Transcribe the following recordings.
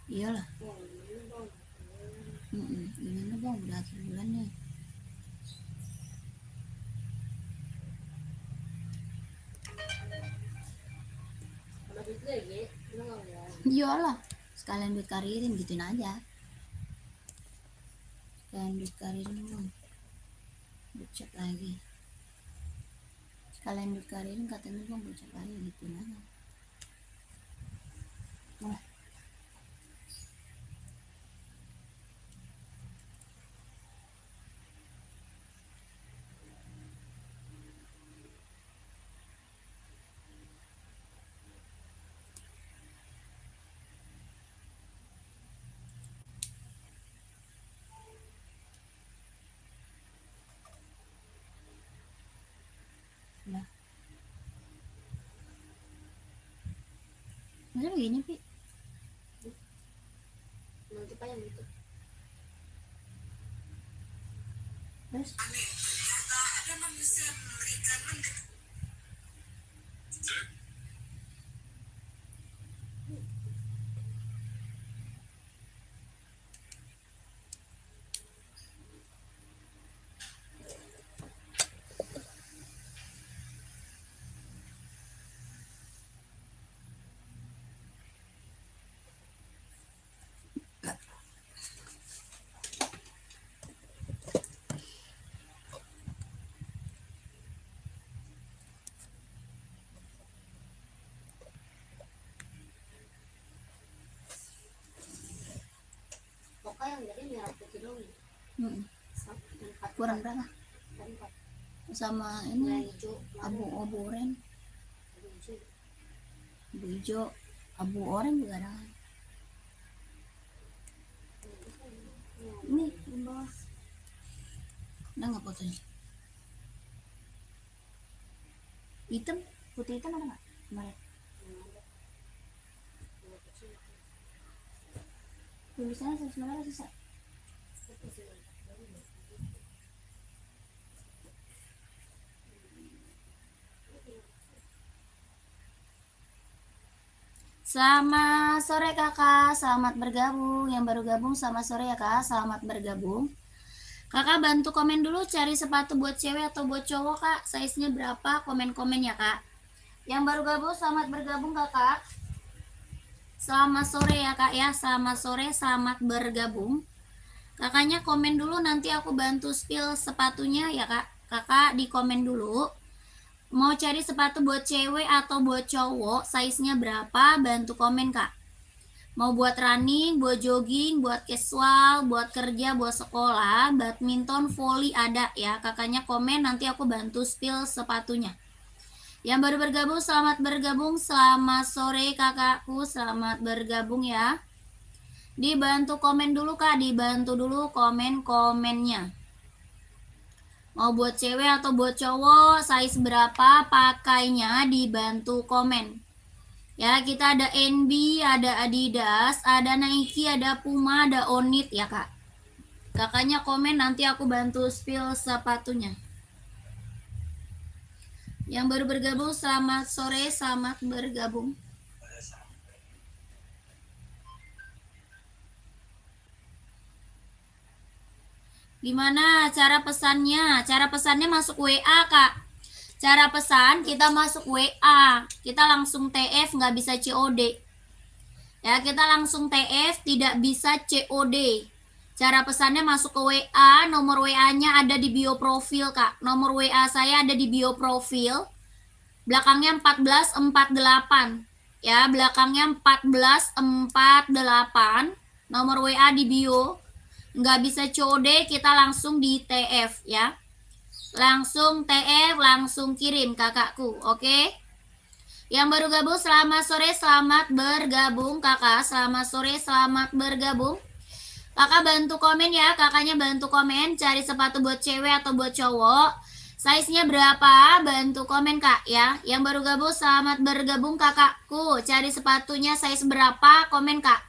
Iyalah. Gimana bang, udah akhir bulan nih. Iyalah, sekalian duit karirin gituin aja. Sekalian duit karirin bang, bucet lagi. Sekalian duit karirin katanya bang, bucet lagi gituin aja. Nah. Nah. Masa begini Pi? Nanti payang gitu. Terus? Ada manusia mengerikan. Pokoknya yang jadi merah putih dong. Kurang berapa? Sama ini abu oren, abu hijau, abu oren juga ada. Ini di bawah. Ada nggak fotonya? Hitam, putih hitam ada nggak? Kemarin. Tulisannya 100 sisa. Selamat sore kakak, selamat bergabung. Yang baru gabung selamat sore ya kak, selamat bergabung. Kakak bantu komen dulu cari sepatu buat cewek atau buat cowok kak, size-nya berapa, komen-komen ya kak. Yang baru gabung selamat bergabung kakak. Selamat sore ya kak ya, selamat sore, selamat bergabung. Kakaknya komen dulu, nanti aku bantu spill sepatunya ya kak. Kakak di komen dulu mau cari sepatu buat cewek atau buat cowok, size-nya berapa, bantu komen kak. Mau buat running, buat jogging, buat casual, buat kerja, buat sekolah, badminton, volley ada ya. Kakaknya komen, nanti aku bantu spill sepatunya. Yang baru bergabung selamat bergabung, selamat sore kakakku, selamat bergabung ya. Dibantu komen dulu kak, dibantu dulu komen-komennya. Mau buat cewek atau buat cowok, size berapa pakainya, dibantu komen. Ya, kita ada NB, ada Adidas, ada Nike, ada Puma, ada Onit ya kak. Kakaknya komen, nanti aku bantu spill sepatunya. Yang baru bergabung selamat sore, selamat bergabung. Gimana cara pesannya? Cara pesannya masuk WA kak. Cara pesan kita masuk WA, kita langsung TF, nggak bisa COD. Ya, kita langsung TF, tidak bisa COD. Cara pesannya masuk ke WA, nomor WA-nya ada di bio profil kak. Nomor WA saya ada di bio profil. Belakangnya 1448. Ya, belakangnya 1448. Nomor WA di bio. Nggak bisa COD, kita langsung di TF ya. Langsung TF, langsung kirim kakakku, oke? Yang baru gabung selamat sore, selamat bergabung kakak. Selamat sore, selamat bergabung. Kakak bantu komen ya, kakaknya bantu komen cari sepatu buat cewek atau buat cowok. Size-nya berapa? Bantu komen kak ya. Yang baru gabung selamat bergabung kakakku. Cari sepatunya size berapa? Komen kak.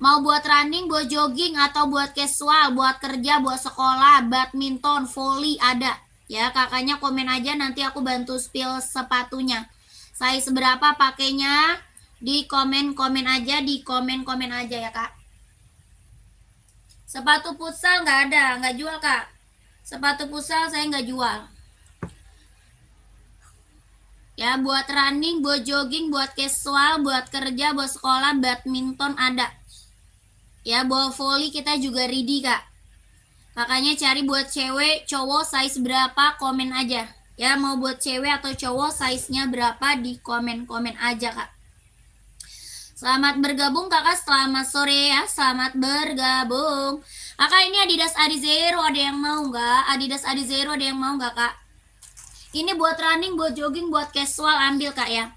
Mau buat running, buat jogging, atau buat casual, buat kerja, buat sekolah, badminton, volley ada. Ya, kakaknya komen aja, nanti aku bantu spill sepatunya. Size berapa pakainya, Di komen-komen aja ya kak. Sepatu futsal nggak ada, nggak jual kak. Sepatu futsal saya nggak jual. Ya, buat running, buat jogging, buat casual, buat kerja, buat sekolah, badminton ada. Ya, buat volley kita juga ready kak. Makanya cari buat cewek, cowok size berapa, komen aja. Ya, mau buat cewek atau cowok size-nya berapa di komen-komen aja kak. Selamat bergabung kakak, selamat sore ya, selamat bergabung. Kakak ini Adidas Adizero ada yang mau nggak? Adidas Adizero ada yang mau nggak kak? Ini buat running, buat jogging, buat casual ambil kak ya.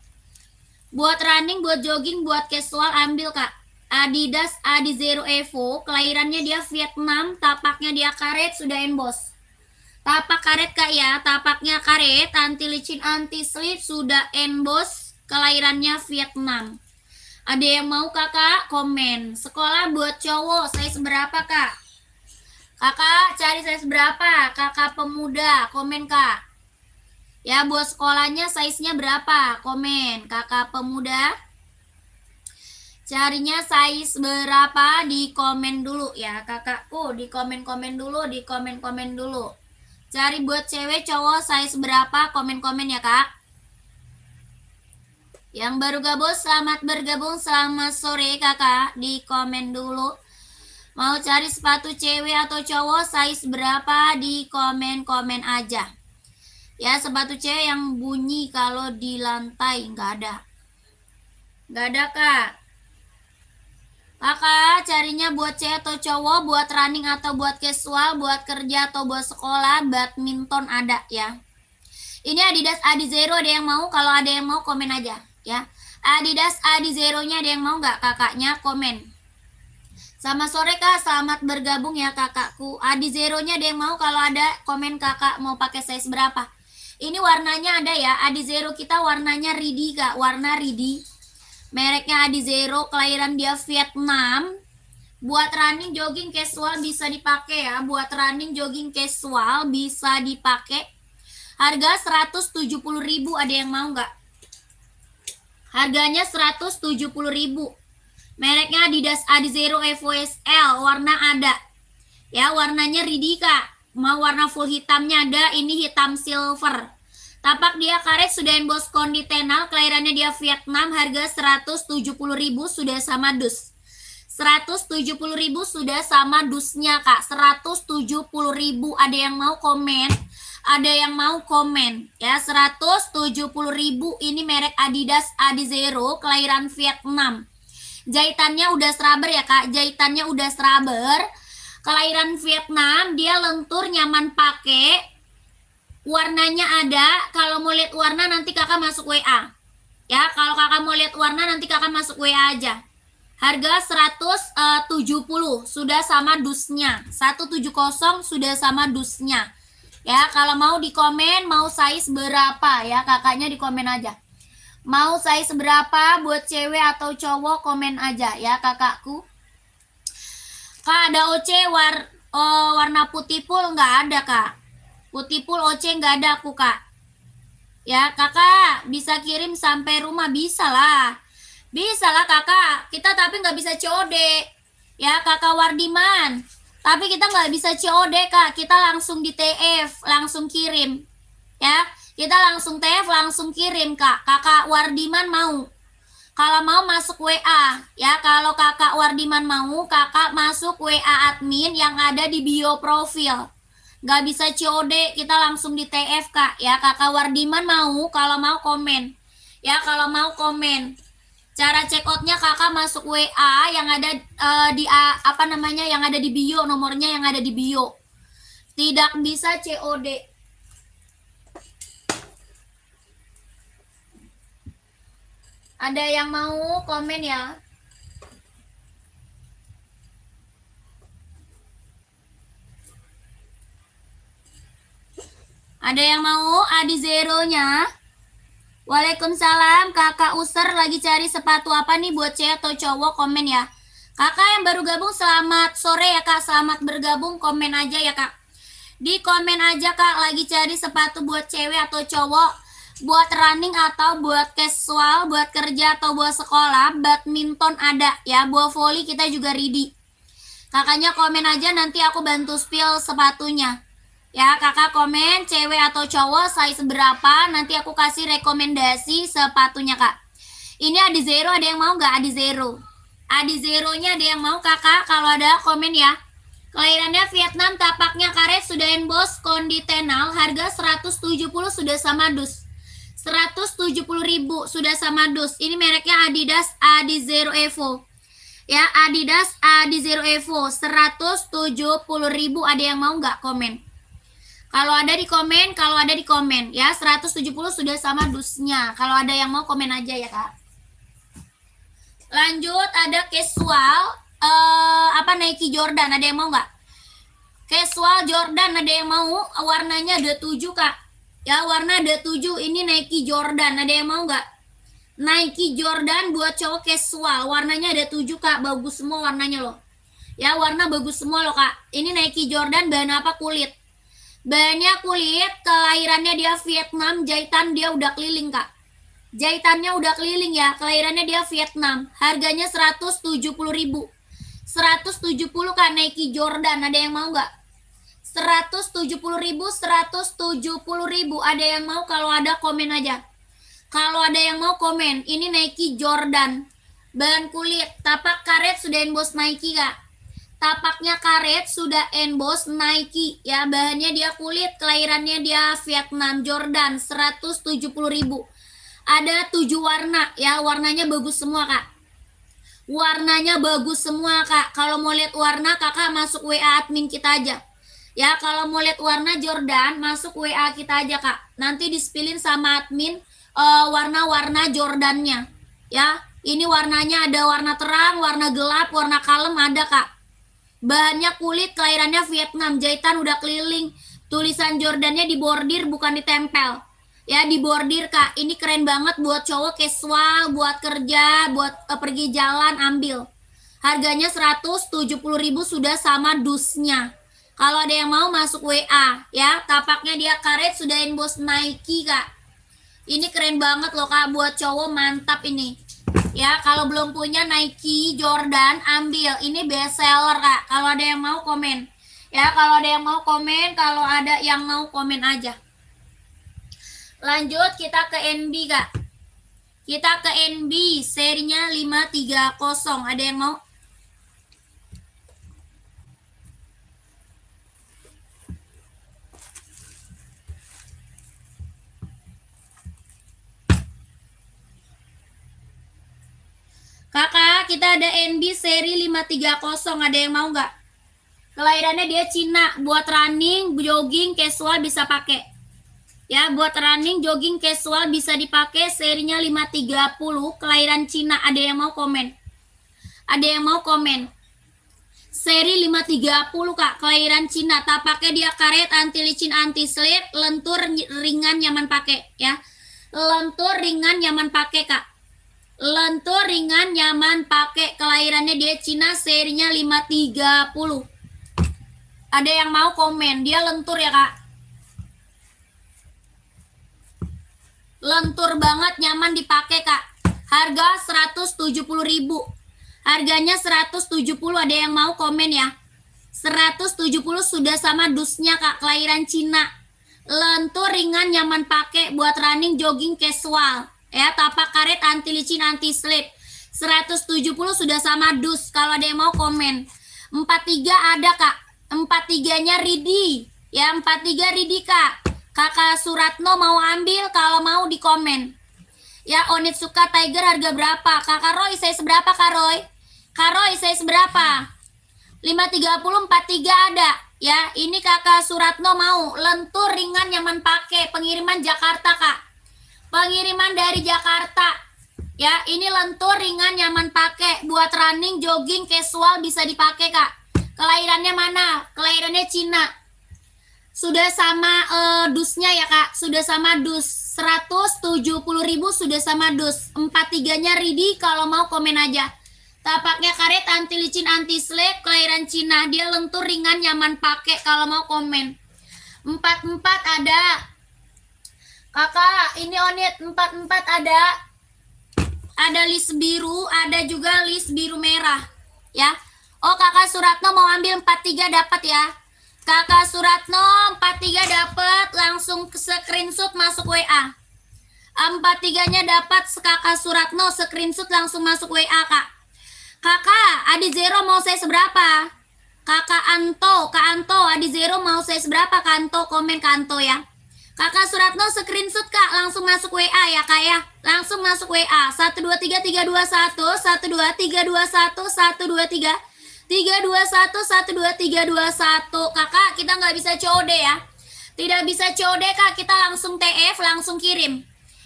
Buat running, buat jogging, buat casual ambil kak. Adidas Adizero Evo, kelahirannya dia Vietnam, tapaknya dia karet, sudah emboss. Tapak karet kak ya, tapaknya karet, anti licin, anti slip, sudah emboss, kelahirannya Vietnam. Ada yang mau kakak? Komen. Sekolah buat cowok, size berapa kak? Kakak cari size berapa? Kakak pemuda, komen kak. Ya, buat sekolahnya size-nya berapa? Komen. Kakak pemuda carinya size berapa? Di komen dulu ya kakakku. Di komen-komen dulu. Cari buat cewek cowok size berapa? Komen-komen ya kak. Yang baru gabung selamat bergabung, selamat sore kakak. Di komen dulu. Mau cari sepatu cewek atau cowok size berapa? Di komen-komen aja. Ya, sepatu cewek yang bunyi kalau di lantai nggak ada. Nggak ada kak. Kakak carinya buat cewek atau cowok, buat running atau buat casual, buat kerja atau buat sekolah, badminton ada ya. Ini Adidas Adizero ada yang mau? Kalau ada yang mau komen aja ya. Adidas Adizero-nya ada yang mau nggak kakaknya? Komen. Sama sore kak, selamat bergabung ya kakakku. Adizero-nya ada yang mau? Kalau ada komen kakak mau pakai size berapa? Ini warnanya ada ya, Adizero kita warnanya ready kak, warna ready. Mereknya Adizero, kelahiran dia Vietnam. Buat running, jogging, casual bisa dipakai ya. Buat running, jogging, casual bisa dipakai. Harga 170.000, ada yang mau nggak? Harganya 170.000. Mereknya Adidas Adizero Evo SL, warna ada. Ya, warnanya ready kak. Mau warna full hitamnya ada, ini hitam silver. Tapak dia karet, sudah emboss konditenal, kelahirannya dia Vietnam, harga 170.000 sudah sama dus. 170.000 sudah sama dusnya kak. 170.000, ada yang mau komen? Ada yang mau komen ya. 170.000 ini merek Adidas Adizero, kelahiran Vietnam. Jahitannya udah scrubber ya kak, jahitannya udah scrubber. Kelahiran Vietnam, dia lentur, nyaman pakai. Warnanya ada. Kalau mau lihat warna nanti kakak masuk WA. Ya, kalau kakak mau lihat warna nanti kakak masuk WA aja. Harga 170 sudah sama dusnya. 170 sudah sama dusnya. Ya, kalau mau di komen mau size berapa ya, kakaknya di komen aja. Mau size berapa buat cewek atau cowok, komen aja ya kakakku. Kak, ada OC warna putih full nggak ada kak? Putih full OC nggak ada aku kak. Ya kakak bisa kirim sampai rumah, bisa lah kakak. Kita tapi nggak bisa COD. Ya kakak Wardiman. Tapi kita nggak bisa COD kak. Kita langsung di TF, langsung kirim. Ya kita langsung TF, langsung kirim kak. Kakak Wardiman mau? Kalau mau masuk WA ya, kalau kakak Wardiman mau, kakak masuk WA admin yang ada di bio profil. Gak bisa COD, kita langsung di TF kak ya. Kakak Wardiman mau? Kalau mau komen ya, kalau mau komen. Cara check outnya kakak masuk WA yang ada yang ada di bio, nomornya yang ada di bio. Tidak bisa COD. Ada yang mau komen ya? Ada yang mau Adizero-nya? Waalaikumsalam, kakak User lagi cari sepatu apa nih buat cewek atau cowok, komen ya. Kakak yang baru gabung selamat sore ya kak, selamat bergabung, komen aja ya kak. Di komen aja kak, lagi cari sepatu buat cewek atau cowok. buat running atau buat casual, buat kerja atau buat sekolah, badminton ada ya, buat volley kita juga ready. Kakaknya komen aja, nanti aku bantu spill sepatunya. Ya, kakak komen cewek atau cowok size berapa, nanti aku kasih rekomendasi sepatunya kak. Ini Adi Zero, ada yang mau nggak Adi Zero? Adi Zero-nya ada yang mau kakak? Kalau ada komen ya. Kelahirannya Vietnam, tapaknya karet, sudah emboss, konditenal, harga 170 sudah sama dus. 170.000 sudah sama dus. Ini mereknya Adidas Adi Zero Evo. Ya, Adidas Adi Zero Evo 170.000, ada yang mau nggak komen? Kalau ada di komen, ya 170 sudah sama dusnya. Kalau ada yang mau komen aja ya kak. Lanjut ada casual Nike Jordan, ada yang mau nggak? Casual Jordan ada yang mau? Warnanya ada 7 kak. Ya warna ada 7, ini Nike Jordan, ada yang mau nggak? Nike Jordan buat cowok casual, warnanya ada 7 kak, bagus semua warnanya loh. Ya warna bagus semua loh kak. Ini Nike Jordan, bahan apa? Kulit. Bahannya kulit, kelahirannya dia Vietnam, jahitan dia udah keliling kak. Jahitannya udah keliling ya, kelahirannya dia Vietnam. Harganya 170.000. 170 kak Nike Jordan, ada yang mau nggak? 170.000, 170.000, ada yang mau? Kalau ada komen aja. Kalau ada yang mau komen, ini Nike Jordan, bahan kulit, tapak karet sudah emboss Nike kak. Tapaknya karet sudah emboss Nike ya, bahannya dia kulit, kelahirannya dia Vietnam, Jordan 170.000. Ada 7 warna ya, warnanya bagus semua kak. Warnanya bagus semua kak. Kalau mau lihat warna kakak masuk WA admin kita aja. Ya kalau mau lihat warna Jordan masuk WA kita aja kak. Nanti dispilin sama admin warna-warna Jordannya. Ya ini warnanya ada warna terang, warna gelap, warna kalem ada kak. Bahannya kulit, kelahirannya Vietnam, jahitan udah keliling. Tulisan Jordannya dibordir bukan ditempel. Ya dibordir kak. Ini keren banget buat cowok casual, buat kerja, buat pergi jalan, ambil. Harganya 170.000 sudah sama dusnya. Kalau ada yang mau masuk WA ya. Tapaknya dia karet sudah emboss Nike kak. Ini keren banget loh kak, buat cowok mantap ini. Ya kalau belum punya Nike Jordan ambil, ini best seller kak. Kalau ada yang mau komen. Ya kalau ada yang mau komen, kalau ada yang mau komen aja. Lanjut kita ke NB kak. Kita ke NB serinya 530. Ada yang mau? Kakak, kita ada NB seri 530. Ada yang mau nggak? Kelahirannya dia Cina, buat running, jogging, casual bisa pakai. Ya, buat running, jogging, casual bisa dipakai, serinya 530, kelahiran Cina. Ada yang mau komen? Ada yang mau komen? Seri 530 kak, kelahiran Cina, tapaknya dia karet, anti licin, anti slip, lentur ringan, nyaman pakai ya. Lentur ringan, nyaman pakai kak. Lentur ringan, nyaman pakai, kelahirannya dia Cina, serinya 530. Ada yang mau komen? Dia lentur ya kak. Lentur banget, nyaman dipakai kak. Harga 170.000. Harganya 170, ada yang mau komen ya? 170 sudah sama dusnya kak, kelahiran Cina. Lentur ringan, nyaman pakai buat running, jogging, casual. Ya, tapak karet, anti licin, anti slip. 170 sudah sama dus. Kalau ada yang mau komen. 43 ada kak. 43-nya ready. Ya, 43 ready kak. Kakak Suratno mau ambil, kalau mau di komen. Ya, Onitsuka Tiger harga berapa? Kakak Roy size berapa Kak Roy? Kak Roy size berapa? 530, 43 ada. Ya, ini Kakak Suratno mau. Lentur ringan, nyaman pakai. Pengiriman Jakarta kak. Pengiriman dari Jakarta. Ya, ini lentur ringan, nyaman pakai. Buat running, jogging, casual bisa dipakai kak. Kelahirannya mana? Kelahirannya Cina. Sudah sama dusnya ya kak. Sudah sama dus. 170.000 sudah sama dus. 43-nya ready, kalau mau komen aja. Tapaknya karet, anti licin, anti slip, kelahiran Cina. Dia lentur ringan, nyaman pakai, kalau mau komen. 44 ada. Kakak, ini onit 44 ada. Ada list biru, ada juga list biru merah. Ya. Oh, Kakak Suratno mau ambil 43 dapat ya. Kakak Suratno 43 dapat, langsung screenshot masuk WA. 43-nya dapat Kakak Suratno, screenshot langsung masuk WA, Kak. Kakak, Adi Zero mau saya seberapa? Kakak Anto, Kak Anto, Adi Zero mau saya seberapa? Kak Anto, komen Kak Anto ya. Kakak Suratno screenshot Kak, langsung masuk WA ya Kak ya. Langsung masuk WA 123321 12321 123 321 12321. Kakak, kita nggak bisa COD ya. Tidak bisa COD Kak, kita langsung TF, langsung kirim.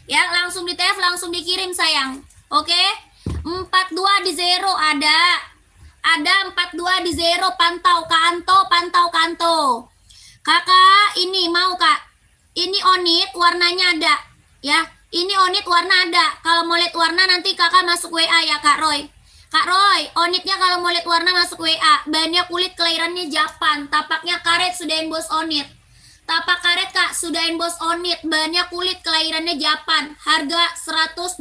Ya, langsung di TF, langsung dikirim sayang. Oke? 42 di zero ada. Ada 42 di zero, pantau Kanto, pantau Kanto. Kakak, ini mau Kak. Ini onit warnanya ada. Ya, ini onit warna ada. Kalau mau lihat warna nanti Kakak masuk WA ya Kak Roy. Kak Roy, onitnya kalau mau lihat warna masuk WA. Bahannya kulit, kelahirannya Japan. Tapaknya karet, sudah emboss onit. Tapak karet Kak, sudah emboss onit. Bahannya kulit, kelahirannya Japan. Harga 120.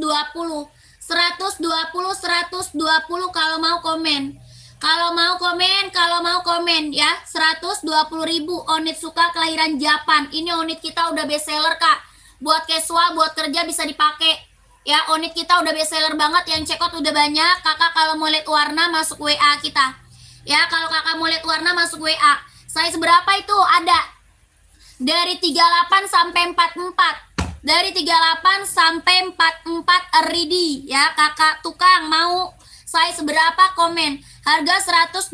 120 kalau mau komen. Kalau mau komen ya. 120.000 onit suka kelahiran Japan. Ini onit kita udah best seller Kak. Buat casual, buat kerja bisa dipakai. Ya, onit kita udah best seller banget, yang check out udah banyak. Kakak kalau mau lihat warna masuk WA kita. Ya, kalau Kakak mau lihat warna masuk WA. Size berapa itu? Ada. Dari 38 sampai 44. Dari 38 sampai 44 ready ya. Kakak tukang mau size berapa komen. Harga 120,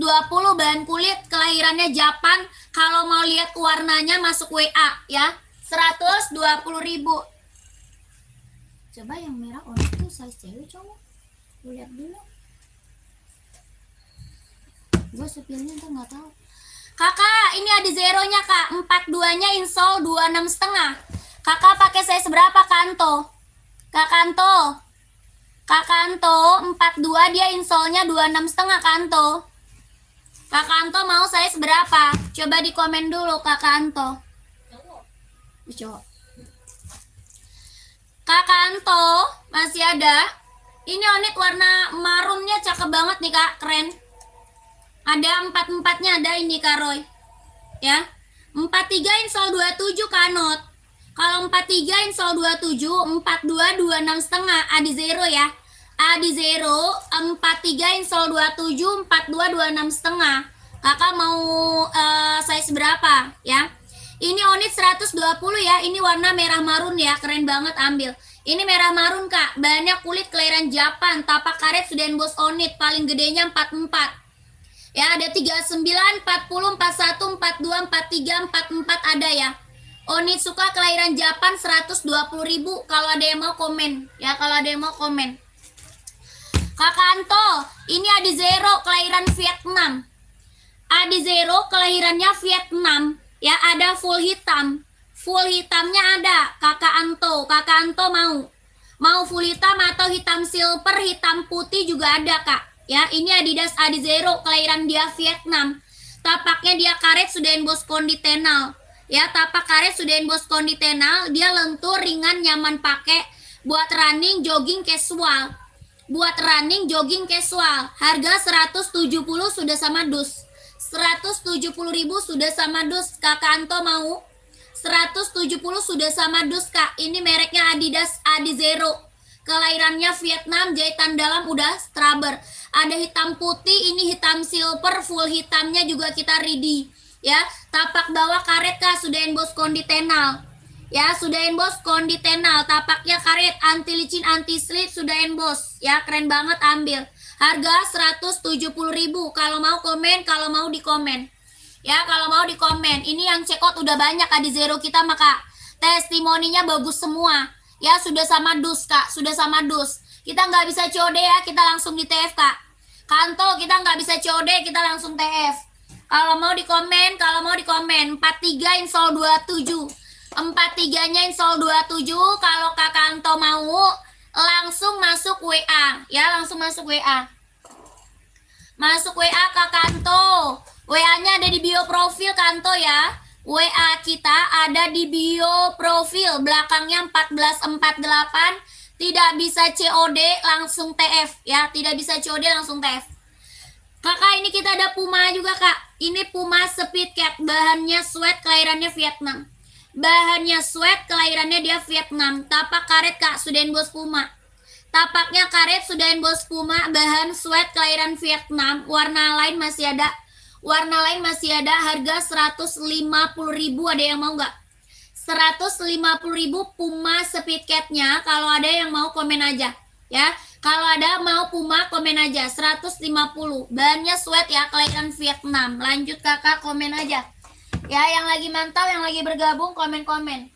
bahan kulit, kelahirannya Japan. Kalau mau lihat warnanya masuk WA ya. 120.000. Coba yang merah onit itu size cewek cowok. Lu lihat dulu. Gue sepilnya tuh nggak tahu. Kakak, ini ada zeronya Kak. 42-nya insole 26,5. Kakak pakai size berapa Kanto? Kak Kanto. Kak Kanto 42, dia insole-nya 26,5 Kanto. Kak Kanto mau size berapa? Coba di komen dulu Kak Kanto. Cowok. Kak Kanto masih ada. Ini onit warna marunnya cakep banget nih Kak, keren. Ada 44-nya ada ini Kak Roy. Ya. 43 insole 27 Kanot. Kalau 43 insole 27, 42 26,5 Adi Zero ya. Adi Zero 43 insole 27, 42 26,5. Kakak mau size berapa ya? Ini onit 120 ya. Ini warna merah marun ya, keren banget, ambil. Ini merah marun Kak, bahannya kulit, kelahiran Japan. Tapak karet sudah emboss onit, paling gedenya 44. Ya, ada 39, 40, 41, 42, 43, 44 ada ya. Onit suka kelahiran Japan 120.000 kalau ada yang mau komen. Ya, kalau ada yang mau komen. Kak Kanto, ini Adi Zero kelahiran Vietnam. Adi Zero kelahirannya Vietnam. Ya, ada full hitam. Full hitamnya ada. Kakak Anto mau. Mau full hitam atau hitam silver, hitam putih juga ada Kak. Ya, ini Adidas Adi Zero kelahiran dia Vietnam. Tapaknya dia karet sudah emboss konditenal. Ya, tapak karet sudah emboss konditenal. Dia lentur, ringan, nyaman pakai buat running, jogging casual. Buat running, jogging casual. Harga 170 sudah sama dus. 170.000 sudah sama dus. Kakak Anto mau? 170 sudah sama dus Kak. Ini mereknya Adidas Adi Zero. Kelahirannya Vietnam, jahitan dalam udah straber. Ada hitam putih, ini hitam silver, full hitamnya juga kita ready. Ya, tapak bawah karet Kak, sudah emboss konditenal. Ya, sudah emboss konditenal, tapaknya karet, anti licin, anti slip, sudah emboss. Ya, keren banget, ambil. Harga 170.000. Kalau mau komen, kalau mau di komen. Ya, kalau mau di komen. Ini yang check out udah banyak Adi Zero kita maka testimoninya bagus semua. Ya, sudah sama dus Kak, sudah sama dus. Kita nggak bisa COD ya, kita langsung di TF Kak. Kanto kita nggak bisa COD, kita langsung TF. Kalau mau di komen, 43 insole 27. 43-nya insole 27. Kalau Kak Kanto mau, langsung masuk WA. Ya, langsung masuk WA. Masuk WA Kak Kanto. WA-nya ada di bio profil Kanto ya. WA kita ada di bio profil, belakangnya 1448. Tidak bisa COD, langsung TF ya. Tidak bisa COD, langsung TF. Kakak, ini kita ada Puma juga, Kak. Ini Puma Speed Cat, bahannya sweat, kelahirannya Vietnam. Bahannya sweat, kelahirannya dia Vietnam. Tapak karet, Kak, sudah bos Puma. Tapaknya karet, sudah bos Puma, bahan sweat, kelahiran Vietnam. Warna lain masih ada. Warna lain masih ada, harga 150.000. Ada yang mau nggak? 150.000 Puma Speed Cat-nya. Kalau ada yang mau komen aja ya. Kalau ada mau Puma komen aja. 150. Bahannya sweat ya, kelahiran Vietnam. Lanjut kakak, komen aja ya. Yang lagi mantap, yang lagi bergabung, komen-komen.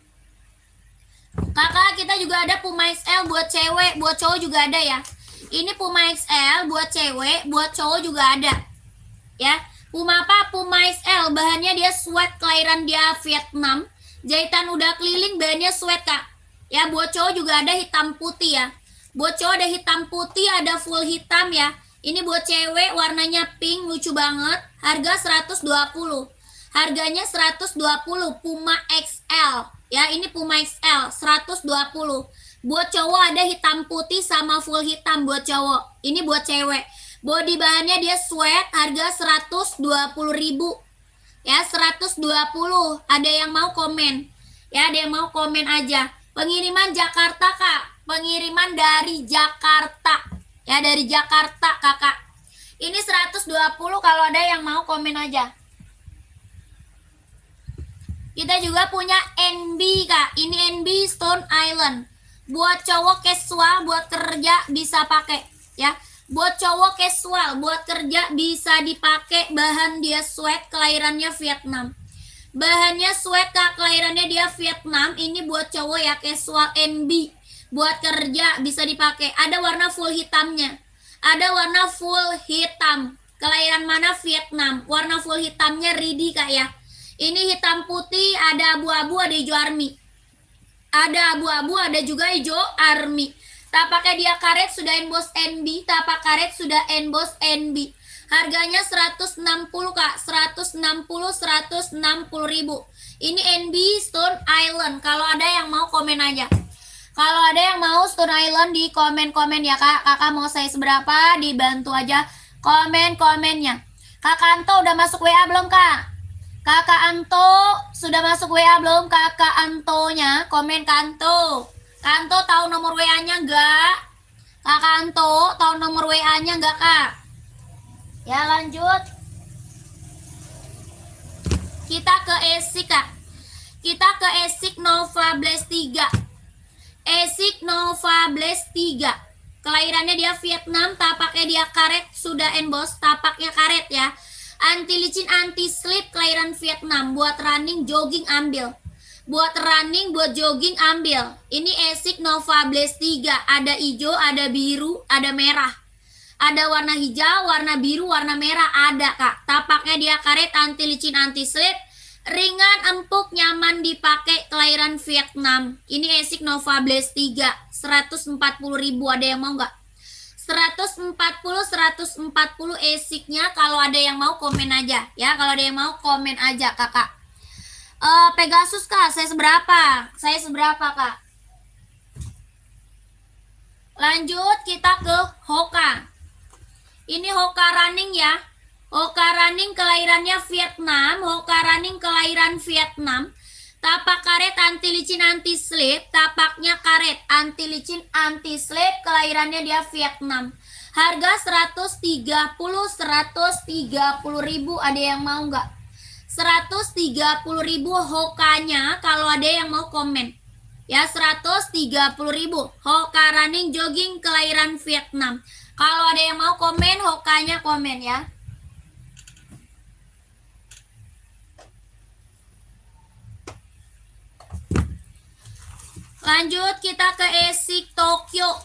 Kakak, kita juga ada Puma XL buat cewek, buat cowok juga ada ya. Ini Puma XL buat cewek, buat cowok juga ada ya. Puma apa? Puma XL, bahannya dia sweat, kelahiran dia Vietnam. Jahitan udah keliling, bahannya sweat, Kak. Ya, buat cowok juga ada hitam putih ya. Buat cowok ada hitam putih, ada full hitam ya. Ini buat cewek, warnanya pink, lucu banget. Harga 120. Harganya 120, Puma XL. Ya, ini Puma XL, 120. Buat cowok ada hitam putih sama full hitam buat cowok. Ini buat cewek. Body bahannya dia sweat, harga 120.000. Ya, 120. Ada yang mau komen? Ya, ada yang mau komen aja. Pengiriman Jakarta, Kak. Pengiriman dari Jakarta. Ya, dari Jakarta, Kakak. Ini 120, kalau ada yang mau komen aja. Kita juga punya NB, Kak. Ini NB Stone Island. Buat cowok casual, buat kerja bisa pakai, ya. Buat cowok casual, buat kerja bisa dipakai. Bahan dia sweat, kelahirannya Vietnam. Bahannya sweat, Kak, kelahirannya dia Vietnam. Ini buat cowok ya, casual NB. Buat kerja bisa dipakai. Ada warna full hitamnya. Ada warna full hitam. Kelahiran mana? Vietnam. Warna full hitamnya ready, Kak ya. Ini hitam putih, ada abu-abu, ada hijau army. Ada abu-abu, ada juga hijau army. Tapaknya dia karet, sudah emboss NB. Tapak karet sudah emboss NB. Harganya 160, Kak. 160.000. Ini NB Stone Island. Kalau ada yang mau komen aja. Kalau ada yang mau Stone Island di komen-komen ya, Kak. Kakak mau size berapa? Dibantu aja komen-komennya. Kakak Anto udah masuk WA belum, Kak? Kakak Anto sudah masuk WA belum? Kakak Antonya komen ke Anto. Kak Anto tahu nomor WA-nya enggak? Kakak Anto tahu nomor WA-nya enggak, Kak? Ya, lanjut. Kita ke ESIC, Kak. Kita ke ESIC Nova Blaze 3. ESIC Nova Blaze 3. Kelahirannya dia Vietnam, tapaknya dia karet, sudah emboss, tapaknya karet ya. Anti licin, anti slip, kelahiran Vietnam. Buat running, jogging ambil. Buat running, buat jogging ambil. Ini ESIC Nova Blaze 3. Ada hijau, ada biru, ada merah. Ada warna hijau, warna biru, warna merah. Ada, Kak. Tapaknya dia karet, anti licin, anti slip. Ringan, empuk, nyaman dipakai, kelahiran Vietnam. Ini ESIC Nova Blaze 3. 140.000. Ada yang mau nggak? 140 ESIC-nya. Kalau ada yang mau komen aja ya. Kalau ada yang mau komen aja, Kakak. Pegasus, Kak, saya seberapa? Saya seberapa, Kak? Lanjut kita ke Hoka. Ini Hoka running ya. Hoka running kelahirannya Vietnam. Hoka running kelahiran Vietnam. Tapak karet, anti licin, anti slip. Tapaknya karet, anti licin, anti slip. Kelahirannya dia Vietnam. Harga 130.000. Ada yang mau nggak? 130.000 Hokanya. Kalau ada yang mau komen ya, 130.000 Hoka running jogging kelahiran Vietnam. Kalau ada yang mau komen Hokanya, komen ya. Lanjut kita ke ESIC Tokyo.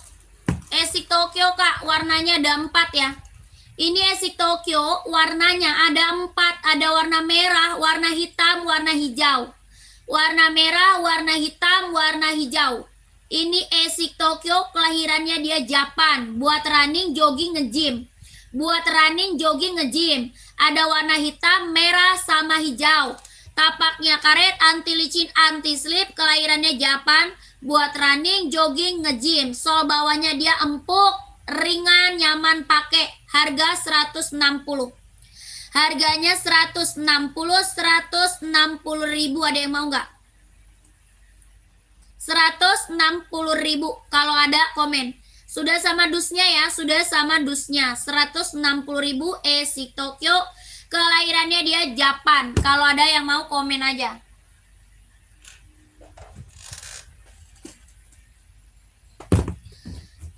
ESIC Tokyo, Kak, warnanya ada 4 ya. Ini ESIC Tokyo, warnanya ada 4. Ada warna merah, warna hitam, warna hijau. Warna merah, warna hitam, warna hijau. Ini ESIC Tokyo, kelahirannya dia Japan. Buat running, jogging, nge-gym. Buat running, jogging, nge-gym. Ada warna hitam, merah, sama hijau. Tapaknya karet, anti licin, anti slip, kelahirannya Japan, buat running, jogging, nge-gym. Sol bawahnya dia empuk, ringan, nyaman pakai. Harga 160. Harganya 160.000. Ada yang mau nggak? 160.000. Kalau ada komen. Sudah sama dusnya ya, sudah sama dusnya. 160.000 Esik Tokyo. Kelahirannya dia Japan. Kalau ada yang mau komen aja.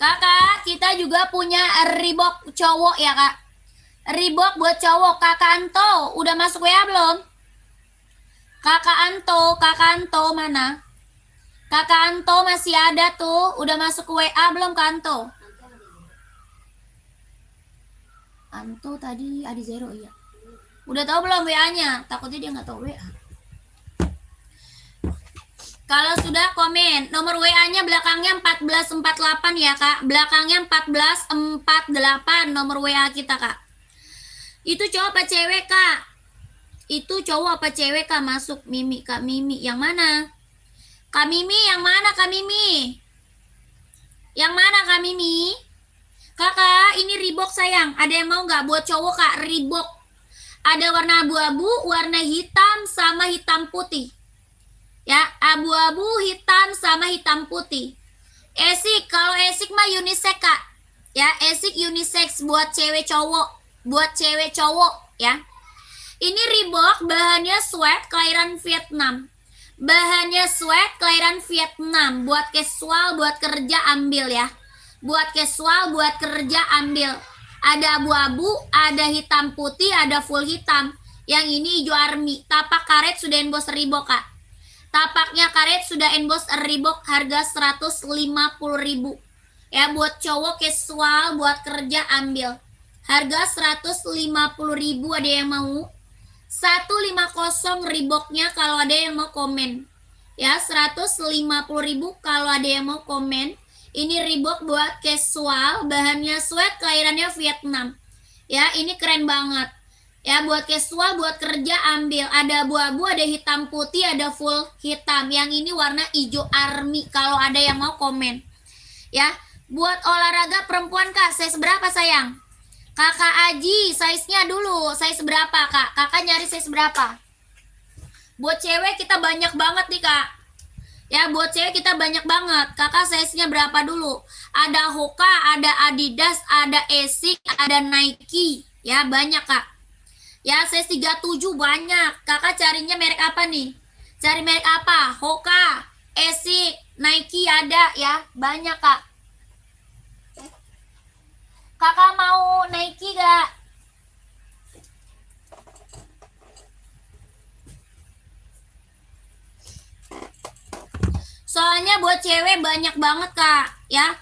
Kakak, kita juga punya Reebok cowok ya kak. Reebok buat cowok. Kakak Anto, udah masuk WA belum? Kakak Anto mana? Kakak Anto masih ada tuh. Udah masuk ke WA belum Kak Anto? Anto tadi ada zero iya. Udah tahu belum WA-nya? Takutnya dia nggak tahu WA. Kalau sudah komen, nomor WA-nya belakangnya 1448 ya kak. Belakangnya 1448 nomor WA kita kak. Itu cowok apa cewek kak? Itu cowok apa cewek kak? Masuk Mimi, Kak Mimi. Yang mana? Kak Mimi, yang mana Kak Mimi? Yang mana Kak Mimi? Kakak, ini Reebok sayang. Ada yang mau nggak buat cowok kak? Reebok. Ada warna abu-abu, warna hitam, sama hitam putih. Ya, abu-abu, hitam, sama hitam putih. Esik, kalau Esik mah unisex kak. Ya, Esik unisex buat cewek cowok. Buat cewek cowok ya. Ini Reebok, bahannya sweat, kelahiran Vietnam. Bahannya sweat, kelahiran Vietnam. Buat casual, buat kerja ambil ya. Buat casual, buat kerja ambil. Ada abu-abu, ada hitam putih, ada full hitam. Yang ini hijau army. Tapak karet sudah emboss Reebok kak. Tapaknya karet sudah emboss Reebok, harga 150.000. Ya, buat cowok casual, buat kerja ambil. Harga 150.000. Ada yang mau? 150 Reeboknya kalau ada yang mau komen. Ya, 150.000 kalau ada yang mau komen. Ini Reebok buat casual, bahannya sweat, kelahirannya Vietnam. Ya, ini keren banget. Ya, buat casual, buat kerja ambil. Ada abu-abu, ada hitam putih, ada full hitam. Yang ini warna hijau army kalau ada yang mau komen. Ya, buat olahraga perempuan kak, size berapa sayang? Kakak Aji, size-nya dulu. Size berapa kak? Kakak nyari size berapa? Buat cewek kita banyak banget nih kak. Ya, buat cewek kita banyak banget. Kakak size-nya berapa dulu? Ada Hoka, ada Adidas, ada Esik, ada Nike. Ya, banyak kak. Ya, size 37 banyak. Kakak carinya merek apa nih? Cari merek apa? Hoka, Esik, Nike ada ya. Banyak kak. Kakak mau Nike gak? Soalnya buat cewek banyak banget kak, ya.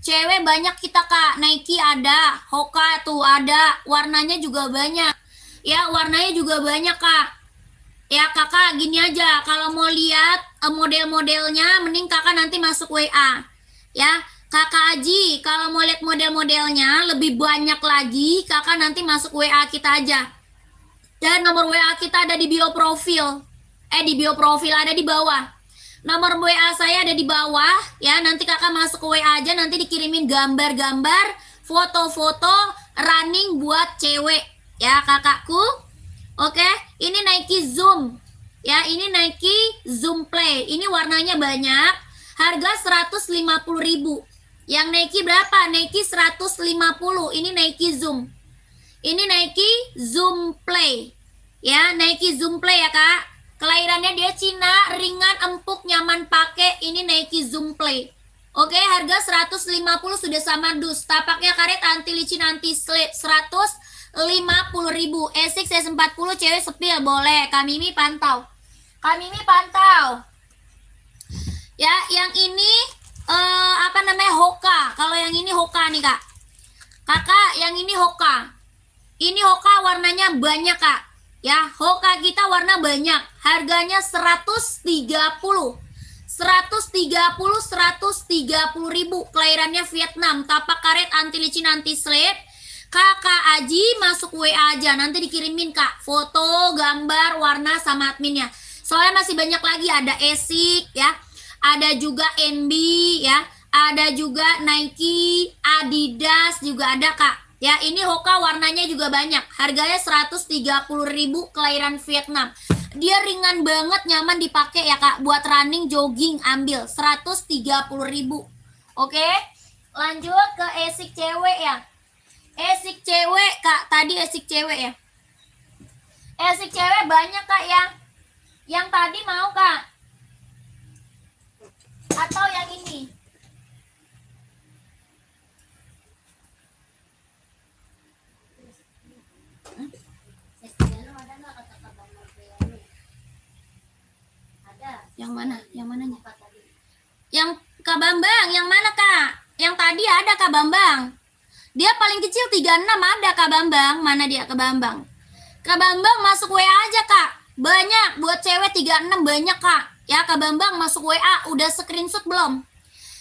Cewek banyak kita kak, Nike ada, Hoka tuh ada, warnanya juga banyak. Ya, warnanya juga banyak kak. Ya kakak gini aja, kalau mau lihat model-modelnya, mending kakak nanti masuk WA. Ya, kakak Aji, kalau mau lihat model-modelnya lebih banyak lagi, kakak nanti masuk WA kita aja. Dan nomor WA kita ada di bio profil. Di bio profil ada di bawah. Nomor WA saya ada di bawah ya. Nanti kakak masuk ke WA aja, nanti dikirimin gambar-gambar, foto-foto running buat cewek ya kakakku. Oke, ini Nike Zoom. Ya, ini Nike Zoom Play. Ini warnanya banyak. Harga 150.000. Yang Nike berapa? Nike 150. Ini Nike Zoom. Ini Nike Zoom Play. Ya, Nike Zoom Play ya kak. Kelahirannya dia Cina, ringan, empuk, nyaman pakai. Ini Nike Zoom Play. Oke, harga 150 sudah sama dus. Tapaknya karet, anti licin, anti slip. 150.000. Esik size 40, cewek sepil boleh. Kak Mimi pantau. Kak Mimi pantau. Ya, yang ini apa namanya? Hoka. Kalau yang ini Hoka nih kak. Kakak, yang ini Hoka. Ini Hoka warnanya banyak kak. Ya, Hoka kita warna banyak. Harganya 130. 130.000. Kelahirannya Vietnam. Tapak karet, anti licin, anti slip. Kakak Aji masuk WA aja, nanti dikirimin Kak foto, gambar, warna sama adminnya. Soalnya masih banyak lagi, ada Esik ya, ada juga NB ya, ada juga Nike, Adidas juga ada Kak. Ya, ini Hoka warnanya juga banyak. Harganya 130.000, kelahiran Vietnam. Dia ringan banget, nyaman dipakai ya Kak. Buat running, jogging, ambil 130.000. Oke, lanjut ke Esik cewek ya. Esik cewek Kak, tadi Esik cewek ya. Esik cewek banyak Kak ya. Yang tadi mau Kak? Atau yang ini? Sestiano ada nggak kata kabar Marbriani? Ada. Yang mana? Yang mananya? Apa tadi? Yang Kak Bambang, yang mana Kak? Yang tadi ada Kak Bambang. Dia paling kecil 36 ada Kak Bambang. Mana dia Kak Bambang? Kak Bambang masuk WA aja Kak. Banyak buat cewek 36 banyak Kak. Ya Kak Bambang masuk WA, udah screenshot belum?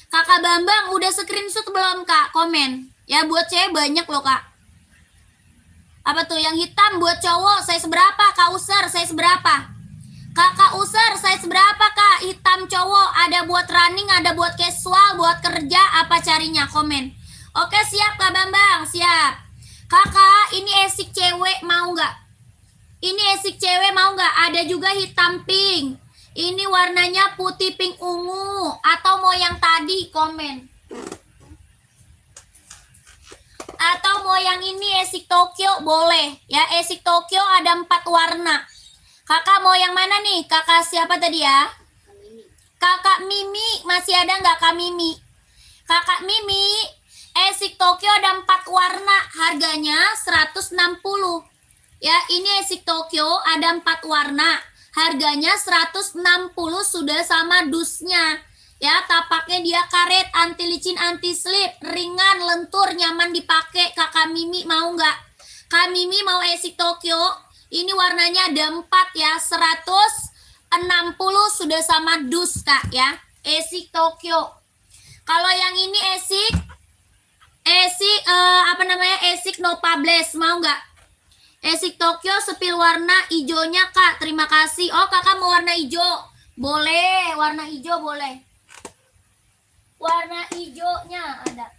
Kakak Bambang udah screenshot belum Kak? Komen. Ya buat cewek banyak loh Kak. Apa tuh yang hitam buat cowok? Size berapa? Kak User size berapa? Kakak User size berapa Kak? Hitam cowok, ada buat running, ada buat casual, buat kerja, apa carinya? Komen. Oke siap Kak Bambang, siap. Kakak, ini Esik cewek mau nggak? Ini Esik cewek mau nggak? Ada juga hitam pink. Ini warnanya putih pink ungu. Atau mau yang tadi? Komen. Atau mau yang ini Esik Tokyo? Boleh. Ya, Esik Tokyo ada 4 warna. Kakak mau yang mana nih? Kakak siapa tadi ya? Kakak Mimi. Masih ada nggak Kak Mimi? Kakak Mimi, Esik Tokyo ada 4 warna. Harganya 160. Ya, ini Esik Tokyo ada 4 warna. Harganya 160 sudah sama dusnya. Ya, tapaknya dia karet, anti licin, anti slip, ringan, lentur, nyaman dipakai. Kakak Mimi mau nggak? Kak Mimi mau Esik Tokyo? Ini warnanya ada 4 ya, 160 sudah sama dus Kak ya. Esik Tokyo. Kalau yang ini Esik Esik Nova Blaze mau nggak? Esik Tokyo sepil warna hijaunya Kak. Terima kasih. Oh Kakak mau warna hijau? Boleh, warna hijau boleh. Warna hijaunya ada.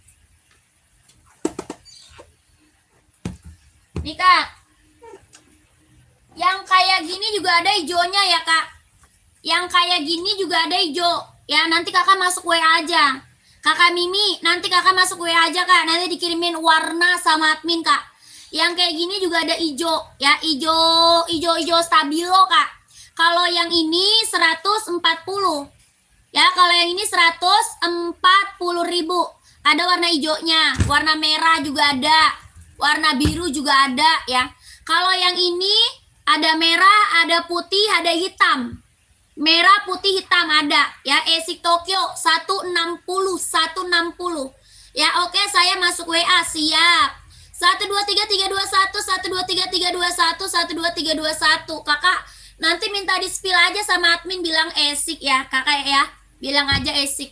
Nih Kak. Yang kayak gini juga ada hijaunya ya Kak. Yang kayak gini juga ada hijau. Ya nanti Kakak masuk WA aja. Kakak Mimi, nanti Kakak masuk WA aja Kak. Nanti dikirimin warna sama admin Kak. Yang kayak gini juga ada hijau. Ya hijau stabilo Kak. Kalau yang ini 140. Ya kalau yang ini 140.000. Ada warna hijaunya. Warna merah juga ada. Warna biru juga ada ya. Kalau yang ini ada merah, ada putih, ada hitam. Merah, putih, hitam ada. Ya, Esik Tokyo 160. Ya, oke, saya masuk WA, siap. 12331, 12331, 12321. Kakak, nanti minta di-spill aja sama admin bilang Esik ya, Kakak ya. Bilang aja Esik.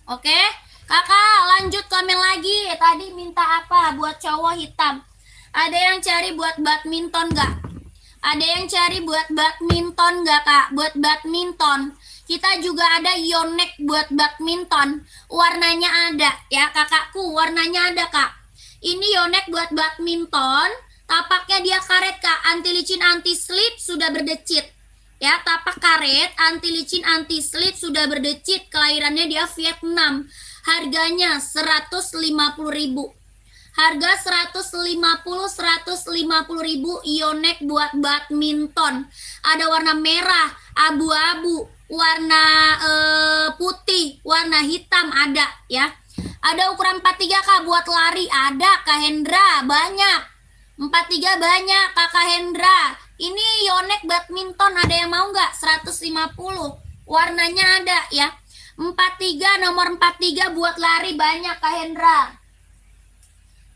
Oke, Kakak lanjut komen lagi. Tadi minta apa? Buat cowok hitam. Ada yang cari buat badminton nggak? Ada yang cari buat badminton nggak Kak? Buat badminton. Kita juga ada Yonex buat badminton. Warnanya ada ya kakakku. Warnanya ada Kak. Ini Yonex buat badminton. Tapaknya dia karet Kak. Anti licin, anti slip, sudah berdecit. Ya, tapak karet, anti licin, anti slip, sudah berdecit. Kelahirannya dia Vietnam. Harganya 150.000. Harga 150.000 Yonex buat badminton. Ada warna merah, abu-abu, warna putih, warna hitam ada ya. Ada ukuran 43 Kak buat lari ada Kak Hendra, banyak. 43 banyak Kakak Hendra. Ini Yonex badminton ada yang mau nggak? 150. Warnanya ada ya. 43 nomor 43 buat lari banyak Kak Hendra.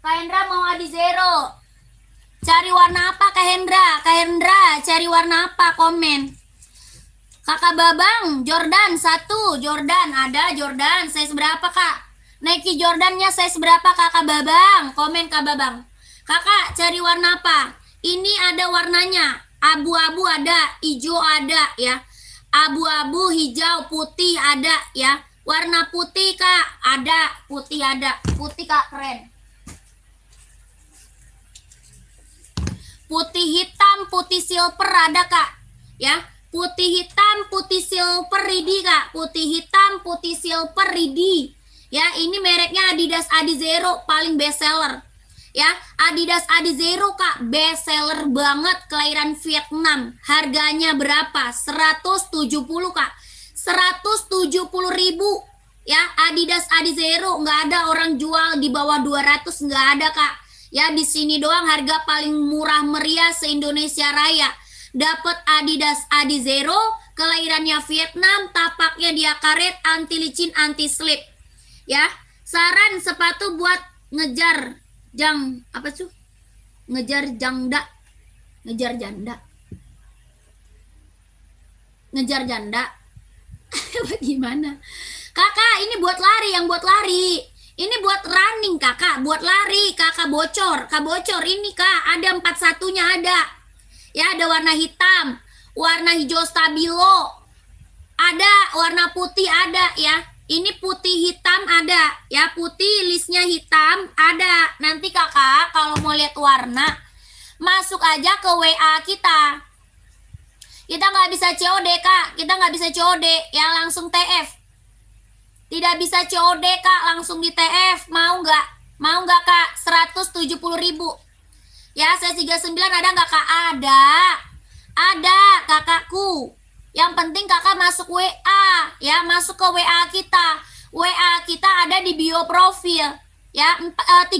Kak Hendra mau Adi Zero. Cari warna apa Kak Hendra? Kak Hendra cari warna apa? Komen. Kakak Babang, Jordan 1. Jordan, ada Jordan. Size berapa Kak? Nike Jordannya size berapa Kakak Babang? Komen Kak Babang. Kakak cari warna apa? Ini ada warnanya. Abu-abu ada, hijau ada ya. Abu-abu, hijau, putih ada ya. Warna putih Kak, ada. Putih ada. Putih Kak keren. Putih hitam, putih silver ada Kak. Ya. Putih hitam, putih silver ready Kak. Putih hitam, putih silver ready. Ya, ini mereknya Adidas Adizero paling best seller. Ya, Adidas Adizero Kak, best seller banget, kelahiran Vietnam. Harganya berapa? 170 Kak. 170.000. Ya, Adidas Adizero nggak ada orang jual di bawah 200, nggak ada Kak. Ya, di sini doang harga paling murah meriah se-Indonesia Raya. Dapat Adidas Adizero, kelahirannya Vietnam, tapaknya dia karet, anti licin, anti slip. Ya, saran sepatu buat ngejar apa tuh? Ngejar janda. Ngejar janda. Ngejar janda. Bagaimana? Kakak, ini buat lari, yang buat lari. Ini buat running Kakak, buat lari. Kakak bocor, Kak bocor ini Kak, ada 41-nya ada. Ya, ada warna hitam, warna hijau stabilo. Ada warna putih ada ya. Ini putih hitam ada ya, putih listnya hitam ada. Nanti Kakak kalau mau lihat warna masuk aja ke WA kita. Kita nggak bisa COD Kak, kita nggak bisa COD ya, langsung TF. Tidak bisa COD Kak, langsung di TF. Mau nggak? Mau nggak Kak? 170.000. Ya, saya 39 ada nggak Kak? Ada Kakakku. Yang penting Kakak masuk WA ya, masuk ke WA kita. WA kita ada di bio profil ya, 39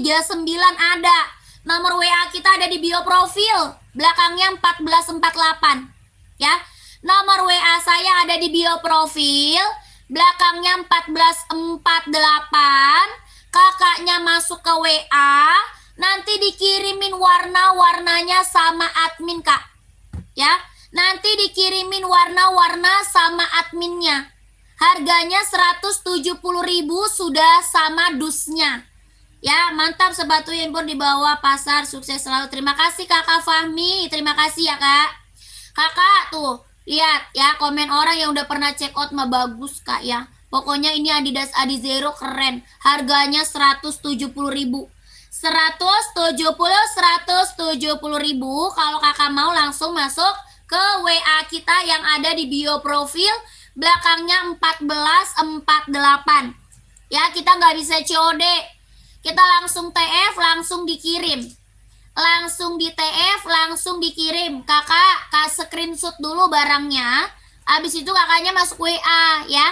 ada. Nomor WA kita ada di bio profil, belakangnya 1448 ya. Nomor WA saya ada di bio profil, belakangnya 1448. Kakaknya masuk ke WA, nanti dikirimin warna-warnanya sama admin Kak. Ya. Nanti dikirimin warna-warna sama adminnya. Harganya 170.000 sudah sama dusnya. Ya, mantap sepatu impor di bawah pasar, sukses selalu. Terima kasih Kakak Fahmi, terima kasih ya Kak. Kakak tuh, lihat ya komen orang yang udah pernah check out mah bagus Kak ya. Pokoknya ini Adidas Adizero keren. Harganya 170.000. 170.000. Kalau Kakak mau langsung masuk ke WA kita yang ada di bio profil, belakangnya 1448 ya. Kita nggak bisa COD, kita langsung TF, langsung dikirim, langsung di TF, langsung dikirim. Kakak screenshot dulu barangnya, habis itu kakaknya masuk WA ya.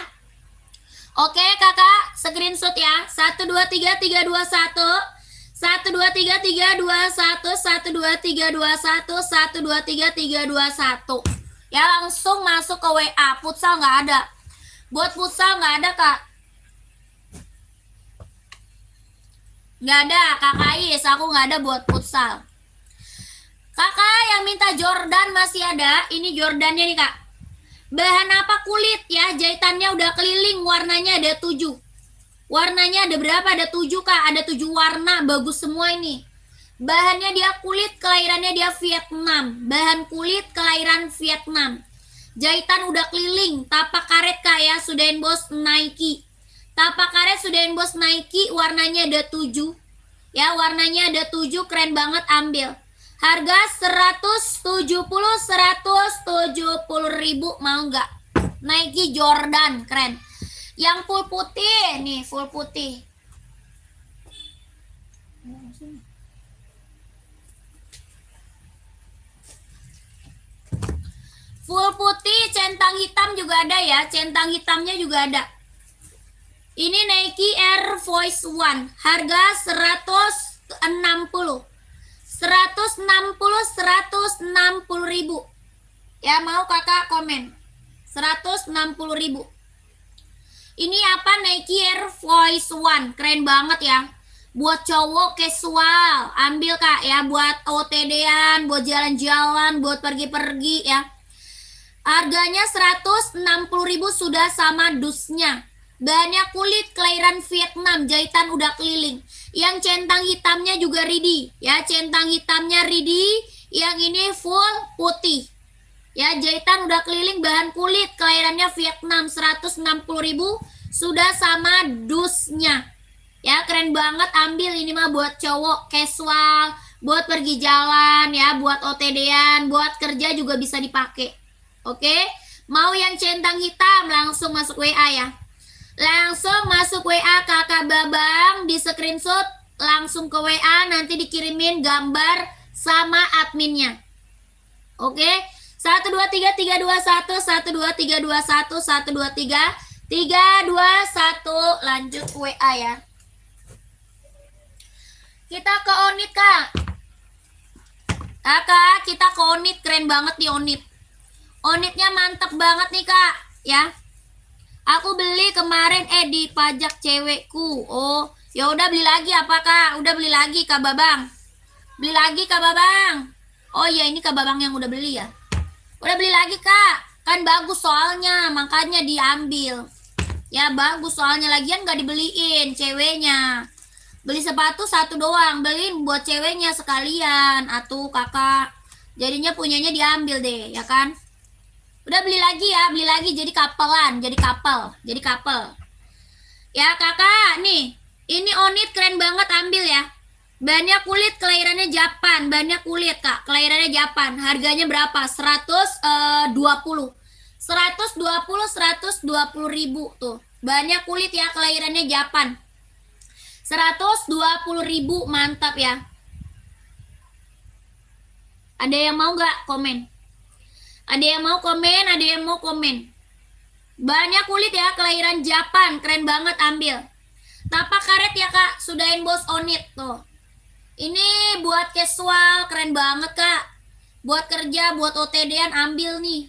Oke Kakak, screenshot ya. 123321 12331 12331 ya, langsung masuk ke WA. Futsal nggak ada, buat futsal nggak ada Kak, nggak ada Kakak Is, aku nggak ada buat futsal. Kakak yang minta Jordan masih ada. Ini Jordannya nih Kak, bahan apa? Kulit ya, jahitannya udah keliling, warnanya ada 7. Warnanya ada berapa? Ada 7 Kak, ada 7 warna, bagus semua ini. Bahannya dia kulit, kelahirannya dia Vietnam. Bahan kulit, kelahiran Vietnam. Jahitan udah keliling, tapak karet Kak ya, sudah emboss Nike. Tapak karet sudah emboss Nike, warnanya ada 7. Ya, warnanya ada 7, keren banget, ambil. Harga 170.000, mau nggak? Nike Jordan, keren. Yang full putih nih, full putih. Full putih, centang hitam juga ada ya, centang hitamnya juga ada. Ini Nike Air Force One, harga 160.000. Ya, mau Kakak komen. 160.000. Ini apa? Nike Air Force One, keren banget ya. Buat cowok casual, ambil Kak ya, buat OTD-an, buat jalan-jalan, buat pergi-pergi ya. Harganya 160.000 sudah sama dusnya. Bahannya kulit kelahiran Vietnam, jahitan udah keliling. Yang centang hitamnya juga ridi, ya centang hitamnya ridi. Yang ini full putih. Ya jahitan udah keliling, bahan kulit kelahirannya Vietnam 160.000 sudah sama dusnya. Ya keren banget, ambil ini mah buat cowok casual, buat pergi jalan ya, buat OTD-an, buat kerja juga bisa dipakai. Oke, mau yang centang hitam langsung masuk WA ya. Langsung masuk WA Kakak Babang, di screenshot langsung ke WA, nanti dikirimin gambar sama adminnya. Oke, 123 321 123 221 123 321, lanjut WA ya. Kita ke Onit Kak. Kakak, kita ke Onit, keren banget nih Onit. Onitnya mantep banget nih Kak, ya. Aku beli kemarin di pajak cewekku. Oh, ya udah beli lagi apa Kak? Udah beli lagi Kak Babang. Beli lagi Kak Babang. Oh iya, ini Kak Babang yang udah beli ya. Udah beli lagi Kak. Kan bagus soalnya, makanya diambil. Ya bagus soalnya, lagian gak dibeliin ceweknya. Beli sepatu satu doang, beliin buat ceweknya sekalian. Atuh Kakak. Jadinya punyanya diambil deh, ya kan? Udah beli lagi ya, beli lagi jadi kapelan, jadi couple. Ya Kakak, nih, ini Onit keren banget, ambil ya. Bahannya kulit kelahirannya Japan, bahannya kulit Kak, kelahirannya Japan. Harganya berapa? 120. 120 tuh. Bahannya kulit ya, kelahirannya Japan. 120.000, mantap ya. Ada yang mau nggak komen? Ada yang mau komen, ada yang mau komen. Bahannya kulit ya, kelahiran Japan, keren banget, ambil. Tapak karet ya Kak, sudahin bos Onit tuh. Ini buat casual, keren banget Kak. Buat kerja, buat OTD-an, ambil nih.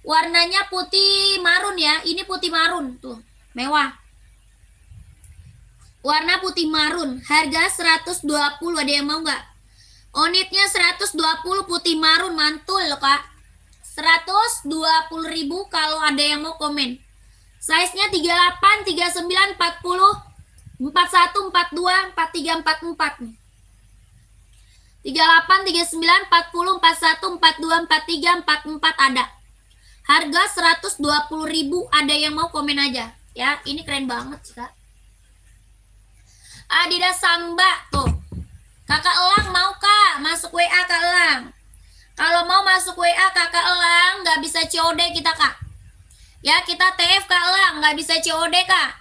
Warnanya putih marun ya, ini putih marun tuh, mewah. Warna putih marun, harga 120, ada yang mau nggak? Onitnya 120 putih marun, mantul loh Kak. 120.000 kalau ada yang mau komen. Size-nya 38, 39, 40, 41, 42, 43, 44 nih. 38, 39, 40, 41, 42, 43, 44 ada. Harga 120.000, ada yang mau komen aja. Ya, ini keren banget sih Kak. Adidas Samba tuh. Kakak Elang mau Kak, masuk WA Kak Elang. Kalau mau masuk WA Kakak Elang, nggak bisa COD kita Kak. Ya kita TF Kak Elang, nggak bisa COD Kak.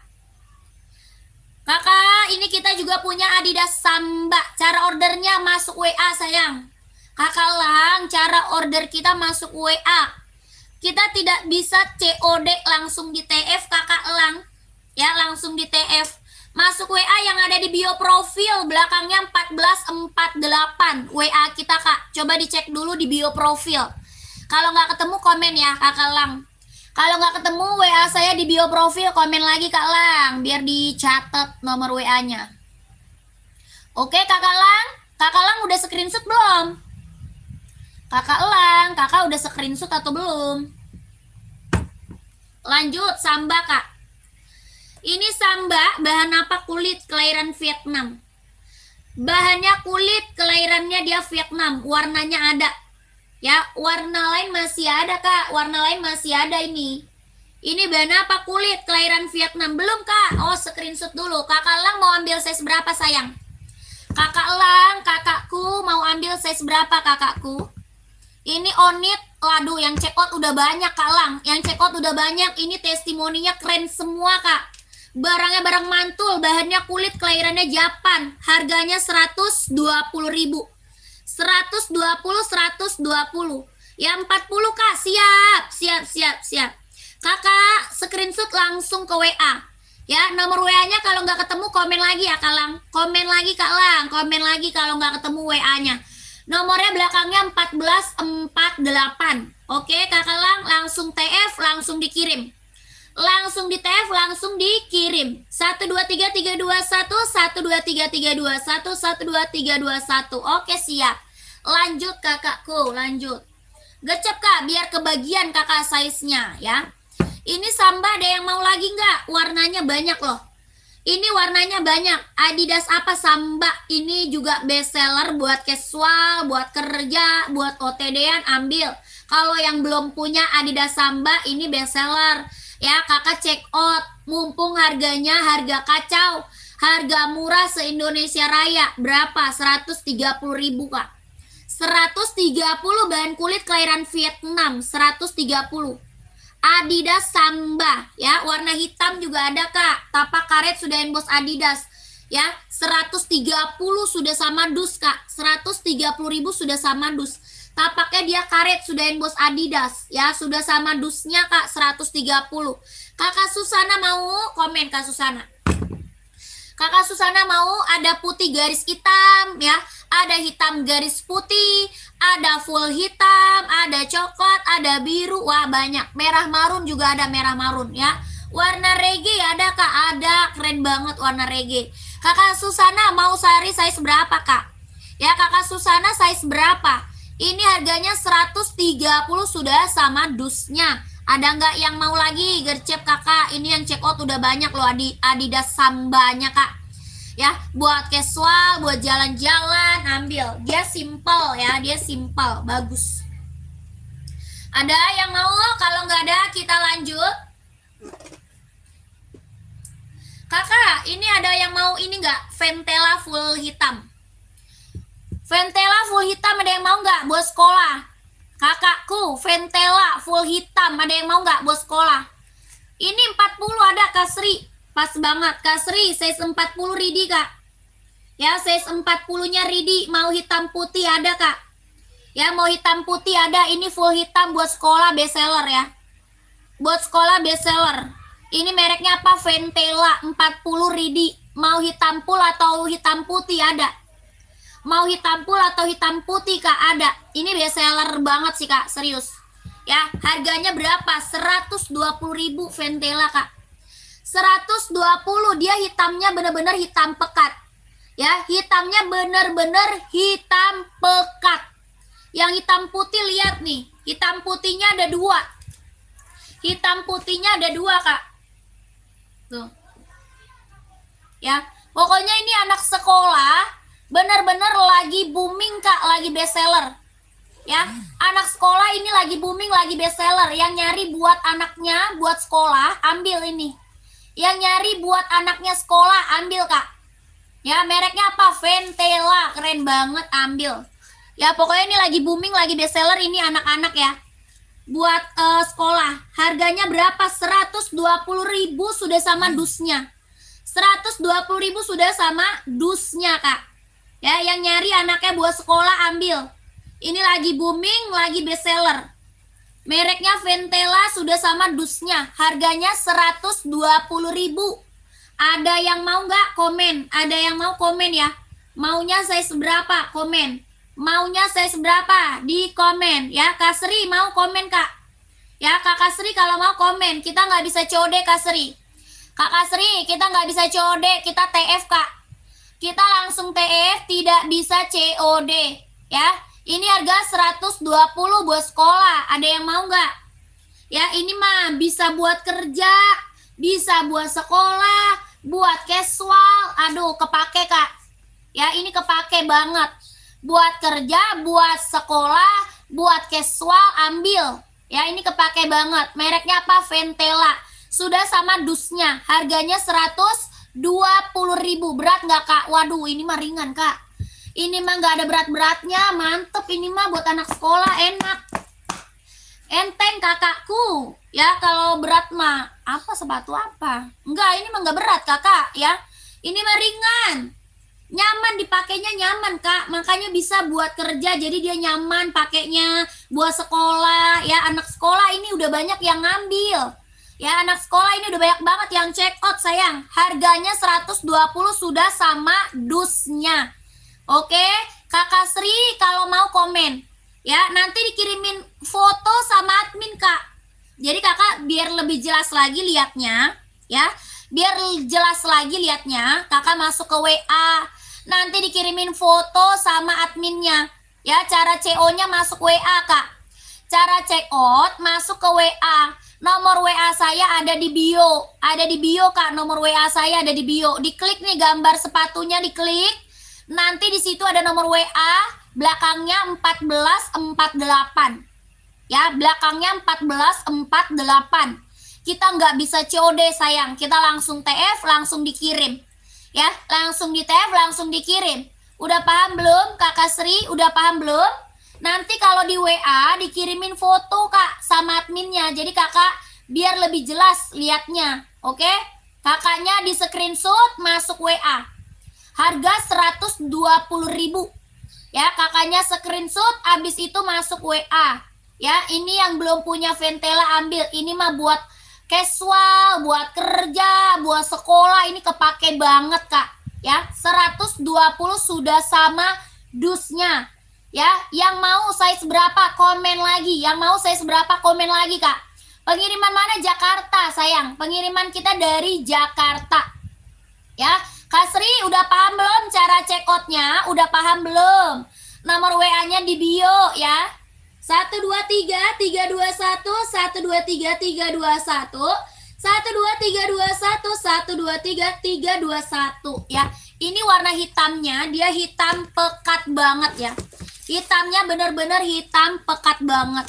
Kakak, ini kita juga punya Adidas Samba. Cara ordernya masuk WA sayang. Kakak Elang, cara order kita masuk WA. Kita tidak bisa COD langsung di TF Kakak Elang. Ya langsung di TF. Masuk WA yang ada di bio profil, belakangnya 1448 WA kita Kak. Coba dicek dulu di bio profil. Kalau nggak ketemu komen ya Kakak Lang. Kalau nggak ketemu WA saya di bio profil, komen lagi Kak Lang, biar dicatat nomor WA-nya. Oke Kakak Lang, Kakak Lang udah screenshot belum? Kakak Lang, Kakak udah screenshot atau belum? Lanjut, Samba Kak. Ini Samba, bahan apa? Kulit kelahiran Vietnam. Bahannya kulit, kelahirannya dia Vietnam. Warnanya ada. Ya, warna lain masih ada Kak. Warna lain masih ada ini. Ini bahan apa? Kulit kelahiran Vietnam. Belum Kak? Oh, screenshot dulu. Kakak Lang mau ambil size berapa sayang? Kakak Lang, kakakku mau ambil size berapa kakakku? Ini Onit. Waduh, yang check out udah banyak Kak Lang. Yang check out udah banyak. Ini testimoninya keren semua Kak. Barangnya barang mantul, bahannya kulit, kelahirannya Japan. Harganya 120.000. 120, 120. Ya 40 Kak, siap. Kakak, screenshot langsung ke WA. Ya, nomor WA-nya kalau nggak ketemu komen lagi ya Kak Lang. Komen lagi Kak Lang, komen lagi kalau nggak ketemu WA-nya. Nomornya belakangnya 1448. Oke, Kakak Lang langsung TF, langsung dikirim. Langsung di TF, langsung dikirim. 123 321 123 321 123 321. Oke, siap. Lanjut kakakku, lanjut. Gecep Kak, biar kebagian Kakak size-nya ya. Ini Samba ada yang mau lagi nggak? Warnanya banyak loh. Ini warnanya banyak. Adidas apa Samba? Ini juga best seller buat casual, buat kerja, buat OTD-an ambil. Kalau yang belum punya Adidas Samba ini best seller. Ya, kakak check out. Mumpung harganya harga kacau. Harga murah se-Indonesia Raya. Berapa? 130.000 kak. 130 bahan kulit kelahiran Vietnam. 130. Adidas Samba ya, warna hitam juga ada kak. Tapak karet sudah emboss Adidas ya. 130 sudah sama dus kak. 130.000 sudah sama dus. Tapaknya dia karet sudah emboss Adidas ya, sudah sama dusnya kak. 130. Kakak Susana mau komen? Kak Susana mau ada putih garis hitam ya, ada hitam garis putih, ada full hitam, ada coklat, ada biru, wah banyak. Merah marun juga ada, merah marun ya. Warna reggae ada kak, ada, keren banget warna reggae. Kakak Susana mau sari size berapa kak? Ya kakak Susana size berapa? Ini harganya 130 sudah sama dusnya. Ada nggak yang mau lagi gercep kakak? Ini yang check out udah banyak loh, Adidas Sambanya kak. Ya, buat casual, buat jalan-jalan, ambil. Dia simple ya, dia simple, bagus. Ada yang mau? Kalau nggak ada, kita lanjut. Kakak, ini ada yang mau ini nggak? Ventela full hitam. Ventela full hitam ada yang mau nggak? Buat sekolah. Kakakku, Ventela full hitam ada yang mau nggak? Buat sekolah. Ini 40 ada Kak Sri. Pas banget Kak Sri, size 40 Ridi kak. Ya, size 40-nya Ridi, mau hitam putih ada kak. Ya, mau hitam putih ada, ini full hitam buat sekolah best seller ya. Buat sekolah best seller. Ini mereknya apa? Ventela 40 Ridi. Mau hitam full atau hitam putih ada. Mau hitam full atau hitam putih kak ada. Ini best seller banget sih kak, serius. Ya, harganya berapa? 120.000 Ventela kak. 120, dia hitamnya bener-bener hitam pekat. Ya, hitamnya bener-bener hitam pekat. Yang hitam putih lihat nih, hitam putihnya ada 2. Hitam putihnya ada 2 kak. Tuh. Ya, pokoknya ini anak sekolah bener-bener lagi booming kak, lagi best seller. Ya, anak sekolah ini lagi booming, lagi best seller. Yang nyari buat anaknya, buat sekolah, ambil ini. Yang nyari buat anaknya sekolah, ambil kak. Ya, mereknya apa? Ventela, keren banget, ambil. Ya, pokoknya ini lagi booming, lagi best seller ini anak-anak ya. Buat sekolah, harganya berapa? 120.000 sudah sama dusnya. 120.000 sudah sama dusnya kak. Ya, yang nyari anaknya buat sekolah, ambil. Ini lagi booming, lagi best seller. Mereknya Ventela sudah sama dusnya. Harganya 120.000. Ada yang mau nggak? Komen. Ada yang mau komen ya. Maunya size berapa? Komen. Maunya size berapa? Di komen ya. Kak Sri mau komen kak. Ya Kakak Sri kalau mau komen. Kita nggak bisa COD Kak Sri. Kakak Sri kita nggak bisa COD. Kita TF kak. Kita langsung TF, tidak bisa COD ya. Ini harga 120 buat sekolah. Ada yang mau nggak? Ya, ini mah bisa buat kerja, bisa buat sekolah, buat casual. Aduh, kepake kak. Ya, ini kepake banget. Buat kerja, buat sekolah, buat casual, ambil. Ya, ini kepake banget. Mereknya apa? Ventela. Sudah sama dusnya. Harganya 120.000. Berat nggak kak? Waduh, ini mah ringan kak. Ini mah nggak ada berat-beratnya, mantep ini mah buat anak sekolah, enak. Enteng kakakku, ya kalau berat mah apa sepatu apa? Enggak, ini mah nggak berat kakak ya. Ini mah ringan, nyaman dipakainya nyaman kak, makanya bisa buat kerja jadi dia nyaman pakainya, buat sekolah ya. Anak sekolah ini udah banyak yang ngambil. Ya anak sekolah ini udah banyak banget yang check out sayang. Harganya 120 sudah sama dusnya. Oke, Kakak Sri kalau mau komen ya, nanti dikirimin foto sama admin kak. Jadi kakak biar lebih jelas lagi liatnya ya, biar jelas lagi liatnya, kakak masuk ke WA, nanti dikirimin foto sama adminnya ya. Cara CO nya masuk WA kak, cara check out masuk ke WA, Nomor WA saya ada di bio. Ada di bio, Kak. Nomor WA saya ada di bio. Diklik nih gambar sepatunya, diklik. Nanti di situ ada nomor WA, belakangnya 1448. Ya, belakangnya 1448. Kita nggak bisa COD sayang. Kita langsung TF, langsung dikirim. Ya, langsung di TF, langsung dikirim. Udah paham belum, Kakak Sri? Udah paham belum? Nanti kalau di WA dikirimin foto, Kak, sama adminnya. Jadi Kakak biar lebih jelas liatnya. Oke? Kakaknya di screenshot masuk WA. Harga 120.000. Ya, kakaknya screenshot habis itu masuk WA. Ya, ini yang belum punya Ventela ambil. Ini mah buat casual, buat kerja, buat sekolah, ini kepake banget, Kak. Ya, 120 sudah sama dusnya. Ya, yang mau size berapa komen lagi. Yang mau size berapa komen lagi, Kak. Pengiriman mana? Jakarta, sayang. Pengiriman kita dari Jakarta. Ya, Kak Sri udah paham belum cara check outnya? Udah paham belum? Nomor WA-nya di bio ya. 123 321 123 321 123 321 123 321 ya. Ini warna hitamnya, dia hitam pekat banget ya. Hitamnya bener-bener hitam pekat banget.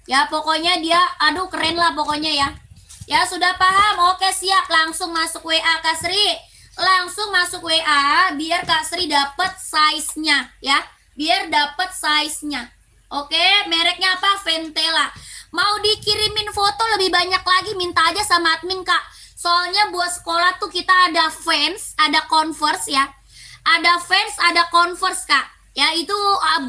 Ya pokoknya dia, aduh keren lah pokoknya ya. Ya sudah paham? Oke siap, langsung masuk WA Kak Sri. Langsung masuk WA biar Kak Sri dapat size-nya ya. Biar dapat size-nya. Oke, mereknya apa? Ventela. Mau dikirimin foto lebih banyak lagi, minta aja sama admin Kak. Soalnya buat sekolah tuh kita ada Vans, ada Converse ya. Ada Vans, ada Converse Kak. Ya itu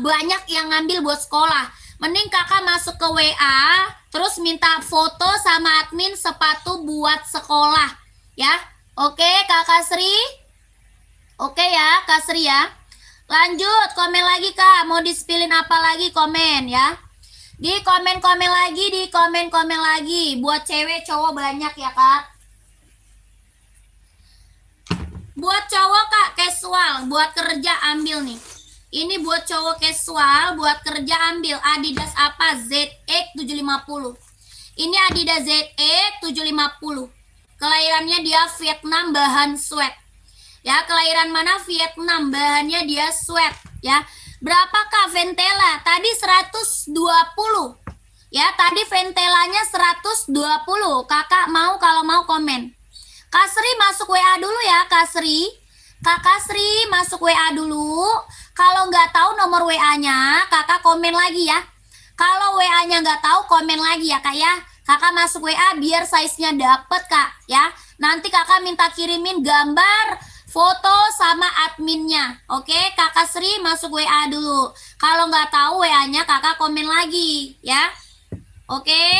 banyak yang ngambil buat sekolah. Mending kakak masuk ke WA, terus minta foto sama admin sepatu buat sekolah. Ya, oke Kakak Sri. Oke ya Kak Sri ya. Lanjut, komen lagi Kak. Mau di-spillin apa lagi komen ya. Di komen-komen lagi, di komen-komen lagi. Buat cewek cowok banyak ya Kak. Buat cowok Kak casual, buat kerja ambil nih. Ini buat cowok casual, buat kerja ambil Adidas apa? ZX 750. Ini Adidas ZX 750. Kelahirannya dia Vietnam, bahan sweat. Ya, kelahiran mana? Vietnam, bahannya dia sweat ya. Berapa Kak Ventela? Tadi 120. Ya, tadi Ventelanya 120. Kakak mau, kalau mau komen. Kak Sri masuk WA dulu ya, Kak Sri. Kakak Sri masuk WA dulu. Kalau nggak tahu nomor WA-nya, kakak komen lagi ya. Kalau WA-nya nggak tahu, komen lagi ya Kak ya. Kakak masuk WA biar size-nya dapet Kak ya. Nanti kakak minta kirimin gambar, foto sama adminnya. Oke, Kakak Sri masuk WA dulu. Kalau nggak tahu WA-nya, kakak komen lagi ya. Oke.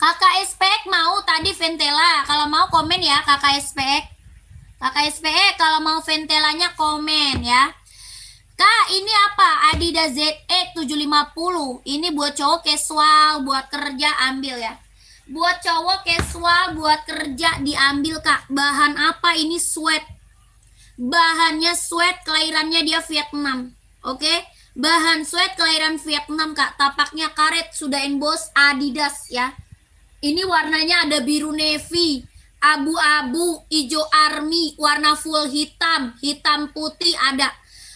Kakak SPX mau tadi Ventela. Kalau mau komen ya Kakak SPX. Kakak SPX kalau mau Ventelanya komen ya. Kak, ini apa? Adidas ZX 750. Ini buat cowok casual, buat kerja ambil ya. Buat cowok casual, buat kerja diambil Kak. Bahan apa? Ini sweat. Bahannya sweat, kelahirannya dia Vietnam. Oke? Bahan sweat kelahiran Vietnam Kak. Tapaknya karet, sudah emboss Adidas ya. Ini warnanya ada biru navy, abu-abu, hijau army, warna full hitam, hitam putih ada.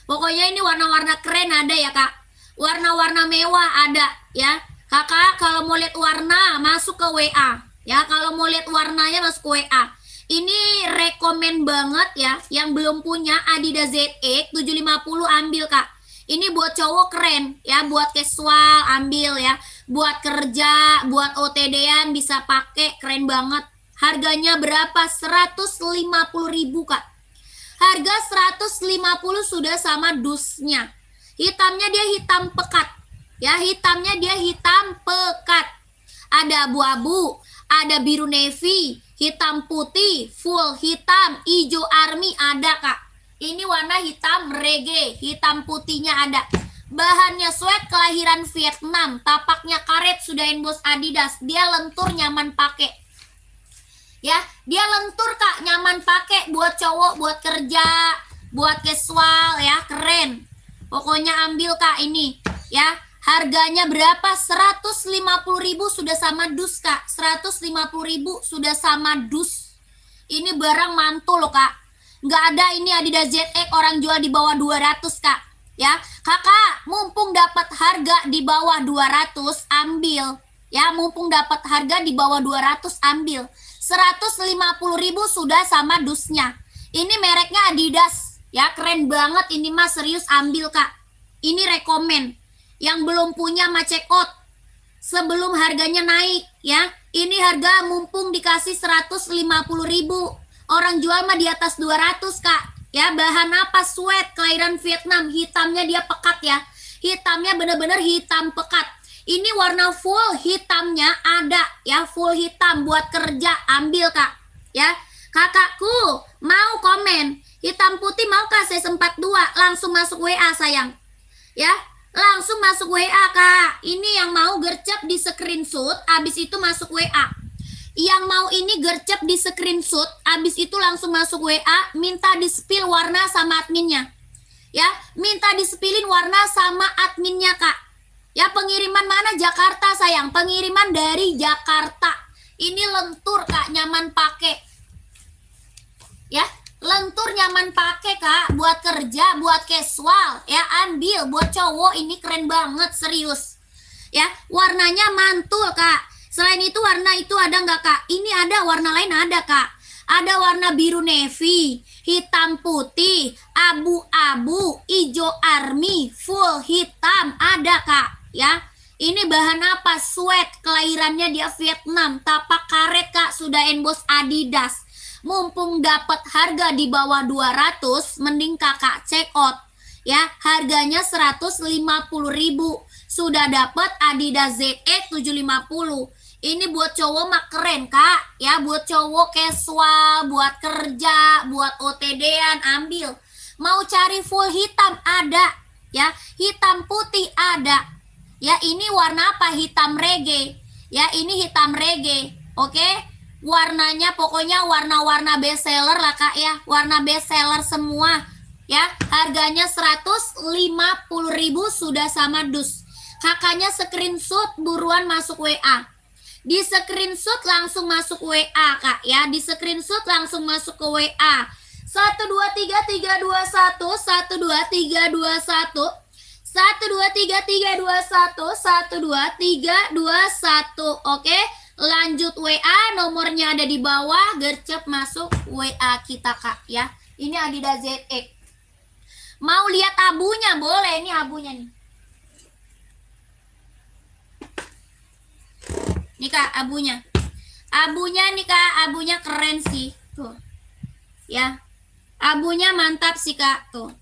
Pokoknya ini warna-warna keren ada ya Kak. Warna-warna mewah ada ya. Kakak kalau mau lihat warna masuk ke WA. Ya, kalau mau lihat warnanya masuk ke WA. Ini rekomen banget ya. Yang belum punya Adidas ZX 750 ambil Kak. Ini buat cowok keren ya, buat casual ambil ya. Buat kerja, buat OTD-an bisa pakai, keren banget. Harganya berapa? 150.000 Kak. Harga 150 sudah sama dusnya. Hitamnya dia hitam pekat. Ya, hitamnya dia hitam pekat. Ada abu-abu, ada biru navy, hitam putih, full hitam, hijau army ada Kak. Ini warna hitam reggae, hitam putihnya ada. Bahannya sweat, kelahiran Vietnam, tapaknya karet, sudah emboss Adidas. Dia lentur, nyaman pakai. Ya, dia lentur Kak, nyaman pakai buat cowok, buat kerja, buat casual ya, keren. Pokoknya ambil Kak ini ya. Harganya berapa? 150.000 sudah sama dus, Kak. 150.000 sudah sama dus. Ini barang mantul loh, Kak. Nggak ada ini Adidas ZX orang jual di bawah 200, Kak. Ya, Kakak, mumpung dapat harga di bawah 200, ambil. Ya, mumpung dapat harga di bawah 200, ambil. 150.000 sudah sama dusnya. Ini mereknya Adidas. Ya, keren banget ini Mas, serius ambil, Kak. Ini rekomen. Yang belum punya mah check out sebelum harganya naik ya. Ini harga mumpung dikasih 150.000. Orang jual mah di atas 200, Kak. Ya, bahan apa? Sweat kelahiran Vietnam. Hitamnya dia pekat ya. Hitamnya bener-bener hitam pekat. Ini warna full hitamnya ada ya, full hitam buat kerja, ambil, Kak. Ya. Kakakku mau komen hitam putih mau kah size 42? Langsung masuk WA sayang. Ya. Langsung masuk WA, Kak. Ini yang mau gercep di screenshot, abis itu masuk WA. Yang mau ini gercep di screenshot, abis itu langsung masuk WA, minta di-spill warna sama adminnya. Ya, minta di-spillin warna sama adminnya, Kak. Ya, pengiriman mana? Jakarta, sayang. Pengiriman dari Jakarta. Ini lentur, Kak, nyaman pakai. Ya, lentur nyaman pakai, Kak, buat kerja, buat casual, ya ambil. Buat cowok ini keren banget, serius. Ya, warnanya mantul, Kak. Selain itu warna itu ada nggak, Kak? Ini ada, warna lain ada, Kak. Ada warna biru navy, hitam putih, abu-abu, hijau army, full hitam, ada, Kak. Ya, ini bahan apa? Sweat, kelahirannya dia Vietnam, tapak karet, Kak, sudah emboss Adidas. Mumpung dapat harga di bawah 200, mending Kakak check out. Ya, harganya 150.000. Sudah dapat Adidas ZX 750. Ini buat cowok mah keren, Kak. Ya, buat cowok casual, buat kerja, buat OTD-an, ambil. Mau cari full hitam ada, ya. Hitam putih ada. Ya, ini warna apa? Hitam reggae. Ya, ini hitam reggae. Oke? Warnanya pokoknya warna-warna best seller lah, Kak, ya. Warna best seller semua. Ya, harganya 150.000 sudah sama dus. Kakaknya screenshot buruan masuk WA. Di screenshot langsung masuk WA, Kak, ya. Di screenshot langsung masuk ke WA. 1233321 12321 1233321 12321. Oke? Lanjut WA, nomornya ada di bawah, gercep masuk WA kita, Kak, ya. Ini Adidas ZX. Mau lihat abunya? Boleh, ini abunya nih. Nih, Kak, abunya. Abunya nih, Kak, abunya keren sih. Tuh. Ya. Abunya mantap sih, Kak, tuh.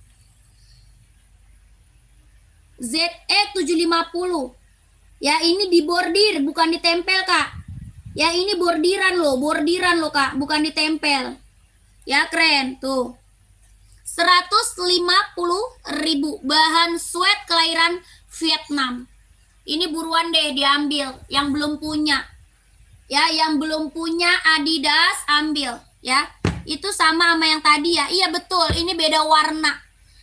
ZX 750. Ya, ini dibordir, bukan ditempel, Kak. Ya, ini bordiran loh, Kak, bukan ditempel. Ya, keren, tuh. 150.000, bahan sweat kelahiran Vietnam. Ini buruan deh diambil, yang belum punya. Ya, yang belum punya Adidas, ambil. Ya, itu sama yang tadi ya. Iya, betul, ini beda warna.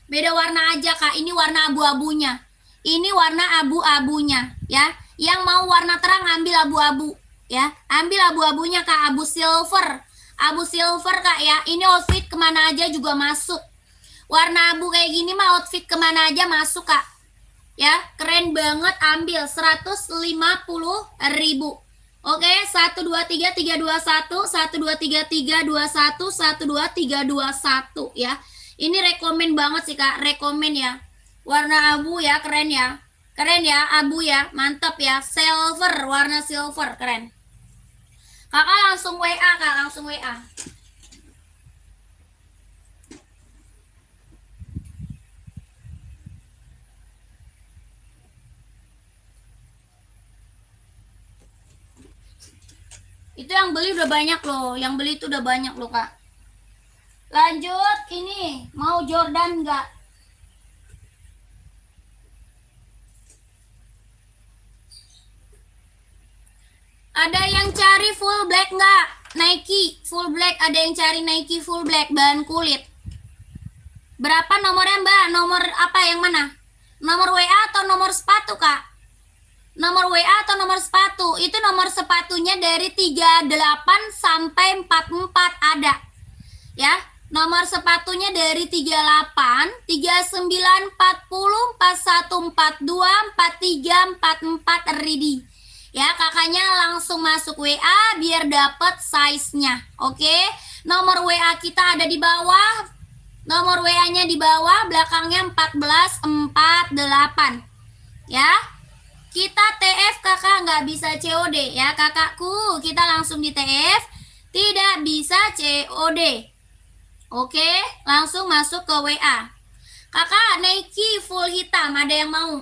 Beda warna aja, Kak, ini warna abu-abunya. Ini warna abu-abunya, ya. Yang mau warna terang ambil abu-abu. Ya, ambil abu-abunya, Kak, abu silver, Kak, ya. Ini outfit kemana aja juga masuk. Warna abu kayak gini mah outfit kemana aja masuk, Kak. Ya, keren banget, ambil 150.000. Oke, 1233321 1233321 12321 ya. Ini rekomen banget sih, Kak, rekomen ya. Warna abu ya, keren ya. Keren ya, abu ya, mantap ya. Silver, warna silver, keren. Kakak langsung WA, Kak, langsung WA. Itu yang beli udah banyak loh, yang beli itu udah banyak loh, Kak. Lanjut, ini mau Jordan nggak? Ada yang cari full black nggak? Nike full black, ada yang cari Nike full black bahan kulit. Berapa nomornya, Mbak? Nomor apa, yang mana? Nomor WA atau nomor sepatu, Kak? Nomor WA atau nomor sepatu? Itu nomor sepatunya dari 38 sampai 44 ada. Ya, nomor sepatunya dari 38, 39, 40, 41, 42, 43, 44 ready. Ya, kakaknya langsung masuk WA biar dapat size-nya. Oke. Nomor WA kita ada di bawah. Nomor WA-nya di bawah, belakangnya 1448. Ya. Kita TF kakak nggak bisa COD ya kakakku, kita langsung di TF, tidak bisa COD. Oke, langsung masuk ke WA. Kakak Nike full hitam, ada yang mau?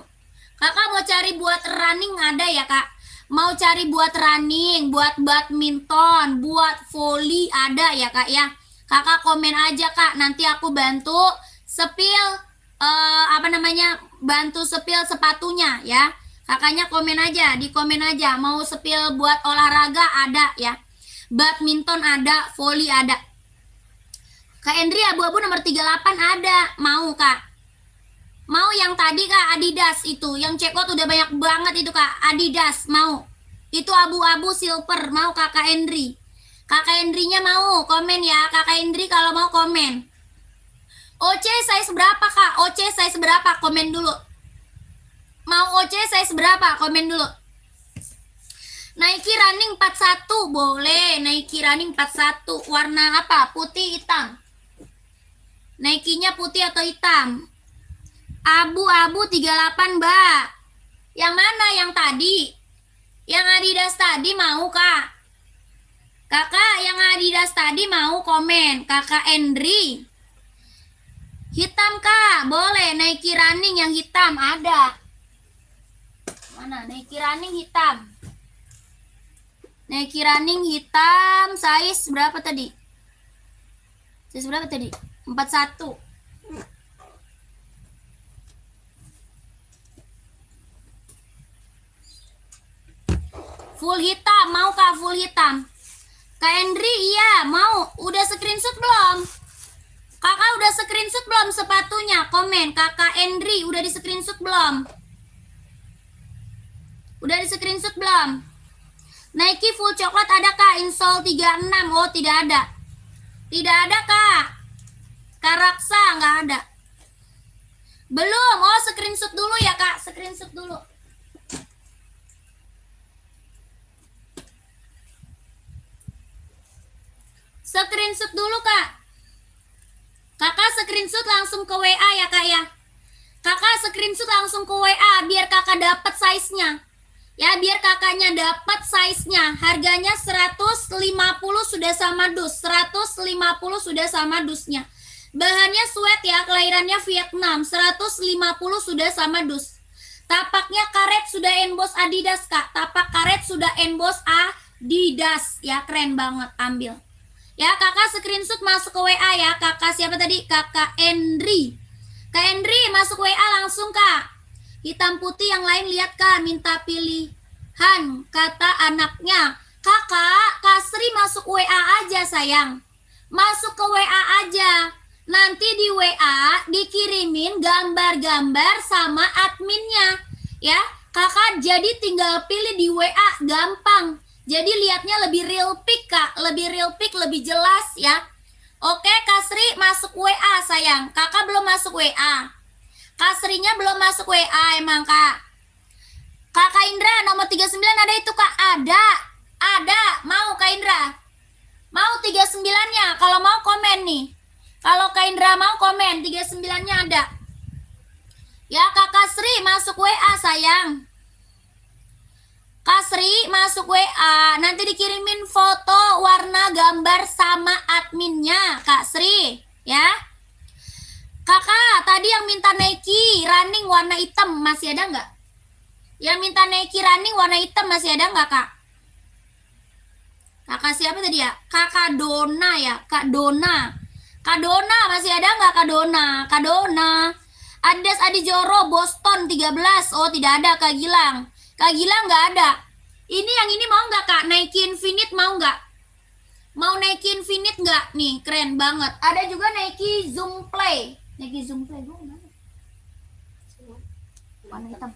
Kakak mau cari buat running ada ya kak? Mau cari buat running, buat badminton, buat volley ada ya kak ya? Kakak komen aja kak, nanti aku bantu sepil bantu sepil sepatunya ya. Kakaknya komen aja, di komen aja. Mau sepil buat olahraga ada ya. Badminton ada, volley ada. Kak Endri abu-abu nomor 38 ada. Mau kak? Mau yang tadi kak Adidas itu. Yang cekot udah banyak banget itu kak. Adidas mau. Itu abu-abu silver. Mau kakak Endri. Kakak Endrinya mau komen ya. Kakak Endri kalau mau komen. OC size berapa kak? OC size berapa? Komen dulu. Mau OC size berapa? Komen dulu. Nike running 41 boleh. Nike running 41 warna apa? Putih hitam. Nike-nya putih atau hitam? Abu-abu 38 mbak. Yang mana? Yang tadi? Yang Adidas tadi mau kak? Kakak yang Adidas tadi mau komen. Kakak Endri. Hitam kak? Boleh. Nike running yang hitam ada. Mana? Nike running hitam. Nike running hitam size berapa tadi? Size berapa tadi? 41. Full hitam, mau kak full hitam? Kak Endri iya, mau. Udah screenshot belum? Kakak udah screenshot belum sepatunya? Komen, kakak Endri udah di screenshot belum? Udah di screenshot belum? Nike full coklat ada kak? Insole 36. Oh tidak ada. Tidak ada kak. Karaksa nggak ada. Belum. Oh screenshot dulu ya kak. Screenshot dulu. Screenshot dulu kak. Kakak screenshot langsung ke WA ya kak ya. Kakak screenshot langsung ke WA biar kakak dapat size-nya. Ya biar kakaknya dapat size-nya. Harganya 150 sudah sama dus. 150 sudah sama dusnya. Bahannya sweat ya, kelahirannya Vietnam. 150 sudah sama dus. Tapaknya karet sudah emboss Adidas kak. Tapak karet sudah emboss Adidas. Ya keren banget, ambil. Ya kakak screenshot masuk ke WA ya. Kakak siapa tadi? Kakak Endri. Kak Endri masuk WA langsung kak. Hitam putih yang lain lihat kak, minta pilihan, kata anaknya. Kakak, Kasri masuk WA aja sayang. Masuk ke WA aja. Nanti di WA dikirimin gambar-gambar sama adminnya. Ya, kakak jadi tinggal pilih di WA, gampang. Jadi lihatnya lebih real pic kak, lebih real pic, lebih jelas ya. Oke Kasri masuk WA sayang. Kakak belum masuk WA. Kasrinya belum masuk WA emang kak. Kakak Indra nomor 39 ada itu kak? Ada. Mau kak Indra? Mau 39-nya? Kalau mau komen nih. Kalau kak Indra mau komen 39-nya ada. Ya kak Kasri masuk WA sayang. Kasri masuk WA. Nanti dikirimin foto warna gambar sama adminnya kak Sri ya. Kakak, tadi yang minta Nike running warna hitam masih ada nggak? Yang minta Nike running warna hitam masih ada nggak kak? Kakak siapa tadi ya? Kakak Dona ya? Kak Dona. Kak Dona masih ada nggak Kak Dona? Kak Dona. Adidas Adijoro Boston 13. Oh tidak ada Kak Gilang. Kak Gilang nggak ada. Ini yang ini mau nggak kak? Nike Infinite mau nggak? Mau Nike Infinite nggak? Nih keren banget. Ada juga Nike Zoom Play. Nike Zoom Play gue mana? Warna hitam.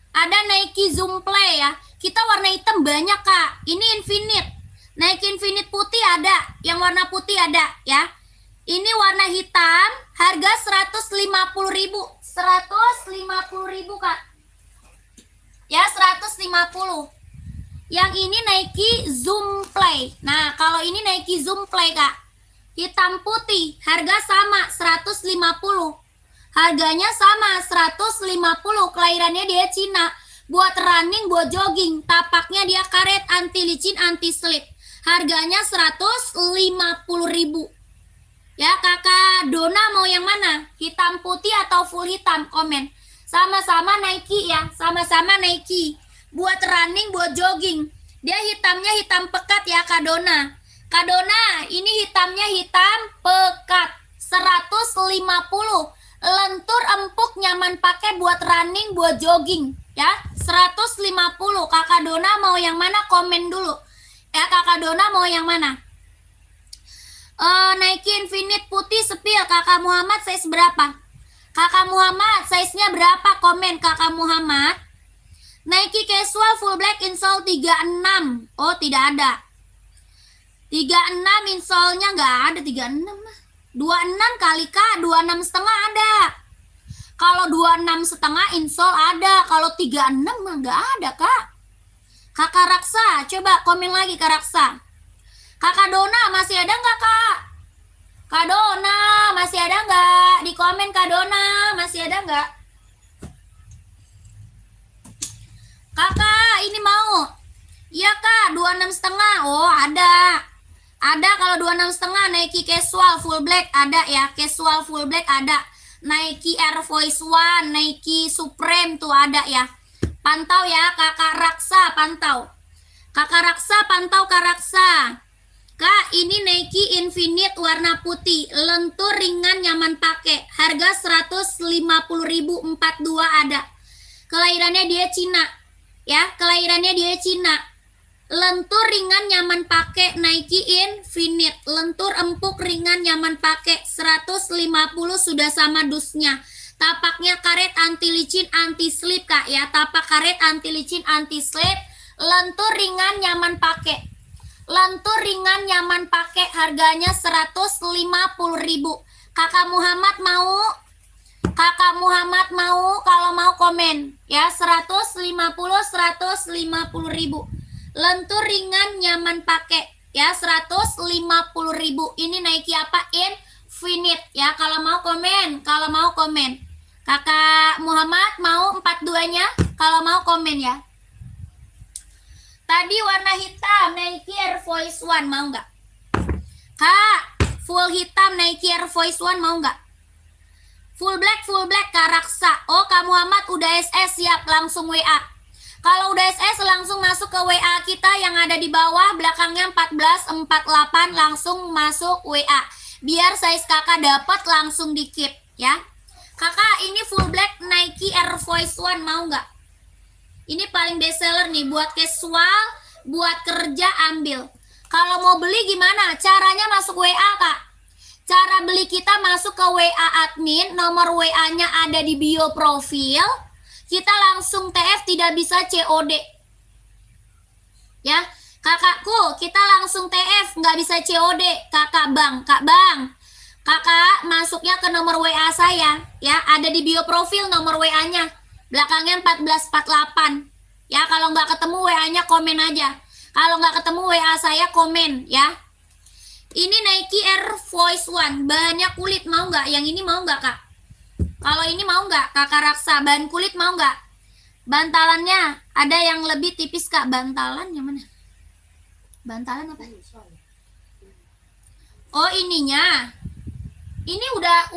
Ada Nike Zoom Play ya. Kita warna hitam banyak kak. Ini Infinite. Nike Infinite putih ada. Yang warna putih ada ya. Ini warna hitam. Harga 150.000. 150.000 kak. Ya 150. Yang ini Nike Zoom Play. Nah kalau ini Nike Zoom Play kak. Hitam putih. Harga sama 150. Harganya sama 150. Kelahirannya dia Cina. Buat running, buat jogging. Tapaknya dia karet, anti licin, anti slip. Harganya 150.000. Ya kakak Dona mau yang mana? Hitam putih atau full hitam? Komen. Sama-sama Nike ya. Sama-sama Nike. Buat running, buat jogging. Dia hitamnya hitam pekat ya kak Dona. Kak Dona ini hitamnya hitam pekat. 150. Lentur, empuk, nyaman pakai buat running, buat jogging ya. 150. Kakak Dona mau yang mana? Komen dulu ya. Kakak Dona mau yang mana? Nike Infinite putih sepil. Kakak Muhammad size berapa? Kakak Muhammad size nya berapa? Komen kakak Muhammad. Nike casual full black insole 36. Oh tidak ada. 36 insole-nya nggak ada. 36 mah 26 kali kak, 26 setengah ada. Kalau 26 setengah insole ada. Kalau 36 mah nggak ada kak. Kakak Raksa, coba komen lagi kak Raksa. Kakak Dona masih ada nggak kak? Kak Dona masih ada nggak? Di komen kak Dona masih ada nggak? Kakak ini mau? Iya kak, 26 setengah. Oh ada. Ada kalau 26 setengah. Nike casual full black ada ya. Casual full black ada. Nike Air Force One, Nike Supreme tuh ada ya. Pantau ya kakak Raksa, pantau. Kakak Raksa pantau kak Raksa. Kak ini Nike Infinite warna putih. Lentur, ringan, nyaman pakai. Harga 150.000. 42 ada. Kelahirannya dia Cina. Ya kelahirannya dia Cina. Lentur, ringan, nyaman pakai. Nike Infinite. Lentur, empuk, ringan, nyaman pakai. 150 sudah sama dusnya. Tapaknya karet, anti licin, anti slip kak ya. Tapak karet, anti licin, anti slip. Lentur, ringan, nyaman pakai. Lentur, ringan, nyaman pakai. Harganya 150.000. Kakak Muhammad mau? Kakak Muhammad mau? Kalau mau komen ya. 150.000. Lentur, ringan, nyaman pakai ya. 150.000. Ini Nike apa? Infinite ya. Kalau mau komen, kalau mau komen. Kakak Muhammad mau 42-nya? Kalau mau komen ya. Tadi warna hitam Nike Air Force One mau nggak? Kak, full hitam Nike Air Force One mau nggak? Full black Kak Raksa. Oh Kak Muhammad udah SS siap, langsung WA. Kalau udah SS langsung masuk ke WA kita yang ada di bawah, belakangnya 1448, langsung masuk WA. Biar size kakak dapat langsung di keep ya. Kakak ini full black Nike Air Force One mau nggak? Ini paling best seller nih buat casual, buat kerja ambil. Kalau mau beli gimana? Caranya masuk WA kak. Cara beli kita masuk ke WA admin, nomor WA-nya ada di bio profil. Kita langsung TF, tidak bisa COD. Ya, kakakku, kita langsung TF, nggak bisa COD. Kakak bang, kak bang. Kakak masuknya ke nomor WA saya, ya, ada di bio profil nomor WA-nya. Belakangnya 1448. Ya, kalau nggak ketemu WA-nya komen aja. Kalau nggak ketemu WA saya komen, ya. Ini Nike Air Force One, bahannya kulit, mau nggak? Yang ini mau nggak kak? Kalau ini mau nggak? Kakak Raksa, bahan kulit mau nggak? Bantalannya ada yang lebih tipis kak. Bantalan yang mana? Bantalan apa? Oh ininya. Ini udah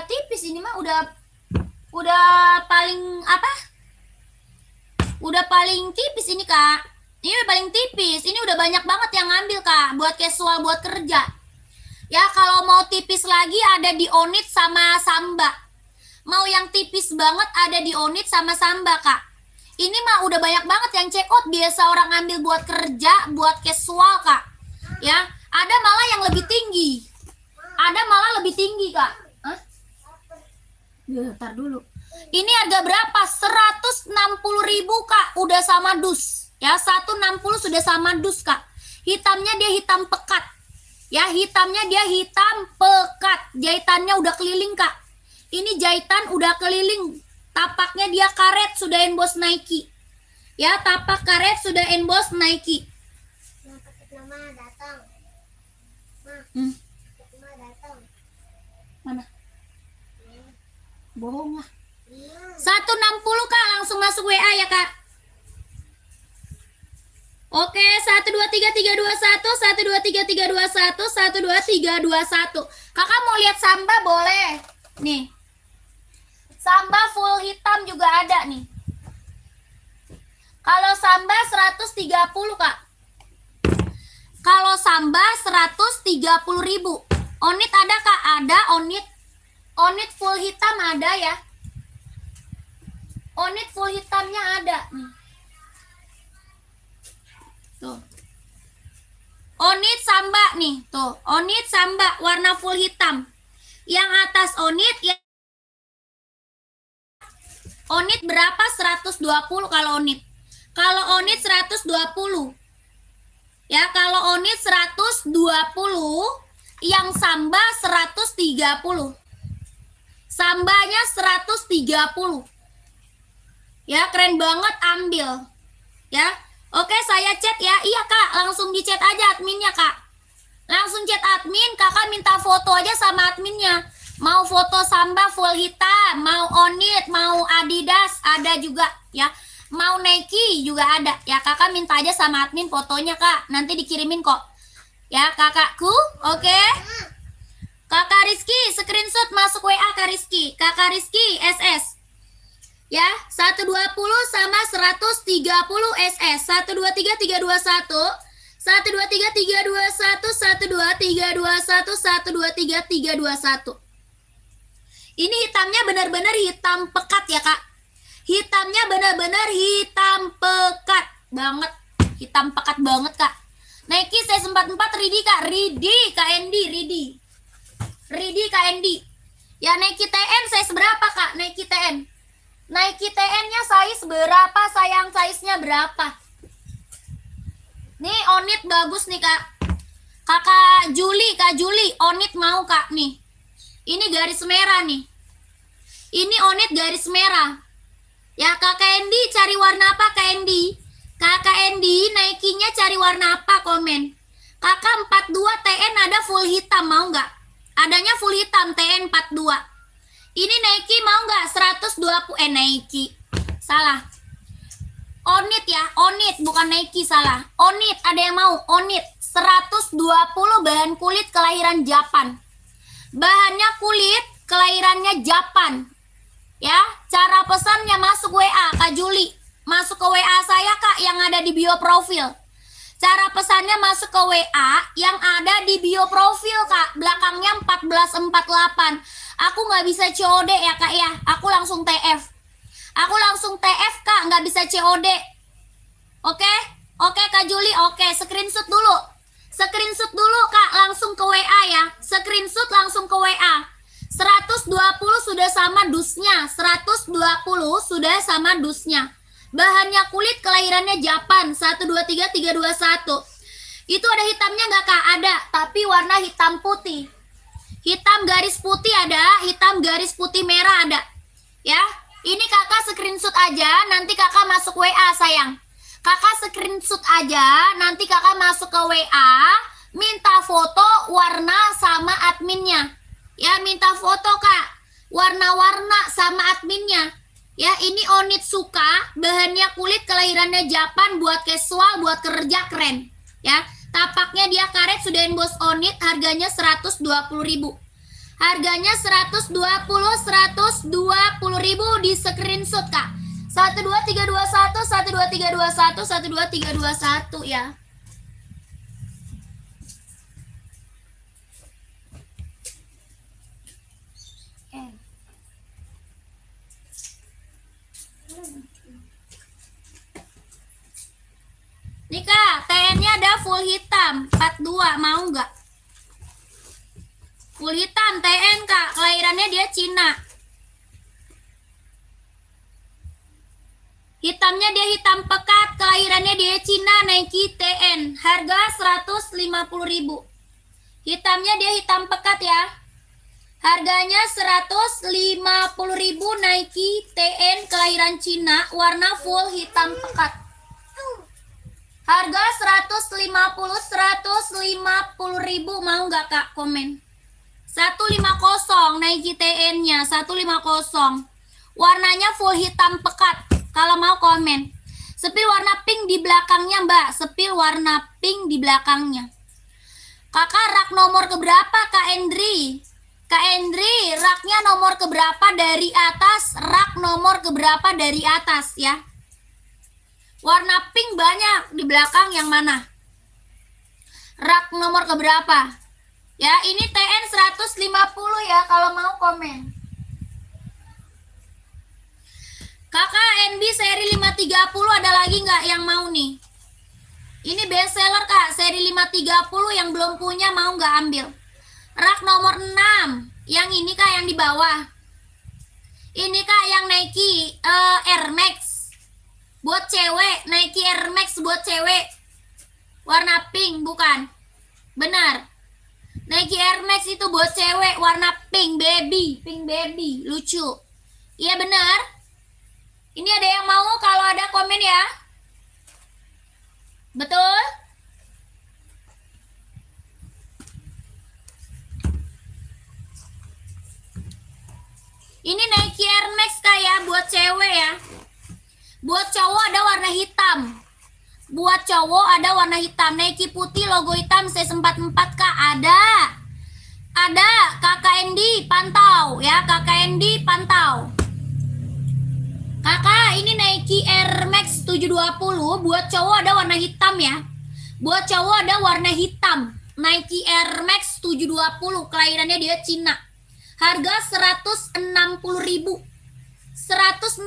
tipis ini mah udah paling apa? Udah paling tipis ini kak. Ini udah paling tipis. Ini udah banyak banget yang ngambil kak. Buat casual, buat kerja. Ya kalau mau tipis lagi ada di Onit sama Samba. Mau yang tipis banget ada di Onit sama Samba kak. Ini mah udah banyak banget yang check out. Biasa orang ngambil buat kerja, buat casual kak. Ya ada malah yang lebih tinggi. Ada malah lebih tinggi kak. Hah? Ya, ntar dulu. Ini harga berapa? 160.000 Kak, udah sama dus. Ya, 160 sudah sama dus Kak. Hitamnya dia hitam pekat. Ya, hitamnya dia hitam pekat. Jahitannya udah keliling Kak. Ini jahitan udah keliling. Tapaknya dia karet sudah emboss Nike. Ya, tapak karet sudah emboss Nike. Yang pakai nama datang. Hmm. Nama datang. Mana? Bohong lah. Iya. 160 Kak, langsung masuk WA ya Kak. Oke, 12331, 12331, 12321. Kakak mau lihat samba boleh. Nih. Samba full hitam juga ada nih. Kalau samba 130 Kak. Kalau samba 130.000. Onit ada Kak? Ada onit. Onit full hitam ada ya. Onit full hitamnya ada nih. Tuh. Onit samba nih, tuh. Onit samba warna full hitam. Yang atas onit ya. Onit berapa? 120 kalau onit. Kalau onit 120. Ya, kalau onit 120, yang samba 130. Sambanya 130. Ya, keren banget, ambil. Ya. Oke, saya chat ya. Iya, Kak, langsung di chat aja adminnya, Kak. Langsung chat admin, Kakak minta foto aja sama adminnya. Mau foto samba full hitam, mau onit, mau Adidas, ada juga ya. Mau Nike juga ada. Ya, Kakak minta aja sama admin fotonya, Kak. Nanti dikirimin kok. Ya, Kakakku. Oke. Kakak Rizky, screenshot masuk WA Kak Rizky. Kakak Rizky SS. Ya, 120 sama 130 SS. 123321, 123321, 123321, 123321. Ini hitamnya benar-benar hitam pekat ya, Kak. Hitamnya benar-benar hitam pekat banget. Hitam pekat banget, Kak. Nike size 44 Ridi, Kak. Ridi, KND, Ridi. Ridi, KND. Ya, Nike TN size berapa, Kak? Nike TN. Nike TN-nya size berapa, sayang? Size-nya berapa? Nih, onit bagus nih, Kak. Kakak Juli, onit mau, Kak, nih. Ini garis merah nih. Ini onit garis merah. Ya, Kak Candy cari warna apa, Candy? Kak Candy, Nike-nya cari warna apa, komen. Kakak 42 TN ada full hitam, mau nggak? Adanya full hitam TN 42. Ini Nike mau nggak? 120 Nike. Salah. Onit ya, onit bukan Nike, salah. Onit, ada yang mau? Onit 120 bahan kulit kelahiran Japan. Bahannya kulit, kelahirannya Japan. Ya, cara pesannya masuk WA Kak Juli. Masuk ke WA saya, Kak, yang ada di bio profil. Cara pesannya masuk ke WA yang ada di bio profil, Kak. Belakangnya 1448. Aku nggak bisa COD ya, Kak ya. Aku langsung TF. Aku langsung TF, Kak, nggak bisa COD. Oke? Oke, Kak Juli. Oke, screenshot dulu. Screenshot dulu, Kak, langsung ke WA ya. Screenshot langsung ke WA. 120 sudah sama dusnya. 120 sudah sama dusnya. Bahannya kulit, kelahirannya Japan. 123321. Itu ada hitamnya nggak, Kak? Ada, tapi warna hitam putih. Hitam garis putih ada, hitam garis putih merah ada. Ya, ini Kakak screenshot aja, nanti Kakak masuk WA, sayang. Kakak screenshot aja, nanti Kakak masuk ke WA, minta foto warna sama adminnya. Ya, minta foto, Kak. Warna-warna sama adminnya. Ya, ini onit suka, bahannya kulit, kelahirannya Japan, buat casual, buat kerja keren. Ya, tapaknya dia karet, sudah emboss onit, harganya 120.000. Harganya 120.000 di screenshot, Kak. 12321, 12321, 12321 ya. Nih, Kak, TN-nya ada full hitam 42, mau nggak? Full hitam TN, Kak, kelahirannya dia Cina. Hitamnya dia hitam pekat, kelahirannya dia Cina, Nike TN, harga 150.000. Hitamnya dia hitam pekat ya. Harganya 150.000, Nike TN, kelahiran Cina, warna full hitam pekat. Harga 150.000, mau nggak Kak komen? 150 Nike TN-nya, 150. Warnanya full hitam pekat. Kalau mau komen. Sepil warna pink di belakangnya, Mbak. Sepil warna pink di belakangnya. Kakak rak nomor keberapa, Kak Endri? Kak Endri, raknya nomor keberapa dari atas? Rak nomor keberapa dari atas ya? Warna pink banyak di belakang, yang mana? Rak nomor keberapa? Ya, ini TN 150 ya kalau mau komen. Kakak NB seri 530 ada lagi nggak yang mau nih? Ini best seller Kak, seri 530, yang belum punya mau nggak ambil? Rak nomor 6, yang ini Kak, yang di bawah. Ini Kak yang Nike Air Max buat cewek, Nike Air Max buat cewek. Warna pink bukan? Benar. Nike Air Max itu buat cewek, warna pink baby, lucu. Iya benar. Ini ada yang mau? Kalau ada komen ya. Betul? Ini Nike Air Max kayak buat cewek ya. Buat cowok ada warna hitam. Buat cowok ada warna hitam. Nike putih logo hitam C44 Kak, ada. Ada, Kakak Endi pantau ya, Kakak Endi pantau. Kakak, ini Nike Air Max 720 buat cowok ada warna hitam ya. Buat cowok ada warna hitam. Nike Air Max 720, kelahirannya dia Cina. Harga 160.000. 160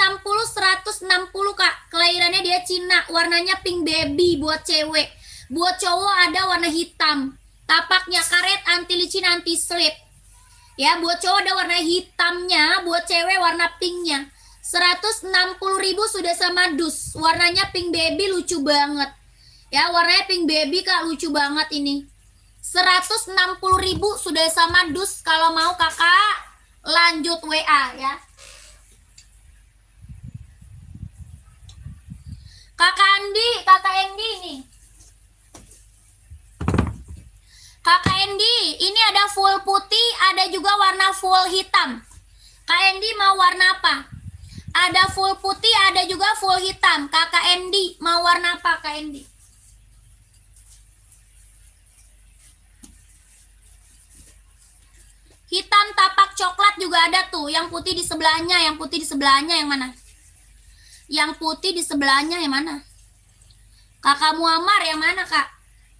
Kak. Kelahirannya dia Cina, warnanya pink baby buat cewek. Buat cowok ada warna hitam. Tapaknya karet, anti licin, anti slip. Ya, buat cowok ada warna hitamnya, buat cewek warna pinknya. 160.000 sudah sama dus. Warnanya pink baby, lucu banget. Ya, warnanya pink baby Kak, lucu banget ini. 160.000 sudah sama dus. Kalau mau Kakak lanjut WA ya. Kakak Endi nih. Kakak Endi, ini ada full putih, ada juga warna full hitam. Kak Endi mau warna apa? Ada full putih, ada juga full hitam. Kakak Endi mau warna apa, Kak Endi? Hitam tapak coklat juga ada tuh. Yang putih di sebelahnya, yang putih di sebelahnya yang mana? Yang putih di sebelahnya yang mana? Kakak Muammar yang mana, Kak?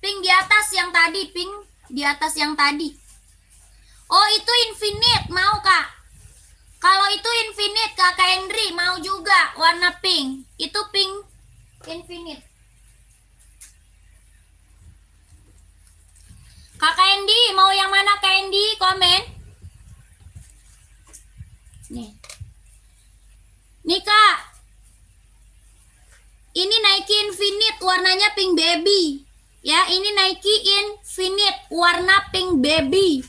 Pink di atas yang tadi, pink di atas yang tadi. Oh, itu infinite, mau Kak? Kalau itu infinite, Kakak Hendri mau juga warna pink. Itu pink infinite. Kakak Endi mau yang mana, Kak Endi? Komen. Nih Kak. Ini Nike Infinite warnanya pink baby. Ya, ini Nike Infinite warna pink baby.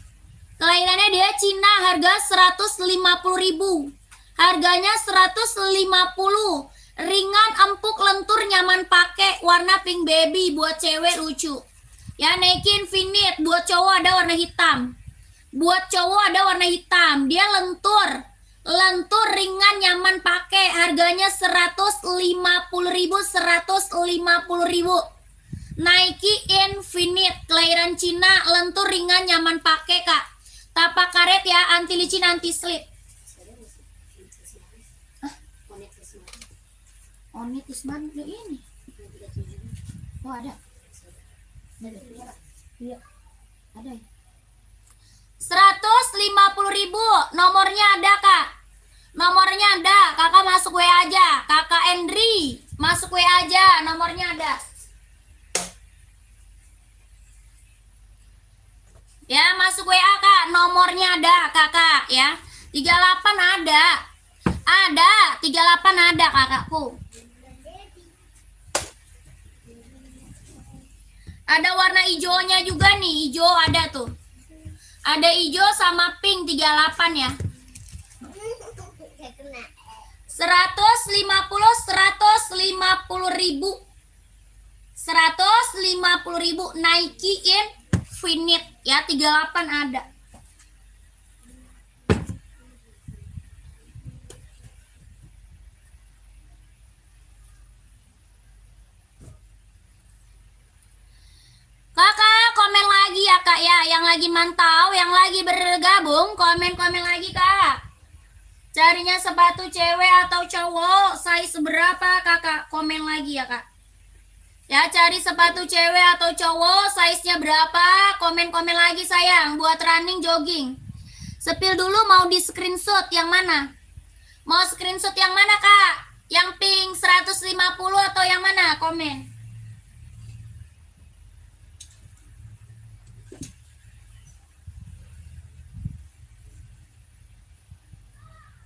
Kelahirannya dia Cina, harga 150.000. Harganya 150. Ringan, empuk, lentur, nyaman pakai, warna pink baby buat cewek lucu. Ya, Nike Infinite buat cowok ada warna hitam. Buat cowok ada warna hitam. Dia lentur. Lentur, ringan, nyaman pakai. Harganya 150.000, 150.000. Nike Infinite, kelahiran Cina, lentur, ringan, nyaman pakai, Kak. Tapak karet ya, anti licin, anti slip. Onit Isman ini. Oh, ada. Iya. Ada ya. 150.000. Nomornya ada, Kak. Nomornya ada. Kakak masuk WA aja. Kakak Endri masuk WA aja. Nomornya ada. Ya, masuk WA, Kak. Nomornya ada, Kakak, ya. 38 ada. Ada, 38 ada, Kakakku. Ada warna hijaunya juga nih, hijau ada tuh. Ada hijau sama pink 38 ya. Gak kena. 150 ribu Nike Infinite ya, 38 ada. Kakak komen lagi ya kak ya, yang lagi mantau, yang lagi bergabung komen-komen lagi kak. Carinya sepatu cewek atau cowok, size berapa kakak, komen lagi ya kak. Ya, cari sepatu cewek atau cowok, size-nya berapa, komen-komen lagi sayang, buat running jogging. Sepil dulu mau di screenshot yang mana? Mau screenshot yang mana kak? Yang pink 150 atau yang mana? Komen.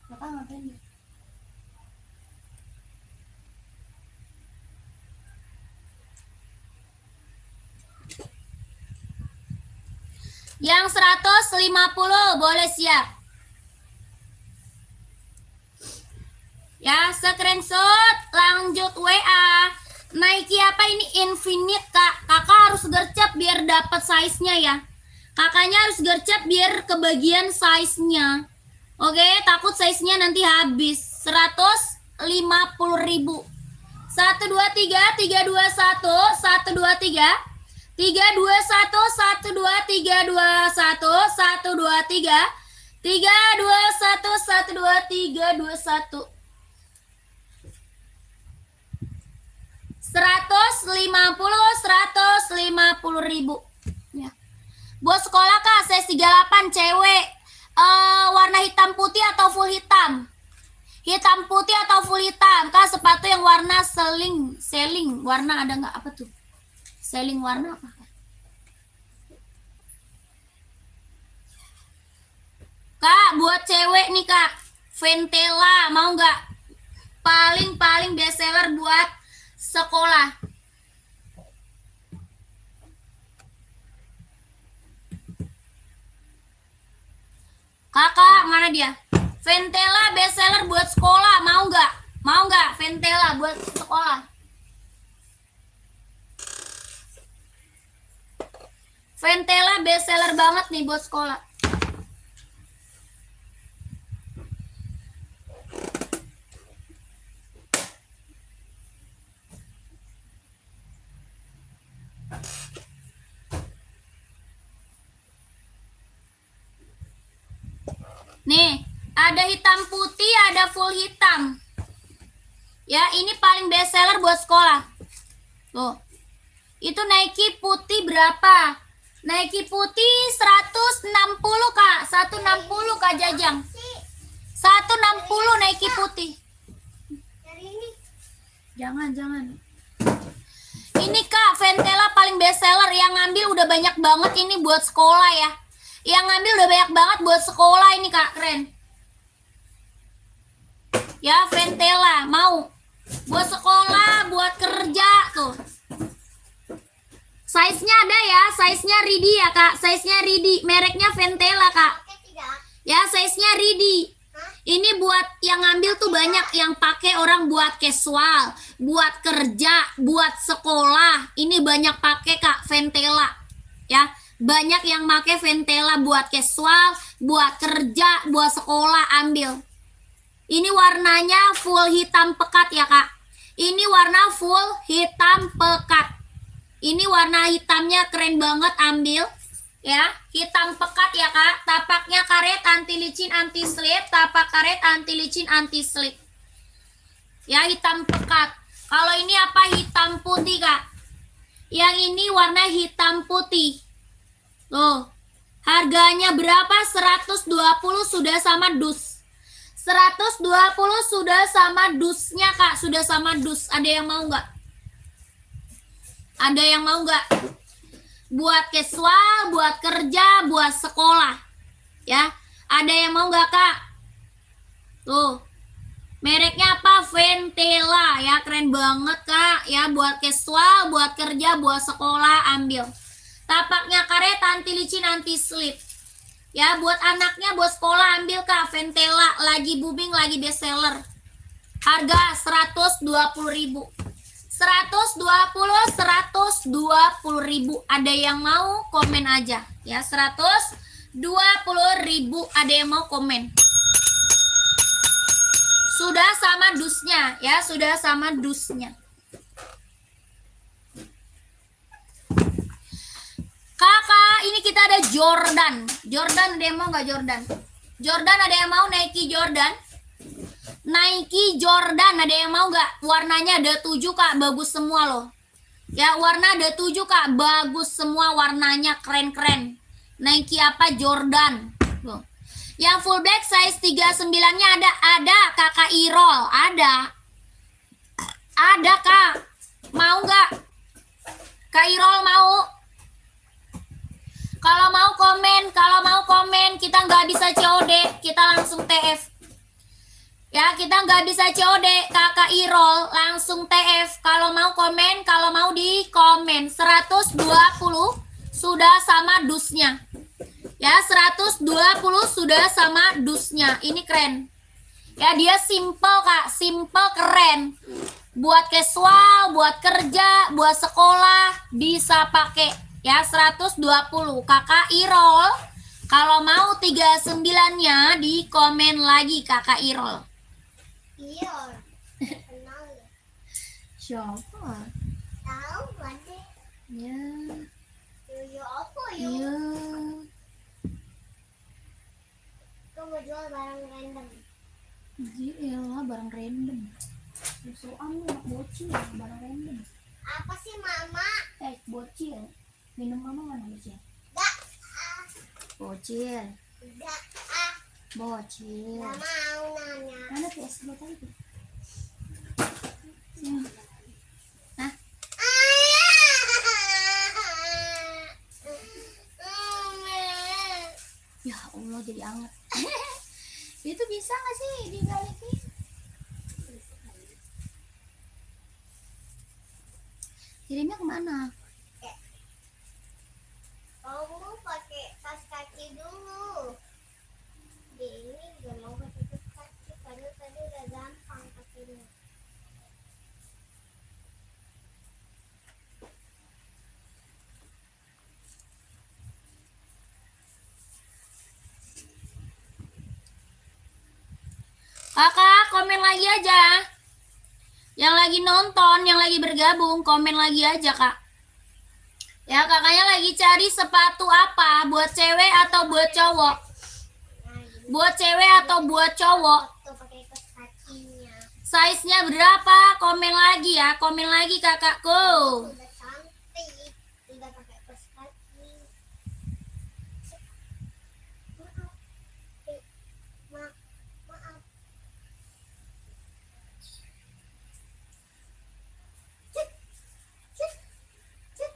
Bapak ngapain ya? Yang 150 boleh siap. Ya, screenshot, lanjut WA. Nike apa ini? Infinite kak. Kakak harus gercep biar dapat size-nya ya. Kakaknya harus gercep biar kebagian size-nya. Oke, takut size-nya nanti habis. 150 ribu. 1, 2, 3, 3, 2, 1, 1, 2, 3. 3, 2, 1, 1, 2, 3, 2, 1, 1, 2, 3. 3, 2, 1, 1, 2, 3, 2, 1. 150 ribu. Ya. Buat sekolah kak, saya 38 cewek. Warna hitam putih atau full hitam? Hitam putih atau full hitam? Kak, sepatu yang warna seling. Warna ada nggak, apa tuh? Seling warna apa? Kak, buat cewek nih kak, Ventela mau nggak? Paling best seller buat sekolah. Kakak, mana dia? Ventela best seller buat sekolah, mau nggak? Mau nggak Ventela buat sekolah? Ventela best seller banget nih buat sekolah. Nih, ada hitam putih, ada full hitam. Ya, ini paling best seller buat sekolah. Tuh. Itu Nike putih berapa? Nike putih 160 kak. 160 kak Jajang. 160 Nike putih. Dari ini. Jangan. Ini kak, Ventela paling best seller. Yang ngambil udah banyak banget ini buat sekolah ya. Yang ngambil udah banyak banget buat sekolah ini kak, keren. Ya, Ventela mau buat sekolah, buat kerja tuh. Size-nya ada ya, size-nya Ridi ya kak, size-nya Ridi, mereknya Ventela kak. Ya, size-nya Ridi. Ini buat yang ngambil tuh banyak yang pakai orang buat casual, buat kerja, buat sekolah. Ini banyak pakai kak Ventela. Ya, banyak yang pakai Ventela buat casual, buat kerja, buat sekolah ambil. Ini warnanya full hitam pekat ya kak. Ini warna full hitam pekat. Ini warna hitamnya keren banget, ambil ya, hitam pekat ya kak. Tapaknya karet, anti licin, anti slip. Tapak karet, anti licin, anti slip. Ya, hitam pekat. Kalau ini apa? Hitam putih kak. Yang ini warna hitam putih. Tuh, harganya berapa? 120 sudah sama dus. 120 sudah sama dusnya kak, sudah sama dus. Ada yang mau nggak? Ada yang mau nggak? Buat casual, buat kerja, buat sekolah. Ya, ada yang mau nggak kak? Tuh, Mereknya apa? Ventela ya, keren banget kak ya, buat casual, buat kerja, buat sekolah ambil. Tapaknya karet, anti licin, anti slip. Ya, buat anaknya, buat sekolah ambil kak, Ventela lagi booming, lagi best seller. Harga 120.000. 120.000. Ada yang mau komen aja ya, 120.000. Ada yang mau komen. Sudah sama dusnya ya, sudah sama dusnya. Kakak, ini kita ada Jordan. Jordan ada yang mau nggak Jordan? Jordan ada yang mau? Nike Jordan? Nike Jordan ada yang mau nggak? Warnanya ada 7 kak, bagus semua loh. Ya, warna ada 7 kak, bagus semua warnanya, keren-keren. Nike apa? Jordan. Tuh. Yang full black size 39-nya ada kakak Irol, ada kak, mau nggak? Kak Irol mau? Kalau mau komen, kita nggak bisa COD, kita langsung TF. Ya, kita nggak bisa COD, kakak Irol, langsung TF. Kalau mau komen, kalau mau di komen. 120 sudah sama dusnya. Ya, 120 sudah sama dusnya. Ini keren. Ya, dia simple kak, simple keren. Buat casual, buat kerja, buat sekolah bisa pakai. Ya, 120 kakak Irol. Kalau mau 39-nya di komen lagi kakak Irol. Iya. Kenal ya. Siapa? Tahu ada. Ya. Yoyo apa ya? Iya. Aku mau jual barang random. Gila, barang random. Soal lu anak bocil, barang random. Apa sih mama? Bocil. Minum mama mana bocil? Gak. Bocil. Gak. Bocil. Gak mau nanya. Mana PS botol itu? Sini. Hah? Ya Allah, jadi anget. Itu bisa nggak sih dibalikin? Kirimnya kemana? Kamu pakai tas kaki dulu. Ini gak mau pakai tas kaki karena tadi udah gampang pakainya. Kakak, komen lagi aja. Yang lagi nonton, yang lagi bergabung, komen lagi aja kak. Ya, kakaknya lagi cari sepatu apa? Buat cewek atau buat cowok? Buat cewek atau buat cowok? Tuh pakai tas kakinya. Size-nya berapa? Komen lagi ya, komen lagi kakakku. Udah cantik. Udah pakai tas kaki. Maaf. Maaf. Cuk. Cuk. Cuk.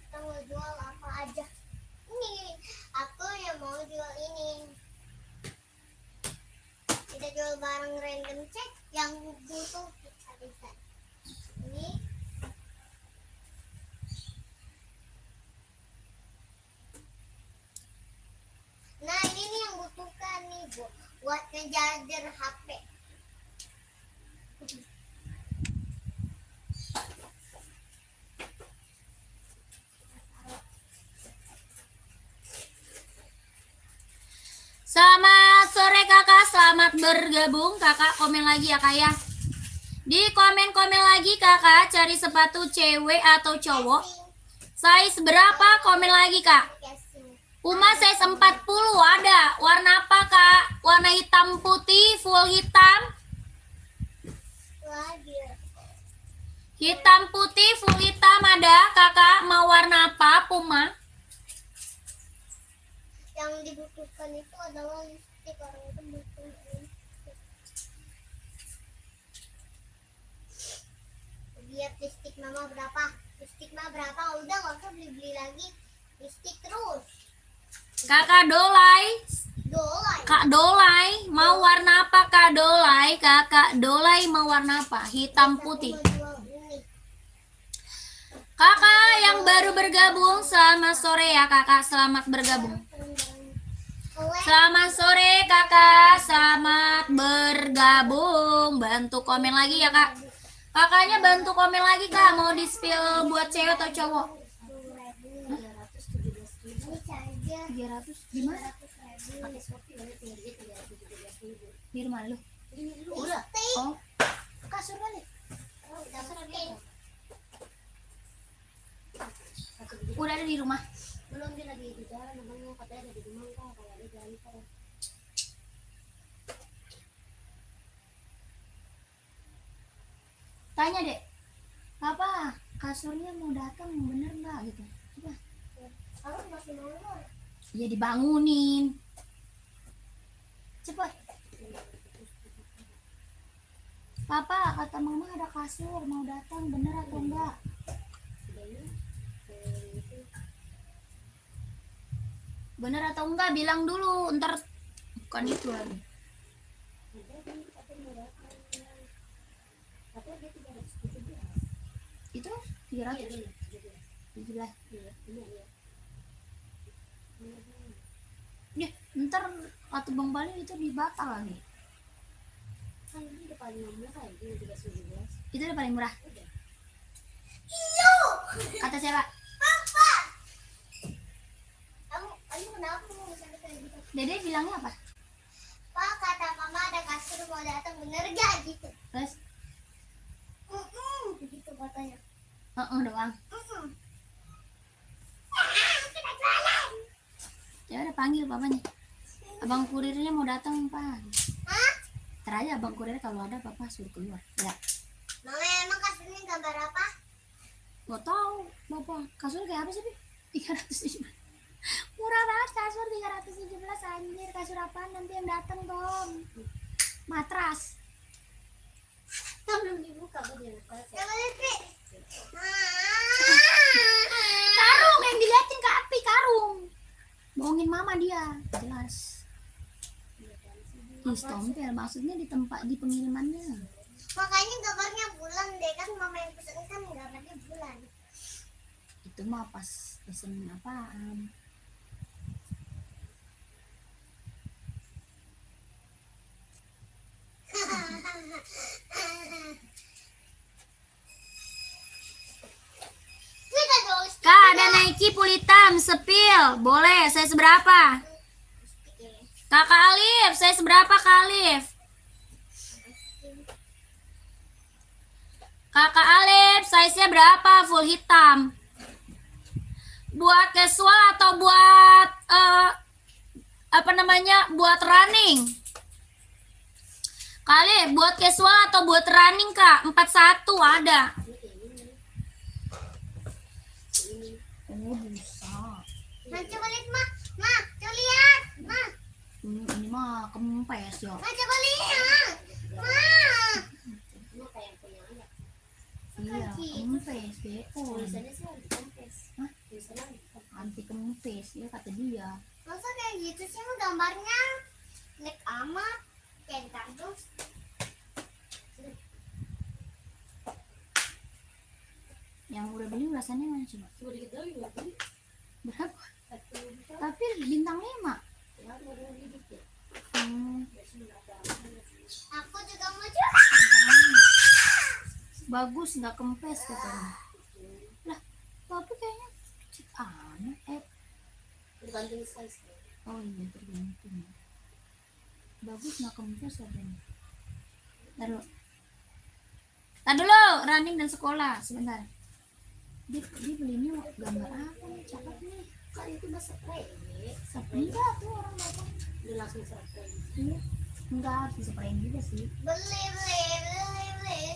Kita mau jual apa aja? Ini aku yang mau jual ini. Kita jual barang random, cek yang butuh kita bisa. Ini nah ini nih yang butuhkan nih bu, buat ngejarger HP. Selamat sore kakak, selamat bergabung. Kakak komen lagi ya kak ya. Di komen-komen lagi kakak, cari sepatu cewek atau cowok. Size berapa? Komen lagi kak. Casing. Uma size 40 ada. Warna apa kak? Warna hitam putih, full hitam. Lagi Hitam putih, full hitam ada. Kakak mau warna apa? Puma. yang dibutuhkan itu adalah lipstick, orang itu butuh lipstick. Lihat lipstick mama berapa? Lipstick mama berapa? Udah gak usah beli-beli lagi lipstick terus. Kakak Dolai. Dolai. Kak Dolai mau warna apa Kak Dolai? Kakak Dolai mau warna apa? Hitam putih. Kakak yang baru bergabung, selamat sore ya kakak, selamat bergabung. Selamat sore kakak, selamat bergabung. Bantu komen lagi ya kak. Kakaknya bantu komen lagi kak, mau di spill buat cewek atau cowok? 300 gimana? Di rumah lu? Udah. Oh, kasur kali. Udah ada di rumah. Belum, dia lagi di jalan, namanya katanya ada di rumah kok, kalau ada jalan kok. Tanya dek, apa kasurnya mau datang bener nggak gitu? Coba. Kalau masih molor. Ya dibangunin. Cepet. Papa kata mama ada kasur mau datang bener atau enggak? Bener atau enggak bilang dulu, ntar bukan itu lagi. Itu 317. Ya, ntar kata Bang Bali itu dibatal lagi. Kan ini udah paling murah ya, ini 317. Itu udah paling murah. Iyo! Kata siapa? Papa! Kamu kenapa mau sampai kayak gitu? Dede bilangnya apa? Pak, kata mama ada kasur mau datang, bener gak gitu? Terus? Begitu katanya. Doang. Kita jualan! Ya udah panggil papanya. Abang kurirnya mau datang pak. Hah? Ntar aja abang kurir kalau ada papa suruh keluar. Ya. Mama emang kasurnya gambar apa? Gak tahu bapak kasur kayak apa sih? 317. Murah banget kasur 317 anjir. Kasur apaan nanti yang datang dong? Matras. Belum dibuka, belum dibuka. Coba lihat, Pi. Karung yang diliatin ke api karung. Bohongin mama dia. Jelas. Istompel maksudnya di tempat di pengirimannya. Makanya gambarnya bulan deh, kan mama yang pesen kan gambarnya bulan. Itu mah pas pesen apaan? Kita dong. Kak ada Nike full hitam sepil. Boleh, saya seberapa? Kakak Alif, saya seberapa Kak Alif? Kakak Alif, size-nya berapa full hitam? Buat casual atau buat apa namanya? Buat running? Kak Alif, buat casual atau buat running Kak? 41 ada. Oh, bisa. Nah, coba lihat, Ma. Ma, coba lihat. Ma. Ini mah kempes ya. Ma, coba lihat. Ma. Iya, kempes BO. Hah? Anti kempes ya kata dia. Masa kayak gitu sih Ma, gambarnya? Lek amat. Kayak kardus. Yang udah beli ulasannya mana coba? Berapa? Tapi bintang 5. Aku juga mau coba. Bagus nggak kempes katanya. Lah, tapi kayaknya kecil amat. Tergantung size. Oh iya tergantung. Bagus nggak kempes katanya. Taruh running dan sekolah sebentar. Dia belinya gambar apa nih? Cakep nih. Kali itu udah spray. Enggak tuh orang datang. Udah langsung spray. Iya. Enggak harus sprayin juga sih. Beli.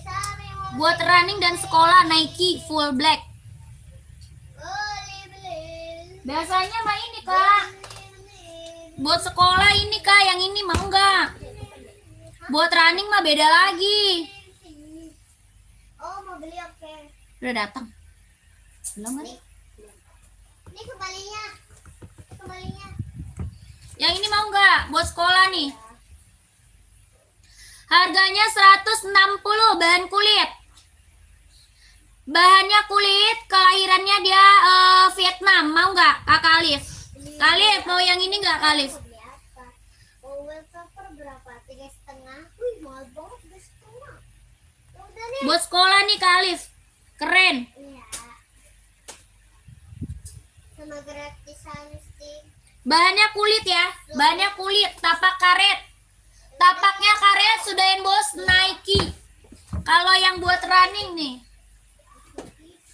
Sampai mau Buat running dan sekolah Nike full black. beli. Biasanya mah ini kak. Buat sekolah ini kak, yang ini mah enggak. Buat running mah beda lagi. Oh, mau beli, oke. Udah datang. Belum kan? Ini kembalinya. Kembalinya. Yang ini mau mau nggak buat sekolah nih? Harganya 160, bahan kulit. Bahannya kulit, kelahirannya dia Vietnam. Mau nggak Kakak Alif? Kak Alif mau yang ini nggak Kak Alif? Beli apa? Wallpaper berapa? 3,5. Wih, mahal banget 3,5. Ya udah deh. Buat sekolah nih Kak Alif. Keren. Iya. Sama gratisan stick. Bahannya kulit ya. Bahannya kulit, tapak karet. Tapaknya karet, sudahin bos, Nike. Kalau yang buat running nih.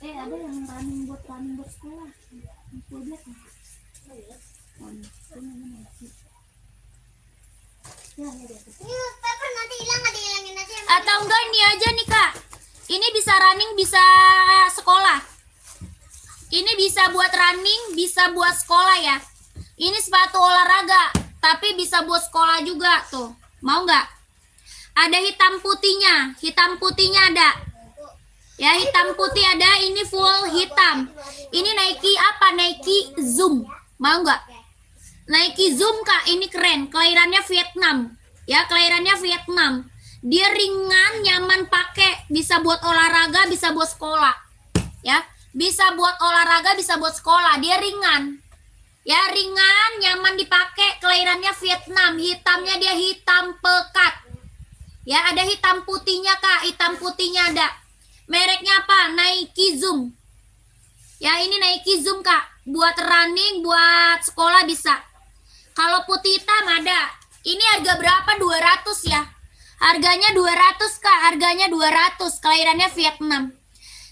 Ada yang running buat sekolah. Aku lihat. Ini paper nanti hilang, nggak dihilangin aja. Atau enggak ini aja nih Kak. Ini bisa running, bisa sekolah. Ini bisa buat running, bisa buat sekolah ya. Ini sepatu olahraga, tapi bisa buat sekolah juga tuh. Mau nggak? Ada hitam putihnya ada. Ya, hitam putih ada, ini full hitam. Ini Nike apa? Nike Zoom. Mau nggak? Nike Zoom Kak, ini keren. Kelahirannya Vietnam. Ya, kelahirannya Vietnam. Dia ringan, nyaman pakai, bisa buat olahraga, bisa buat sekolah. Ya, bisa buat olahraga, bisa buat sekolah. Dia ringan. Ya, ringan, nyaman dipakai, kelahirannya Vietnam. Hitamnya dia hitam pekat. Ya, ada hitam putihnya Kak, hitam putihnya ada. Mereknya apa? Nike Zoom. Ya, ini Nike Zoom Kak. Buat running, buat sekolah bisa. Kalau putih hitam ada. Ini harga berapa? 200 ya. Harganya 200 Kak, harganya 200. Kelahirannya Vietnam.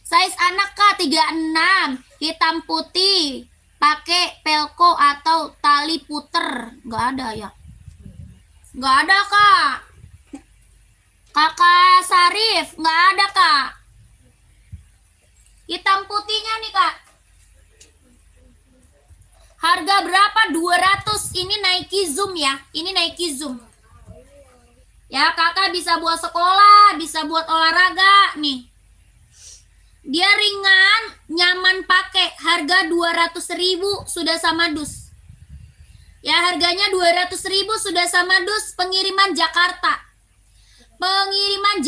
Size anak Kak 36, hitam putih. Pakai pelko atau tali puter. Nggak ada ya? Nggak ada Kak. Kakak Sarif, nggak ada Kak. Hitam putihnya nih Kak. Harga berapa? 200. Ini Nike Zoom ya. Ini Nike Zoom. Ya, Kakak bisa buat sekolah, bisa buat olahraga nih. Dia ringan, nyaman pakai. Harga 200.000 sudah sama dus. Ya, harganya 200.000 sudah sama dus. Pengiriman Jakarta. Pengiriman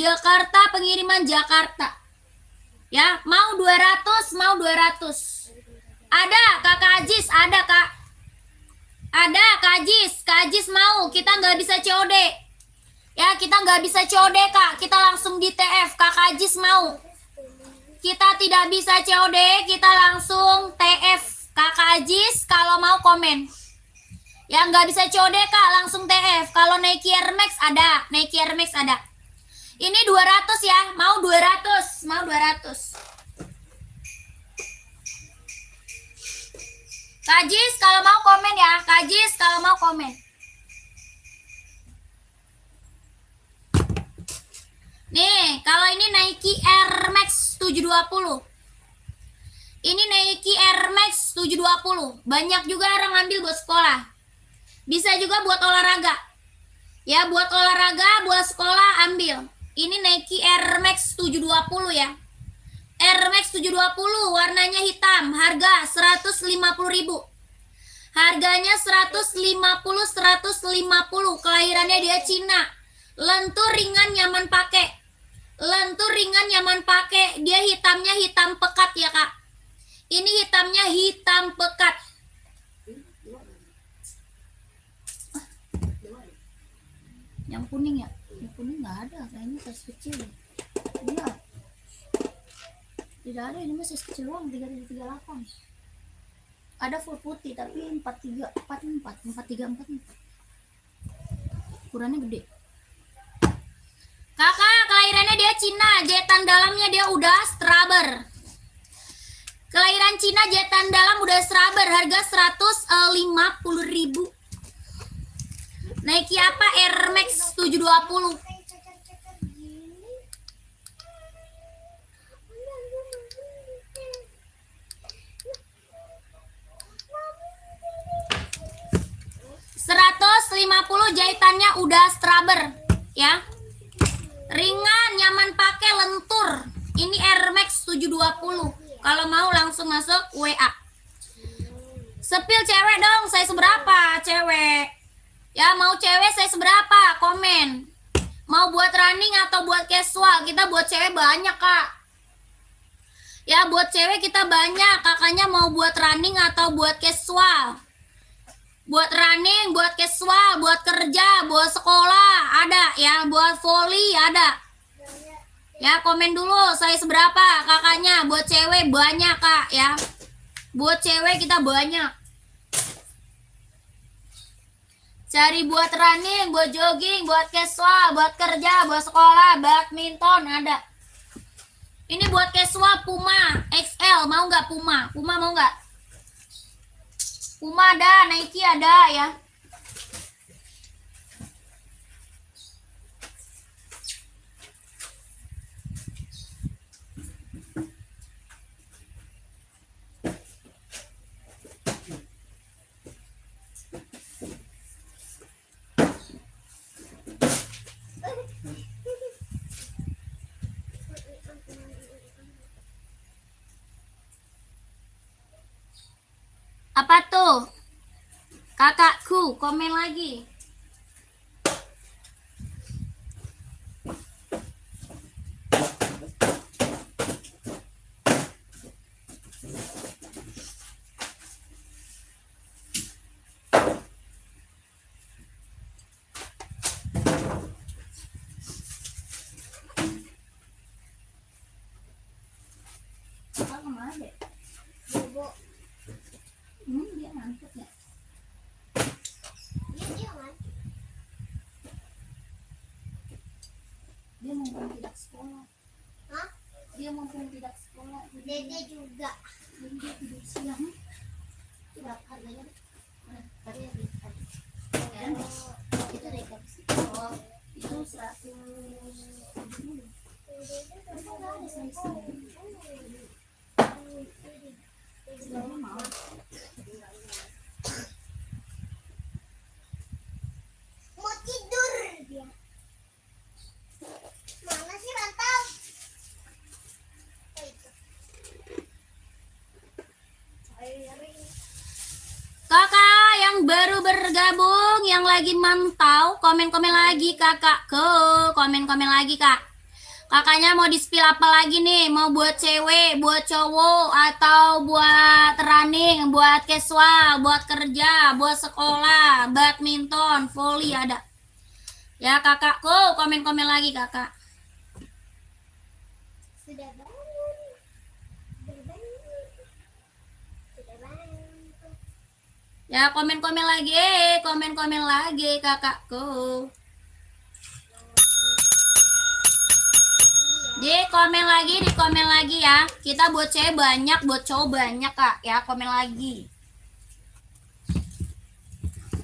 Jakarta. Ya, mau 200, mau 200. Ada Kakak Ajis, ada Kak. Ada Kak Ajis mau. Kita nggak bisa COD. Ya, kita nggak bisa COD Kak. Kita langsung di TF. Kakak Ajis mau. Kita tidak bisa COD, kita langsung TF. Kakak Ajis kalau mau komen. Ya, nggak bisa COD Kak, langsung TF. Kalau Nike Air Max ada, Nike Air Max ada. Ini 200 ya, mau 200, mau 200. Kak Ajis kalau mau komen ya, Kak Ajis kalau mau komen. Nih, kalau ini Nike Air Max 720. Ini Nike Air Max 720. Banyak juga orang ngambil buat sekolah. Bisa juga buat olahraga. Ya, buat olahraga, buat sekolah ambil. Ini Nike Air Max 720 ya. Air Max 720 warnanya hitam. Harga 150.000. Harganya 150. Kelahirannya dia Cina. Lentur ringan nyaman pakai. Lentur ringan nyaman pakai. Dia hitamnya hitam pekat ya Kak. Ini hitamnya hitam pekat. Yang kuning ya? Yang kuning nggak ada. Kayaknya size kecil. Iya. Tidak ada, ini masih kecil doang, 3338. Ada full putih tapi 4344. Ukurannya gede. Kakak, kelahirannya dia Cina, jahitan dalamnya dia udah straber. Kelahiran Cina, jahitan dalam udah straber, harga 150.000. Nike apa? Air Max 720. Jahitannya udah straber ya. Ringan, nyaman pakai, lentur. Ini Air Max 720. Kalau mau langsung masuk WA. Sepil cewek dong, saya seberapa cewek? Ya, mau cewek size berapa? Komen. Mau buat running atau buat casual? Kita buat cewek banyak, Kak. Ya, buat cewek kita banyak. Kakaknya mau buat running atau buat casual? Buat running, buat casual, buat kerja, buat sekolah, ada ya. Buat volley, ada. Ya, komen dulu size berapa kakaknya. Buat cewek banyak, Kak, ya. Buat cewek kita banyak. Cari buat running, buat jogging, buat casual, buat kerja, buat sekolah, badminton, ada. Ini buat casual Puma XL, mau nggak Puma? Puma mau nggak? Puma ada, Nike ada ya. Apa tuh? Kakakku, komen lagi. Kakak kemana deh? Bobo. Dia ngantuk ya. Dia kan? Dia mumpung tidak sekolah. Hah? Dia mumpung tidak sekolah. Dede juga. Jadi dia tidur siang. Itu berapa harganya? Tadi ya, itu dari kapsi. Oh, itu 100. Mau. Mau tidur dia. Mana sih rantau? Oh, itu. Kakak yang baru bergabung, yang lagi mantau, komen-komen lagi kakakku, komen-komen lagi kak. Kakaknya mau di-spill apa lagi nih? Mau buat cewek, buat cowok, atau buat running, buat casual, buat kerja, buat sekolah, badminton, volley ada. Ya kakakku, komen-komen lagi kakak. Sudah bangun. Sudah bangun. Sudah bangun. Ya komen-komen lagi kakakku. Di komen lagi ya. Kita buat cewek banyak, buat cowok banyak kak. Ya komen lagi.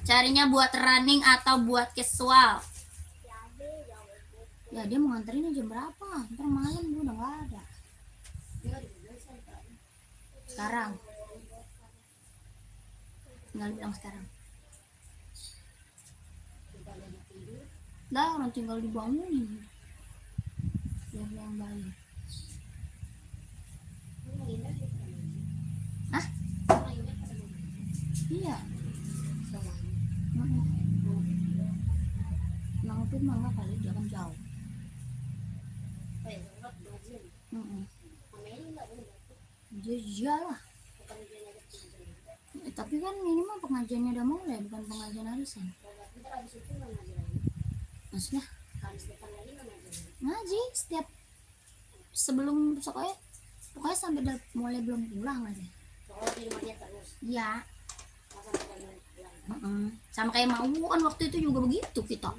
Carinya buat running atau buat casual. Ya dia mau nganterinnya jam berapa? Ntar malam gue udah gak ada. Sekarang. Tinggal bilang sekarang. Lah orang tinggal dibangunin. Yang baik. Hah? Iya. Nangkepin mah nggak kali, jangan jauh. Lah. Tapi kan ini mah pengajiannya udah mulai, bukan pengajian arisan. Maksudnya? Ngaji setiap sebelum pokoknya sampai mulai belum pulang aja. Iya. Sama kayak mau kan waktu itu juga begitu kita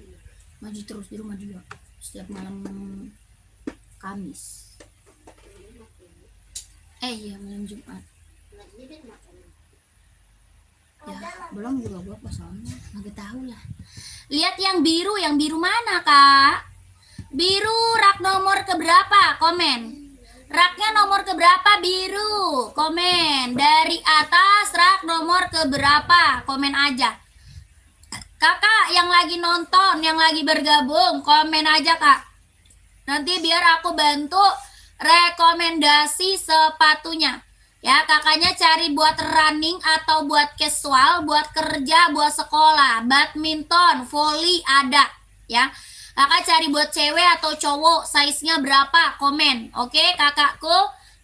ngaji terus di rumah juga setiap malam Kamis. Iya malam Jumat. Ya belum juga gua pasangan nggak tahu lah. Lihat yang biru mana kak? Biru rak nomor keberapa? Komen. Raknya nomor keberapa biru? Komen. Dari atas rak nomor keberapa? Komen aja. Kakak yang lagi nonton, yang lagi bergabung, komen aja kak. Nanti biar aku bantu rekomendasi sepatunya. Ya, kakaknya cari buat running atau buat casual, buat kerja, buat sekolah, badminton, volley ada, ya. Kakak cari buat cewek atau cowok, size-nya berapa? Komen. Oke, kakakku.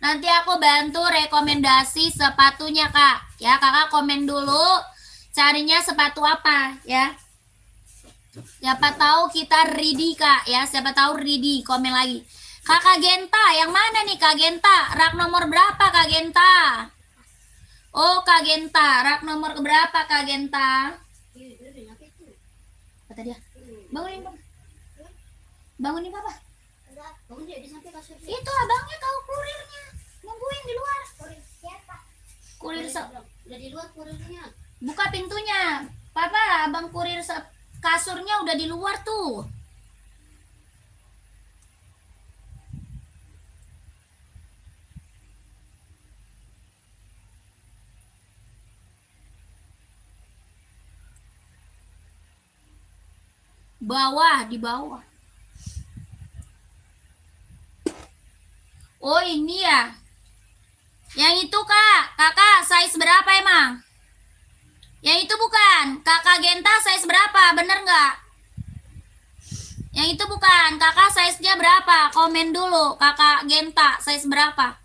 Nanti aku bantu rekomendasi sepatunya, Kak. Ya, kakak komen dulu carinya sepatu apa, ya. Siapa tahu kita ready, Kak, ya. Siapa tahu ready, komen lagi. Kakak Genta, yang mana nih Kak Genta? Rak nomor berapa Kak Genta? Oh Kak Genta, rak nomor berapa Kak Genta? Kata dia, bangunin Papa. Bangunin Papa. Itu abangnya tahu kurirnya, nungguin di luar. Siapa? Kurir Udah di luar kurirnya. buka pintunya. Papa, abang kurir kasurnya udah di luar tuh. Bawah, di bawah. Oh ini ya. Yang itu Kak, kakak size berapa emang? Yang itu bukan, kakak Genta size berapa, bener nggak? Yang itu bukan, kakak size-nya berapa? Komen dulu, kakak Genta size berapa?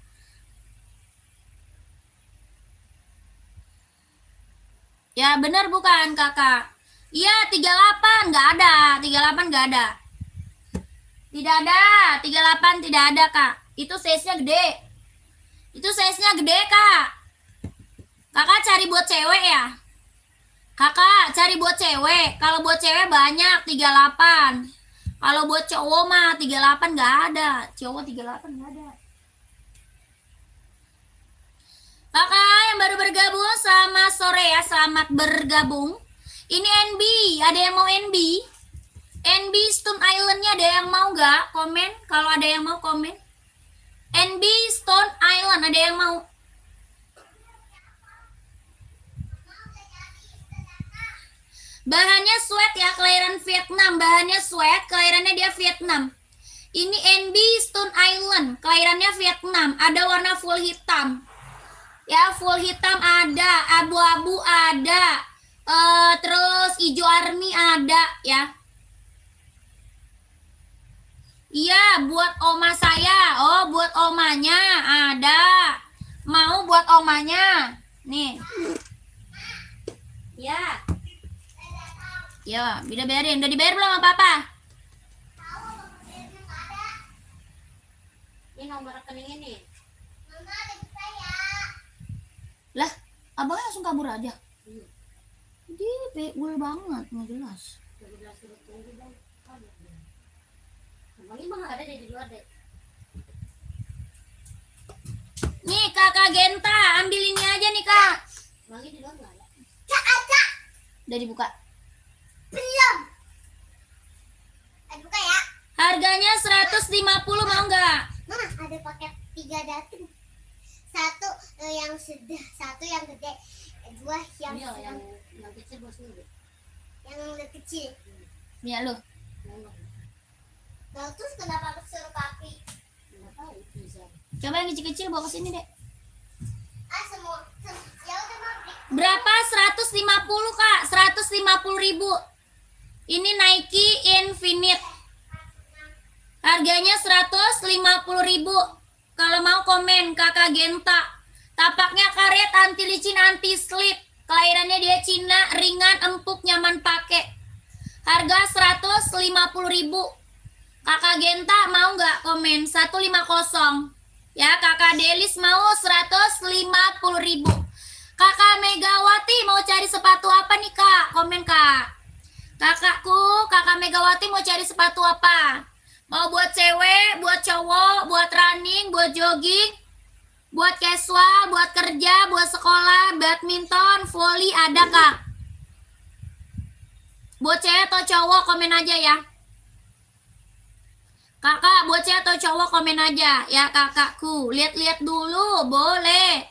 Ya bener bukan kakak? Iya 38, nggak ada, 38 nggak ada. Tidak ada, 38 tidak ada Kak. Itu size-nya gede. Itu size-nya gede Kak. Kakak cari buat cewek ya? Kakak cari buat cewek. Kalau buat cewek banyak 38. Kalau buat cowok mah 38 nggak ada. Cowok 38 nggak ada. Kakak yang baru bergabung sama sore ya, selamat bergabung. Ini NB, ada yang mau NB? NB Stone Island-nya ada yang mau nggak? Komen, kalau ada yang mau komen. NB Stone Island, ada yang mau? Bahannya sweat ya, kelahiran Vietnam. Bahannya sweat, kelahirannya dia Vietnam. Ini NB Stone Island, kelahirannya Vietnam. Ada warna full hitam. Ya, full hitam ada, abu-abu ada. Terus hijau army ada ya. Iya, buat oma saya. Oh, buat omanya ada. Mau buat omanya. Nih. Ya. Ya, udah bayarin. Udah dibayar belum sama Papa? Ini nomor rekening ini. Mama ada di saya. Lah, abangnya langsung kabur aja. Dia pegul banget, nggak jelas. Udah suruh tunggu dong. Abangnya mah ada di luar deh. Nih kakak Genta, ambil ini aja nih kak. Abangnya di luar nggak ada. Cak, ada. Udah dibuka. Belum. Buka ya. Harganya 150 mau nggak? Mama ada paket 3 datang. Satu yang sedang, satu yang gede, dua yang Iya, sedang, yang kecil bos dulu. yang kecil. Nih lo. Nah, terus kenapa suruh papi? Nggak tahu bisa. Coba yang kecil-kecil bawa ke sini deh. Semua. Ya udah Mama. Berapa? 150 kak. 150.000. Ini Nike Infinite. Harganya 150.000. Kalau mau komen kakak Genta. Tapaknya karet, anti licin, anti slip. Kelahirannya dia Cina, ringan, empuk, nyaman pakai. Harga 150.000. Kakak Genta mau nggak komen? 150. Ya, kakak Delis mau 150.000. Kakak Megawati mau cari sepatu apa nih kak? Komen kak. Kakakku, kakak Megawati mau cari sepatu apa? Mau buat cewek, buat cowok, buat running, buat jogging, buat casual, buat kerja, buat sekolah, badminton, volley ada kak. Buat cewek atau cowok komen aja ya. Kakak, buat cewek atau cowok komen aja ya kakakku. Lihat-lihat dulu, boleh.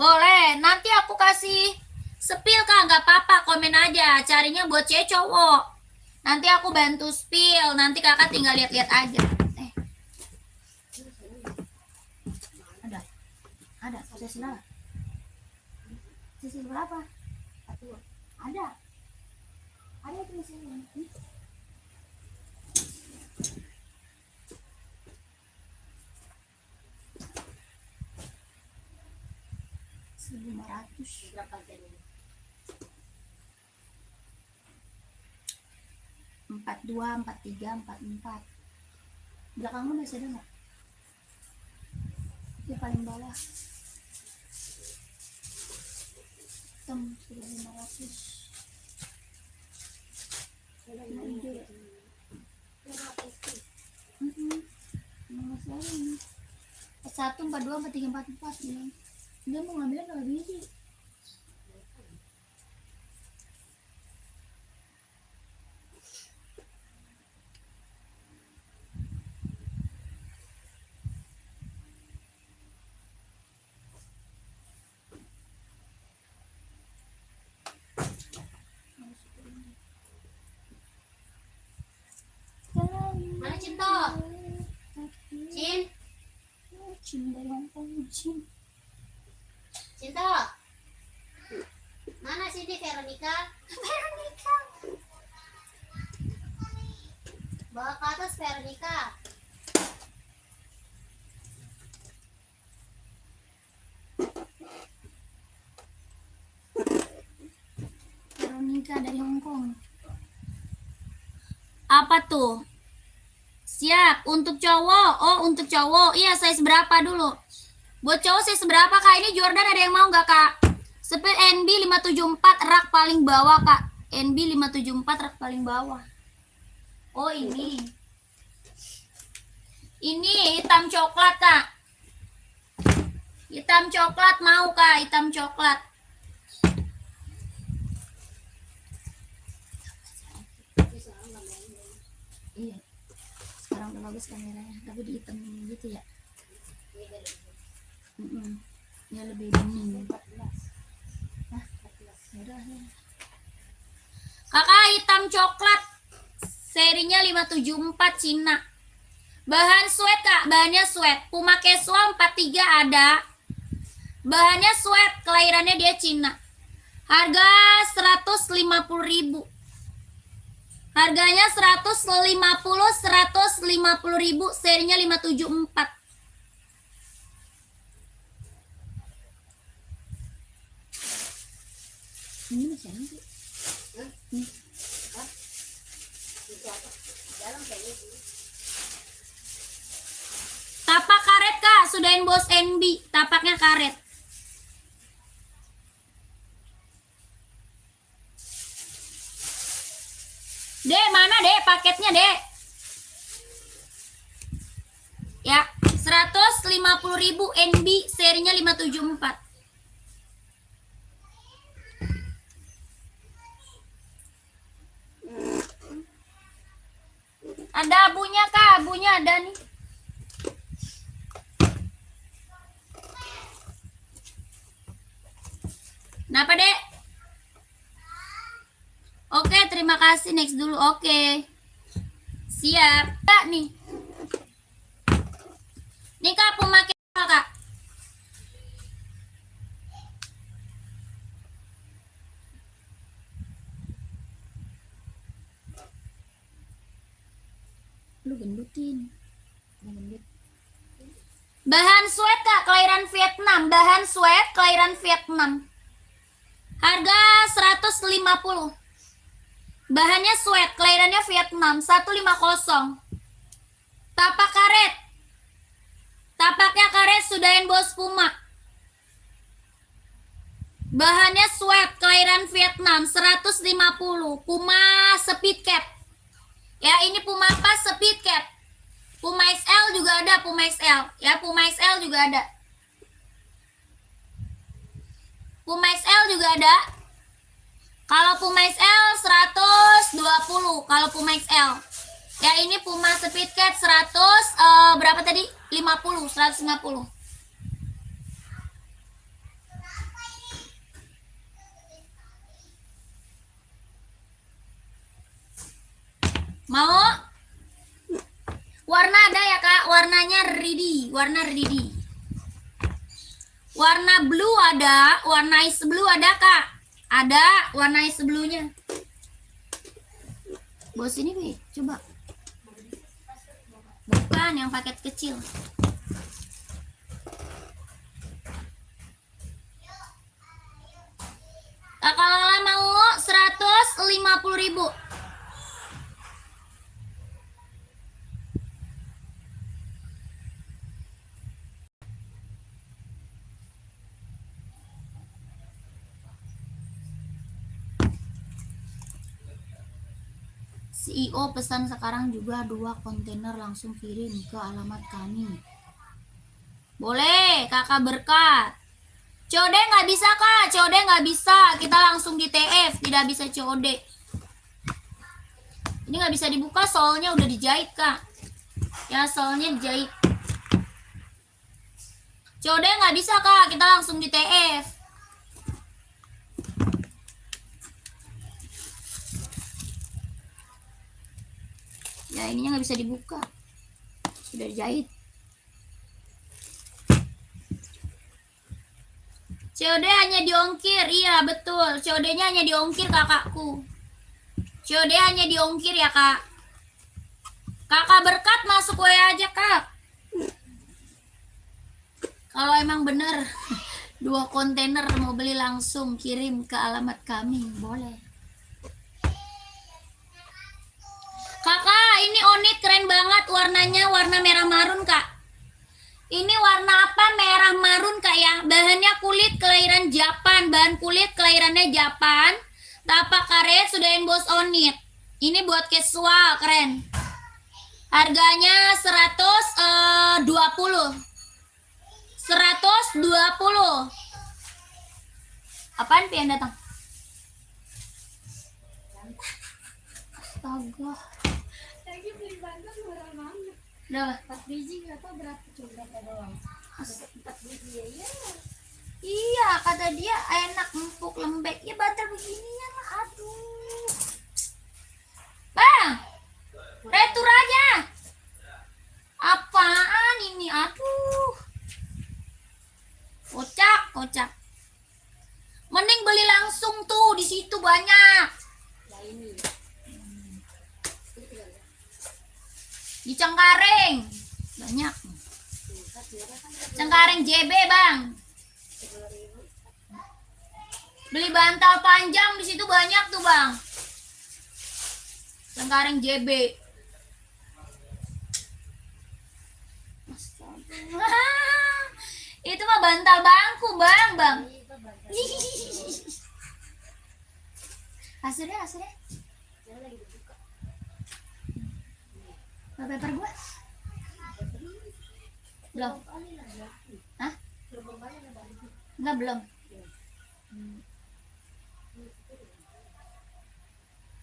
Boleh, nanti aku kasih spill kak, nggak apa-apa, komen aja. Carinya buat cewek cowok. Nanti aku bantu spill, nanti kakak tinggal lihat-lihat aja. Ada. Size berapa? Size berapa? Ada. Ada itu di sini. 1.500. Berapa jadi? 42, 43, 44. Belakangmu masih ada nggak? Di paling bawah. Hitam 1.500. Nah, hijau ya. Masih ada ini. 41, 42, 43, 44 bilang. Dia mau ngambilnya berapa biji? Mana Cinto? Cin, Cin dari Hongkong, Cin. Cinto. Mana sih di Veronica? Veronica. Bawa ke atas Veronica. Veronica dari Hongkong. Apa tuh? Siap, untuk cowok. Oh, untuk cowok. Iya, size berapa dulu? Buat cowok size berapa, Kak? Ini Jordan ada yang mau nggak, Kak? Speed NB 574 rak paling bawah, Kak. NB 574 rak paling bawah. Oh, ini. Ini hitam coklat, Kak. Hitam coklat mau, Kak? Hitam coklat. Iya. Sekarang udah bagus kameranya, tapi di hitam gitu ya. Ya lebih dingin. Hah? Yaudah, ya. Kakak hitam coklat. Serinya 574 Cina. Bahan sweat, Kak. Bahannya sweat. Puma casual 43 ada. Bahannya sweat. Kelahirannya dia Cina. Harga 150.000. Harganya 150.000, serinya 574. Ini masih ada sih. Tapak karet, Kak, sudahin bos NB, tapaknya karet. Dek, mana Dek paketnya, Dek? Ya, 150.000 NB, serinya 574. Ada abunya, Kak, abunya ada nih. Kenapa, Dek? Oke, terima kasih. Next dulu. Oke. Siap. Kak, nih. Nih, Kak, pemakai Kak. Lu gendutin. Gendut. Bahan sweat, Kak, kelahiran Vietnam. Bahan sweat, kelahiran Vietnam. Harga 150. Bahannya sweat, kelahirannya Vietnam, 150. Tapak karet. Tapaknya karet, sudahin bos Puma. Bahannya sweat, kelahiran Vietnam, 150. Puma speed cap. Ya, ini Puma pas speed cap. Puma XL juga ada, Puma XL. Ya, Puma XL juga ada. Puma XL juga ada. Kalau Puma XL 120 kalau Puma XL. Ya, ini Puma Speed Cat 100 berapa tadi? 50, 150. Mau? Warna ada ya, Kak? Warnanya ready, warna ready. Warna blue ada, warna ice blue ada kak. Ada warna ice blue-nya. Bos ini Bi, coba. Bukan yang paket kecil. Kakak Lala mau 150.000. CEO pesan sekarang juga 2 kontainer langsung kirim ke alamat kami. Boleh, kakak berkat. COD nggak bisa kak, COD nggak bisa. Kita langsung di TF, tidak bisa COD. Ini nggak bisa dibuka, soalnya udah dijahit kak. Ya soalnya dijahit. COD nggak bisa kak, kita langsung di TF. Ya ininya nggak bisa dibuka, sudah dijahit. COD hanya diongkir, iya betul. COD-nya hanya diongkir kakakku. COD hanya diongkir ya kak. Kakak berkat masuk WA aja kak. Kalau emang bener 2 kontainer mau beli langsung kirim ke alamat kami, boleh. Kakak, ini Onit keren banget warnanya, warna merah marun kak. Ini warna apa? Merah marun kak ya. Bahannya kulit kelahiran Japan, bahan kulit kelahirannya Japan. Tapak karet sudah emboss Onit. Ini buat casual, keren. Harganya 120. 120. Apaan pian datang? Astaga. Lagi beli bandeng murah banget. Udah. 4 biji nggak tahu berapa, cuma berapa doang. 4 biji ya. Iya, kata dia enak, empuk, lembek. Ya bantal beginian lah, aduh. Bang, retur aja. Apaan ini, aduh. Kocak, kocak. Mending beli langsung tuh, di situ banyak. Ya ini. Di Cengkareng banyak. Cengkareng JB bang. Beli bantal panjang di situ banyak tuh bang. Cengkareng JB. Itu mah bantal bangku bang bang. Hasilnya hasilnya. Paper gua? Belum. Hah? Enggak belum.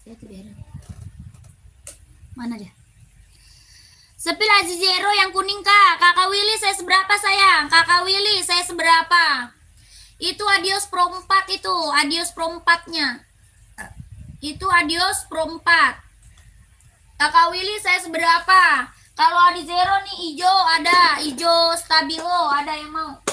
Saya tuh biarin. Mana dia? Sepil Aziz Zero yang kuning kak. Kakak Willy saya seberapa sayang? Kakak Willy saya seberapa? Itu Adios Pro 4 itu. Adios Pro 4-nya. Itu Adios Pro 4. Kakak Willy saya seberapa? Kalau Adi Zero nih hijau ada, hijau stabilo ada yang mau.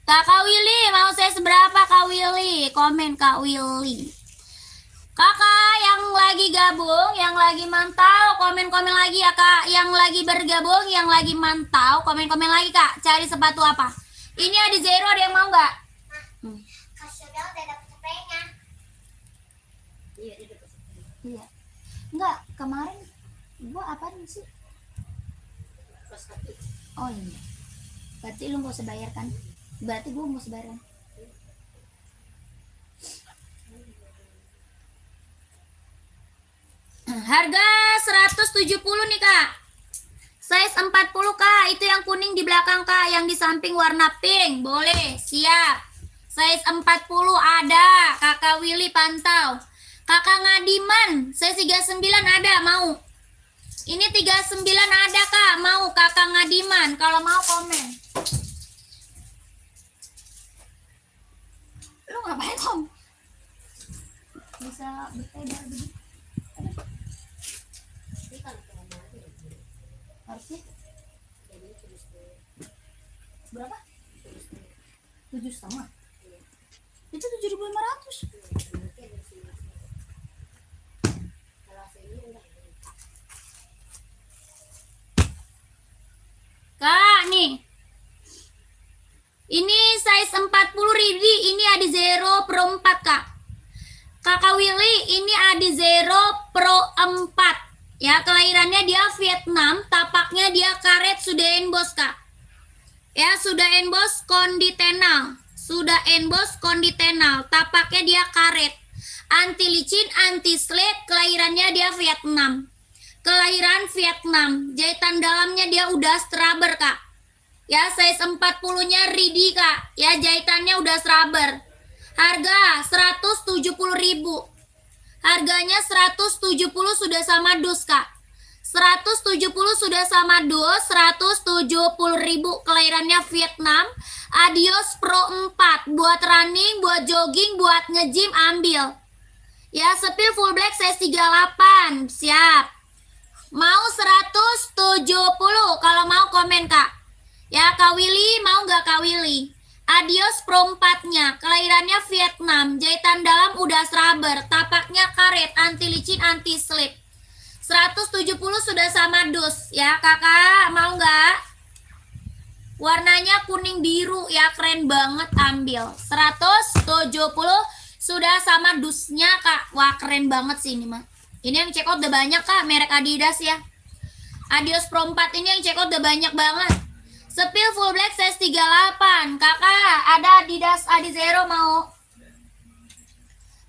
Kakak Willy, mau saya seberapa Kak Willy? Komen Kak Willy. Kakak yang lagi gabung, yang lagi mantau, komen-komen lagi ya Kak. Yang lagi bergabung, yang lagi mantau, komen-komen lagi Kak. Cari sepatu apa? Ini ada Zero, ada yang mau nggak? Kak Sudah udah dapet spraynya. Iya, dia dapat. Iya. Enggak, kemarin gua apaan sih? Pas kaki. Oh iya. Berarti lu nggak usah bayar kan? Berarti gua mau bayar kan? Harga 170 nih kak. Size 40 Kak, itu yang kuning di belakang Kak, yang di samping warna pink. Boleh, siap. Size 40 ada, Kakak Willy pantau. Kakak Ngadiman, size 39 ada, mau. Ini 39 ada Kak, mau Kakak Ngadiman. Kalau mau komen. Lu ngapain Om? Bisa berbeda begitu. Harusnya berapa? 7,5. Itu 7.500. Kak nih, ini size 40 Ridi, ini Adi Zero Pro 4 Kak. Kakak Willy, ini Adi Zero Pro 4. Ya, kelahirannya dia Vietnam, tapaknya dia karet, sudah emboss Kak. Ya, sudah emboss konditenal. Sudah emboss konditenal, tapaknya dia karet. Anti licin, anti slip, kelahirannya dia Vietnam. Kelahiran Vietnam, jahitan dalamnya dia udah strabber Kak. Ya, size 40-nya Ridi Kak. Ya, jahitannya udah strabber. Harga 170.000. Harganya 170 sudah sama dus Kak. 170 sudah sama dus, 170.000. Kelahirannya Vietnam. Adios Pro 4. Buat running, buat jogging, buat nge-gym ambil. Ya, sepil full black size 38. Siap. Mau 170. Kalau mau komen Kak. Ya, Kak Willy mau nggak Kak Willy? Adios Pro 4-nya, kelahirannya Vietnam, jahitan dalam udah strabber, tapaknya karet, anti licin, anti slip. 170 sudah sama dus, ya kakak, mau nggak? Warnanya kuning biru, ya keren banget, ambil. 170 sudah sama dusnya kak, wah keren banget sih ini mah. Ini yang check out udah banyak kak, merek Adidas ya. Adios Pro 4 ini yang check out udah banyak banget. Sepil full black size 38. Kakak, ada Adidas Adi Zero mau?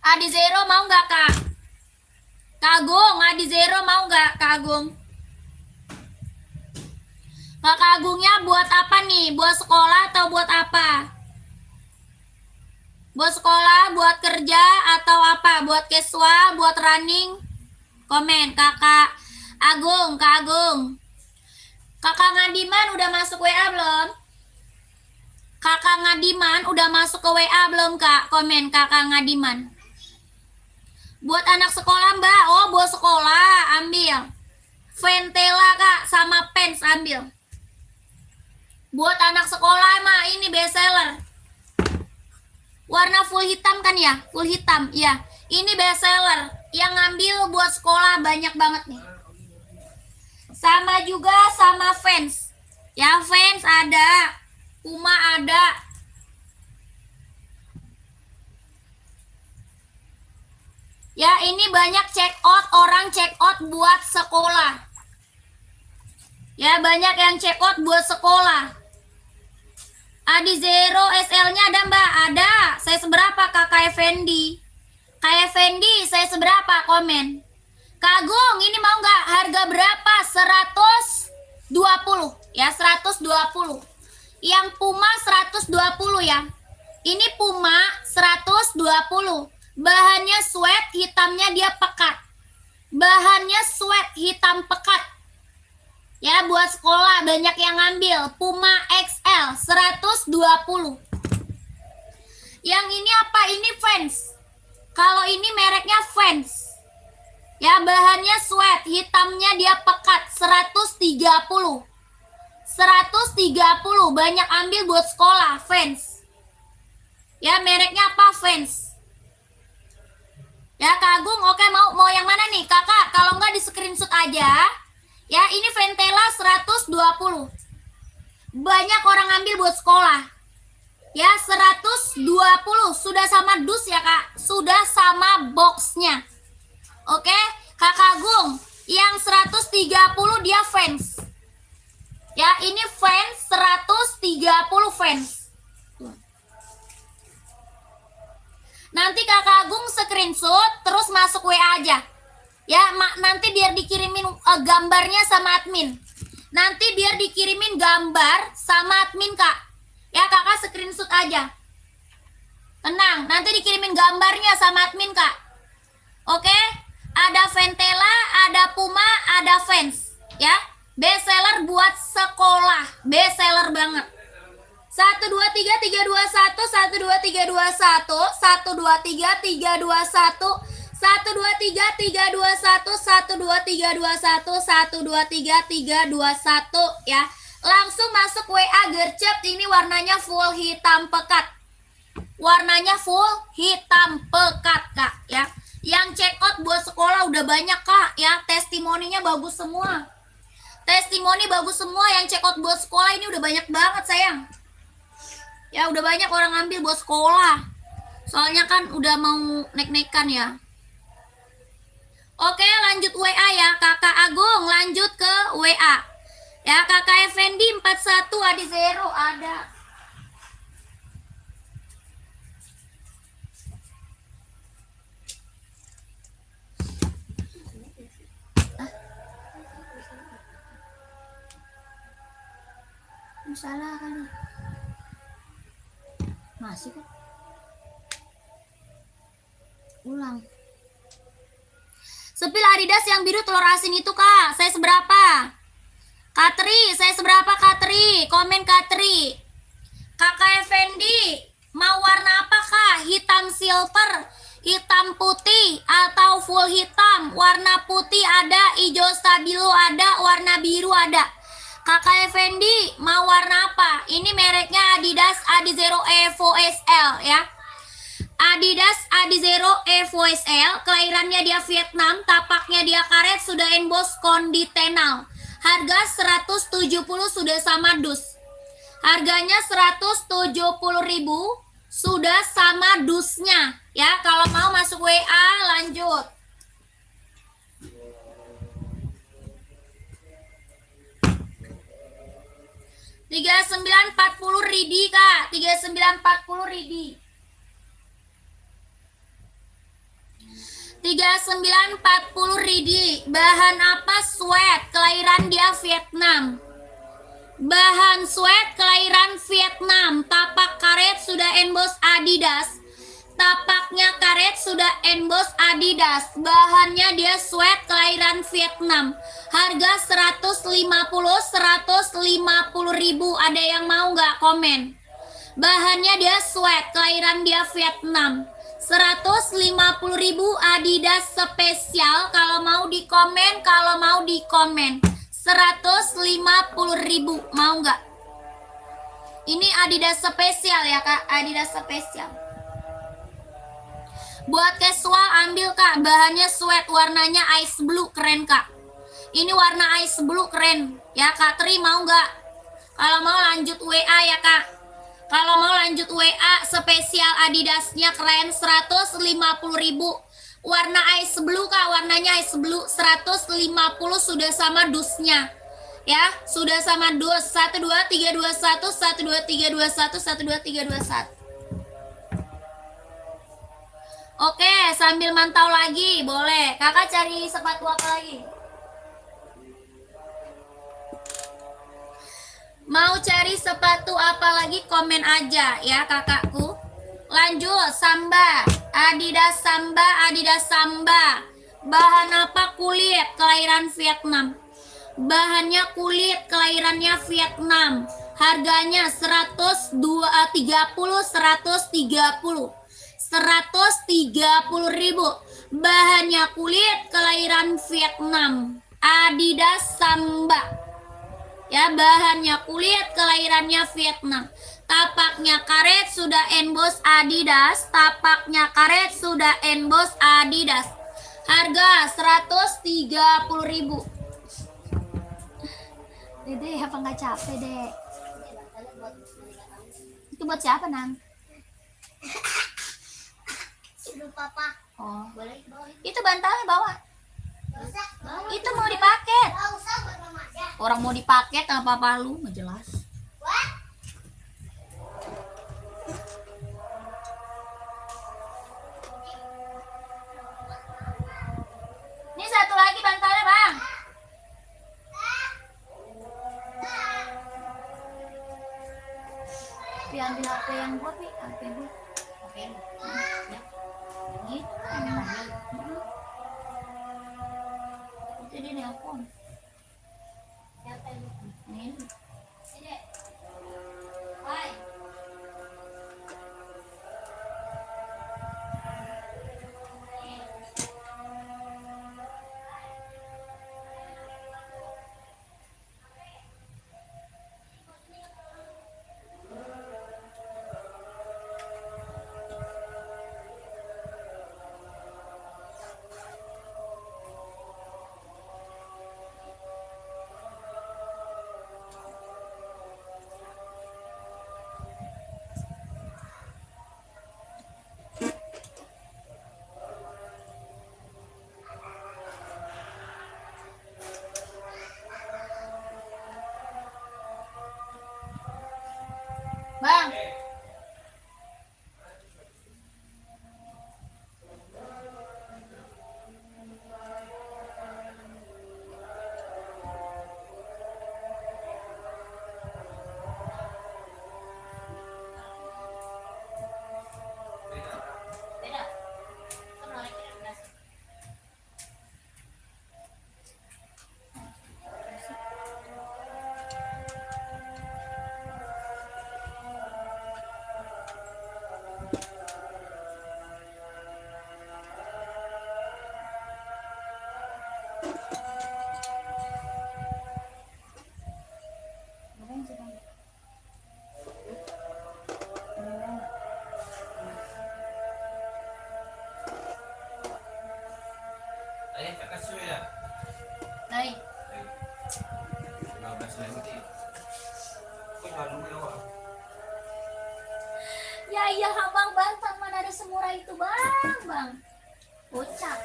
Adi Zero mau nggak kak? Kagung, Adi Zero mau nggak Kagung? Kak Agungnya buat apa nih? Buat sekolah atau buat apa? Buat sekolah, buat kerja atau apa? Buat casual, buat running? Komen kakak Agung, Kak Agung. Kakak Ngadiman udah masuk WA belum? Kakak Ngadiman udah masuk ke WA belum kak? Komen kakak Ngadiman. Buat anak sekolah mbak, oh buat sekolah ambil. Ventela kak sama pants ambil. Buat anak sekolah mah ini best seller. Warna full hitam kan ya? Full hitam, ya. Ini best seller. Yang ngambil buat sekolah banyak banget nih. Sama juga sama fans. Ya fans ada. Puma ada. Ya ini banyak check out. Orang check out buat sekolah. Ya banyak yang check out buat sekolah. Adi Zero SL-nya ada mbak? Ada. Saya seberapa kakak Effendi? Kak Effendi saya seberapa? Komen. Kagung, ini mau nggak? Harga berapa? 120 ya, 120. Yang Puma 120 ya. Ini Puma 120. Bahannya sweat, hitamnya dia pekat. Bahannya sweat, hitam pekat. Ya, buat sekolah banyak yang ngambil. Puma XL 120. Yang ini apa? Ini Vans. Kalau ini mereknya Vans. Ya, bahannya sweat, hitamnya dia pekat 130. 130 banyak ambil buat sekolah, Vans. Ya, mereknya apa? Vans. Ya, Kak Agung, oke mau yang mana nih? Kakak, kalau nggak di screenshot aja. Ya, ini Ventela 120. Banyak orang ambil buat sekolah. Ya, 120 sudah sama dus ya, Kak. Sudah sama boxnya. Oke, Kakak Agung, yang 130 dia fans. Ya, ini fans 130 fans. Nanti Kakak Agung screenshot terus masuk WA aja. Ya, nanti biar dikirimin gambarnya sama admin. nanti biar dikirimin gambar sama admin kak. Ya kakak screenshot aja. Tenang, nanti dikirimin gambarnya sama admin kak. Oke, ada Ventela, ada Puma, ada Vans. Ya, best seller buat sekolah, best seller banget. 1 2 3 3 2 1 1 2 3 2 1 1 2 3 3 2 1 1 2 3 3 2 1 1 2 3 3 2 1 1 2 3 2 1 ya. Langsung masuk WA gercep, ini warnanya full hitam pekat. Warnanya full hitam pekat kak ya. Yang check out buat sekolah udah banyak kak ya. Testimoninya bagus semua. Testimoni bagus semua yang check out buat sekolah ini udah banyak banget sayang. Ya udah banyak orang ngambil buat sekolah. Soalnya kan udah mau nek-nekan ya. Oke lanjut WA ya. Kakak Agung lanjut ke WA. Ya kakak Effendi 41 Adi Zero ada. Salah kali. Masih kok. Ulang. Sepil Adidas yang biru telur asin itu kak, saya seberapa? Katri, saya seberapa Katri? Komen Katri. Kakak Effendi, mau warna apa kak? Hitam silver, hitam putih, atau full hitam? Warna putih ada, hijau stabilo ada, warna biru ada. Kakak Effendi, mau warna apa? Ini mereknya Adidas Adizero Evo SL ya. Adidas Adizero Evo SL, kelahirannya dia Vietnam, tapaknya dia karet, sudah emboss konditenal. Harga 170 sudah sama dus. Harganya 170.000 sudah sama dusnya ya. Kalau mau masuk WA lanjut. 3940 Ridi kak, 3940 Ridi. 3940 Ridi. Bahan apa? Sweat, kelahiran dia Vietnam. Bahan sweat, kelahiran Vietnam. Tapak karet sudah emboss Adidas. Tapaknya karet sudah emboss Adidas. Bahannya dia sweat, kelahiran Vietnam. Harga 150.000. Ada yang mau nggak komen? Bahannya dia sweat, kelahiran dia Vietnam. 150.000 Adidas spesial. Kalau mau di komen, kalau mau di komen. 150.000 mau nggak? Ini Adidas spesial ya kak, Adidas spesial. Buat casual ambil kak, bahannya sweat, warnanya ice blue, keren kak. Ini warna ice blue keren ya. Kak Tri mau nggak? Kalau mau lanjut WA ya kak. Kalau mau lanjut WA, spesial Adidasnya keren, 150.000. Warna ice blue kak, warnanya ice blue, 150 sudah sama dusnya. Ya, sudah sama dus. 1 2 3 2 1 1 2 3 2 1 1 2 3 2 1. Oke, sambil mantau lagi boleh. Kakak cari sepatu apa lagi? Mau cari sepatu apa lagi komen aja ya kakakku. Lanjut, Samba, Adidas Samba, Adidas Samba. Bahan apa? Kulit, kelahiran Vietnam. Bahannya kulit, kelahirannya Vietnam. Harganya 130.000. Bahannya kulit, kelahiran Vietnam. Adidas Samba. Ya, bahannya kulit, kelahirannya Vietnam. Tapaknya karet, sudah emboss Adidas. Tapaknya karet, sudah emboss Adidas. Harga 130.000. Dede, apa nggak capek, Dek? Itu buat siapa, Nang? Ibu papa. Oh, Boleh bawa itu. itu bantalnya bawa. Usah, bawa. Itu mau dipaket. Nggak usah buat mama aja. Orang mau dipaket sama papa lu, nggak jelas. What? Ini satu lagi bantalnya, Bang. Gitu. Itu dia nelpon. Siapa yang bukan? Ini. Dek. Hai. Bang. Beda. Kan mulai kirim nasi. Ngapain sih bang? Ayah tak kasih ya. Hai. 15 nanti. Kau malu ya wak. Ya iya abang bantang mana ada semurah itu bang, bang. Kocak.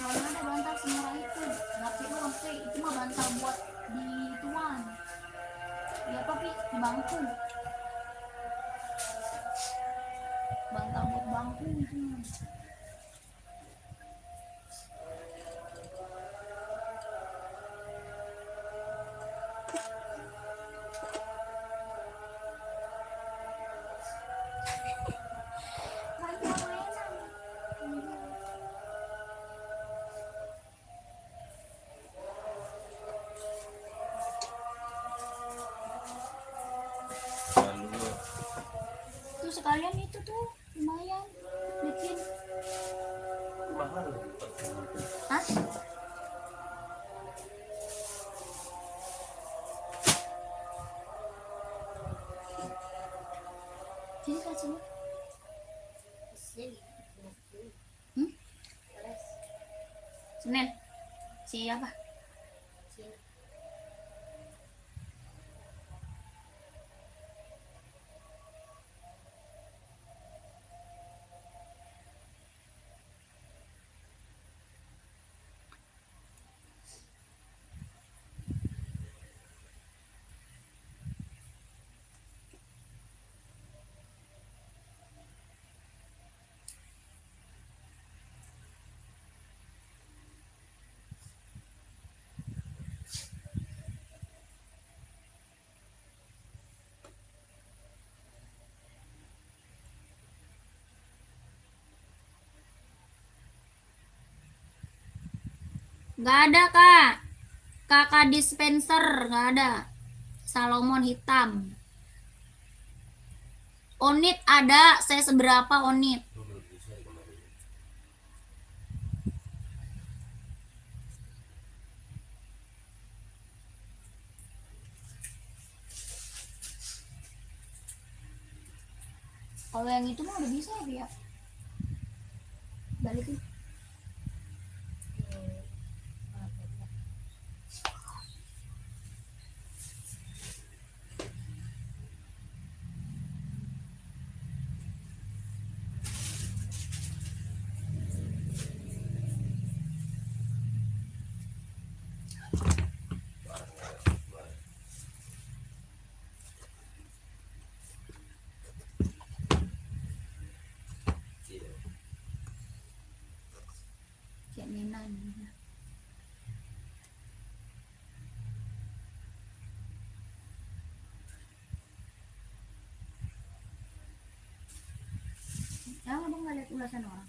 Mana ada bantal semurah itu? Laki lu sampai itu mah bantal buat di tuan. Ya tapi di bangku. Bantal buat bangku itu. Malu. Tuh sekalian itu tuh lumayan bikin. Mahal. Hah? Sini kan sini. Sini. Hmm? Beres. Senin. Siapa? Sini. Nggak ada kak. Kakak dispenser nggak ada. Salomon hitam. Onit ada. Saya seberapa onit? Kalau yang itu mah udah bisa ya. Balikin. nggak lihat ulasan orang?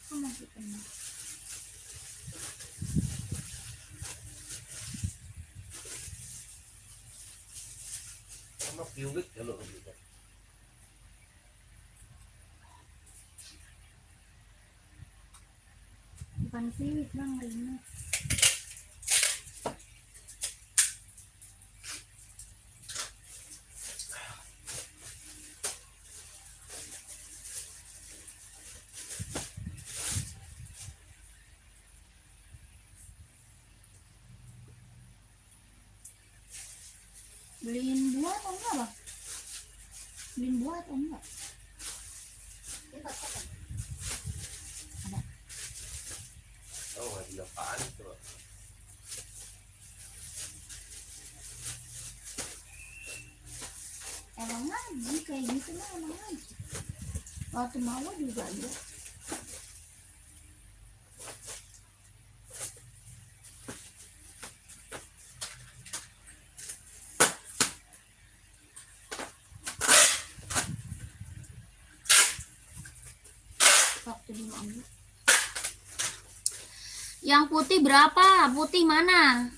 Kok masih penuh? Sama piwik kalau gitu. Bukan sih, bang, remote. Beliin buah atau enggak, bang? Beliin buah atau enggak? Ada. Oh, nggak ada apaan itu. Emang ngaji kayak gitu mah, emang ngaji. Waktu mau juga ada. Waktu di mana? Yang putih berapa? Putih mana?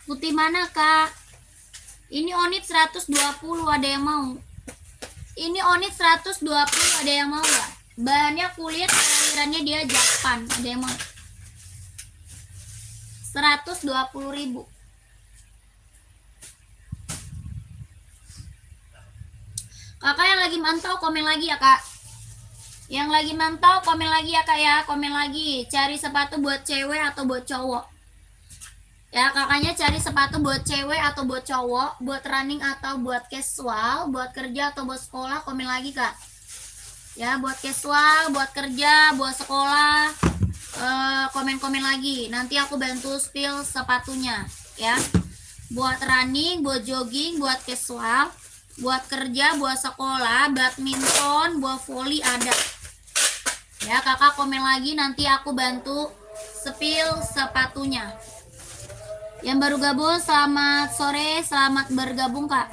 Putih mana, Kak? Ini onit 120, ada yang mau? Ini onit 120, ada yang mau nggak? Bahannya kulit, kelahirannya dia Japan, ada yang mau? 120.000. Kakak yang lagi mantau komen lagi ya, Kak. Yang lagi mantau komen lagi ya, Kak ya. Komen lagi. Cari sepatu buat cewek atau buat cowok. Ya, kakaknya cari sepatu buat cewek atau buat cowok, buat running atau buat casual, buat kerja atau buat sekolah, komen lagi, Kak. Ya, buat casual, buat kerja, buat sekolah, komen-komen lagi. Nanti aku bantu spill sepatunya, ya. Buat running, buat jogging, buat casual, buat kerja, buat sekolah, badminton, buat volley ada. Ya, kakak komen lagi, nanti aku bantu spill sepatunya. Yang baru gabung, selamat sore, selamat bergabung, Kak.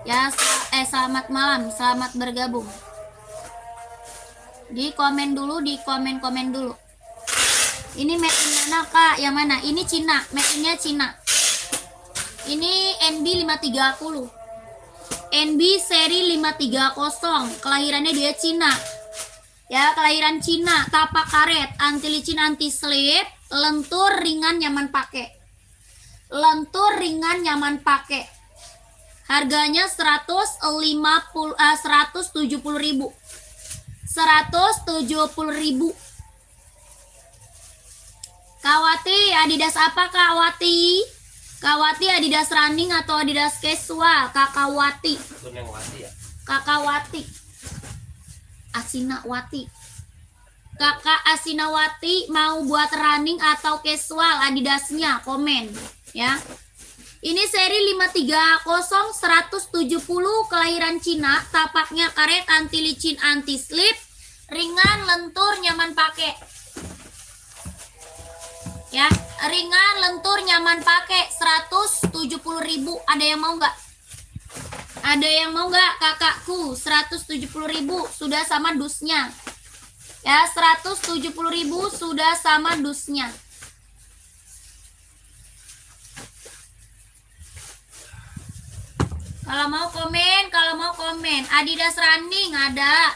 Ya, selamat malam, selamat bergabung. Di komen dulu, di komen-komen dulu. Ini made in mana, Kak? Yang mana? Ini Cina, made in-nya Cina. Ini NB 530. NB seri 530, kelahirannya dia Cina. Ya, kelahiran Cina, tapak karet, anti licin, anti slip, lentur, ringan, nyaman pakai. Lentur, ringan, nyaman pakai. Harganya 170.000. 170.000. Kawati, Adidas apa, Kawati? Kawati Adidas running atau Adidas casual? Kakawati. Itu yang mati ya. Kakawati. Asinawati. Kakak Asinawati mau buat running atau casual Adidasnya, komen ya. Ini seri 530 170, kelahiran Cina, tapaknya karet, anti licin, anti slip, ringan, lentur, nyaman pakai. Ya, ringan, lentur, nyaman pakai, 170.000. Ada yang mau nggak? Ada yang mau nggak, kakakku? 170.000 sudah sama dusnya. Ya, 170.000 sudah sama dusnya. Kalau mau komen. Adidas running ada.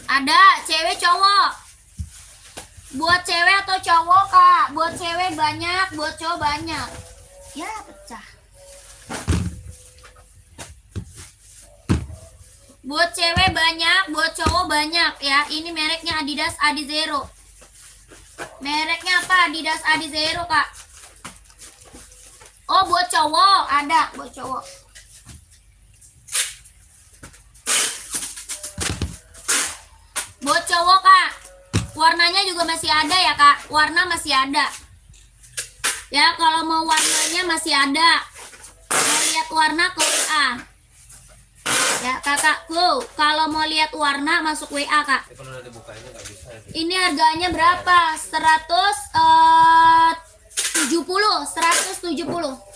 Ada, cewek cowok. Buat cewek atau cowok, Kak? Buat cewek banyak, buat cowok banyak. Ya, pecah. Buat cewek banyak, buat cowok banyak ya. Ini mereknya Adidas Adizero. Mereknya apa? Adidas Adizero, Kak. Oh, buat cowok ada, buat cowok. Buat cowok, Kak. Warnanya juga masih ada ya, Kak. Warna masih ada. Ya, kalau mau warnanya masih ada. Mau lihat warna ke WA. Ya, kakakku, kalau mau lihat warna masuk WA, Kak. Tapi kalau udah dibukanya nggak bisa ya. Ini harganya berapa? 170.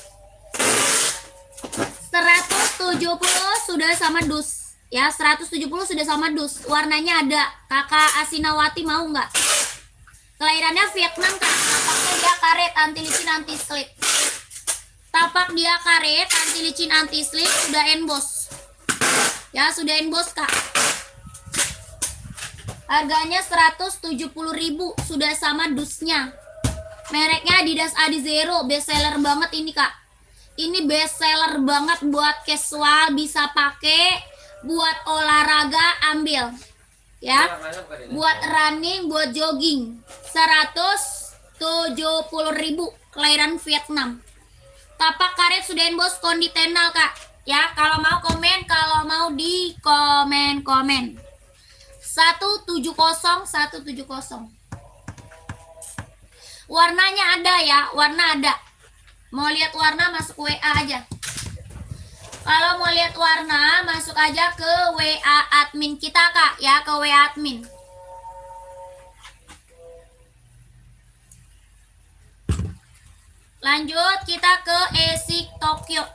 sudah sama dus. Ya, 170 sudah sama dus. Warnanya ada. Kakak Asinawati mau nggak? Kelahirannya Vietnam kan. Tapaknya dia karet, anti licin, anti slip. Tapak dia karet, anti licin, anti slip, sudah emboss. Ya, sudah emboss Kak. Harganya 170.000, sudah sama dusnya. Mereknya Adidas Adizero, best seller banget ini Kak. Ini best seller banget buat casual, bisa pakai, buat olahraga ambil. Ya. Buat running, buat jogging. 170.000, kelahiran Vietnam. Tapak karet sudah emboss kondi tenal Kak. Ya, kalau mau komen, kalau mau di komen-komen. 170. Warnanya ada ya, warna ada. Mau lihat warna masuk WA aja. Kalau mau lihat warna masuk aja ke WA admin kita Kak, ya, ke WA admin. Lanjut kita ke Esik Tokyo.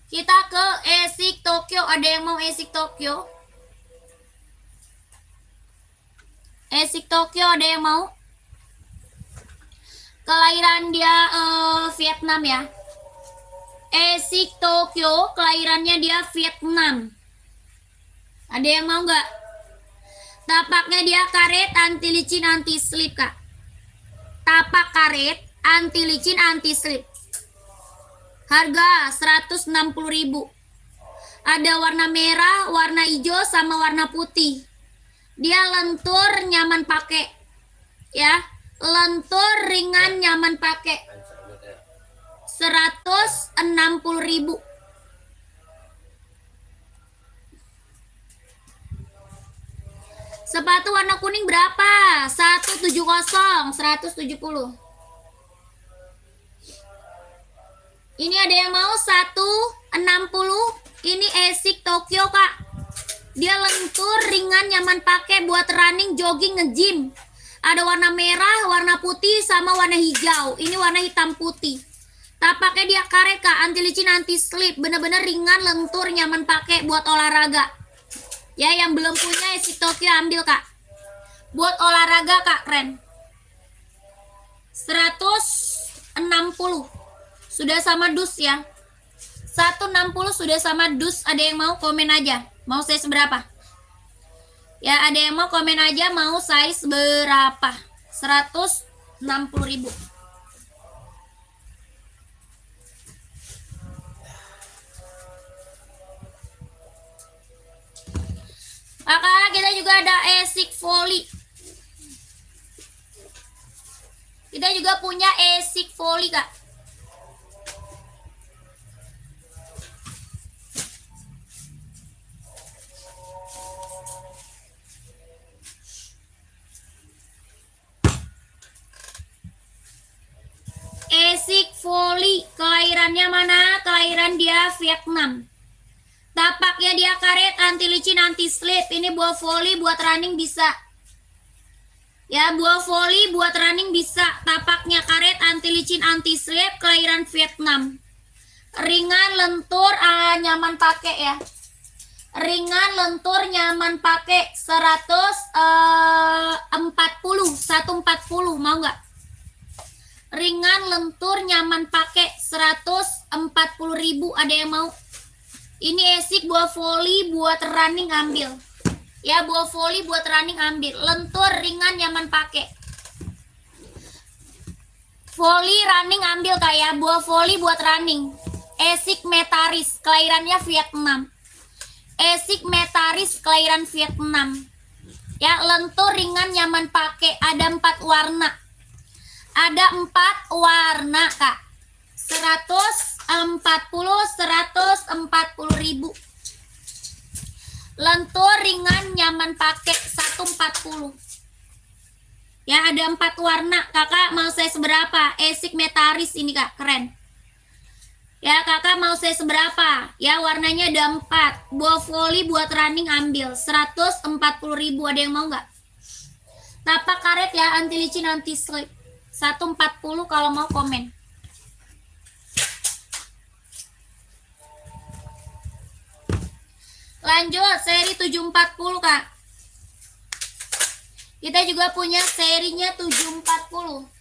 Kita ke Esik Tokyo. Ada yang mau Esik Tokyo? Esik Tokyo ada yang mau? Kelahiran dia Vietnam ya. Esik Tokyo kelahirannya dia Vietnam. Ada yang mau nggak? Tapaknya dia karet, anti licin, anti slip Kak. Tapak karet, anti licin, anti slip. Harga 160.000. Ada warna merah, warna hijau, sama warna putih. Dia lentur, nyaman pakai. Ya, lentur, ringan, nyaman pakai. 160.000. Sepatu warna kuning berapa? 170. Ini ada yang mau 160. Ini Esik Tokyo Kak. Dia lentur, ringan, nyaman pakai buat running, jogging, nge-gym. Ada warna merah, warna putih, sama warna hijau. Ini warna hitam putih. Tapaknya dia karet Kak, anti licin, anti slip. Bener-bener ringan, lentur, nyaman pakai buat olahraga. Ya, yang belum punya Esik Tokyo ambil Kak. Buat olahraga Kak, keren. 160. Sudah sama dus ya. 160 sudah sama dus. Ada yang mau komen aja. Mau size berapa? Ya, ada yang mau komen aja mau size berapa? 160.000. Kakak, kita juga ada Esik Volley. Kita juga punya Esik Volley Kak. Esik Volley, kelahirannya mana? Kelahiran dia Vietnam. Tapaknya dia karet, anti licin, anti slip. Ini buah volley buat running bisa. Ya, buah volley buat running bisa. Tapaknya karet, anti licin, anti slip, kelahiran Vietnam. Ringan, lentur, nyaman pakai ya. Ringan, lentur, nyaman pakai. 140, mau nggak? Ringan, lentur, nyaman pakai. 140.000. Ada yang mau? Ini Esik buah volley buat running ambil. Ya, buah volley buat running ambil. Lentur, ringan, nyaman pakai. Volley running ambil Kak ya. Buah volley buat running. Esik Metaris, kelahirannya Vietnam. Esik Metaris, kelahiran Vietnam. Ya, lentur, ringan, nyaman pakai. Ada 4 warna. Ada 4 warna Kak. 140.000. Lentur, ringan, nyaman pakai. 140. Ya, ada 4 warna. Kakak mau size berapa? Esik Metaris ini Kak, keren. Ya, kakak mau size berapa? Ya, warnanya ada 4. Buah volley buat running ambil. 140.000. Ada yang mau nggak? Tapak karet ya, anti licin, anti slip. 140 kalau mau komen. Lanjut seri 740 Kak. Kita juga punya serinya 740.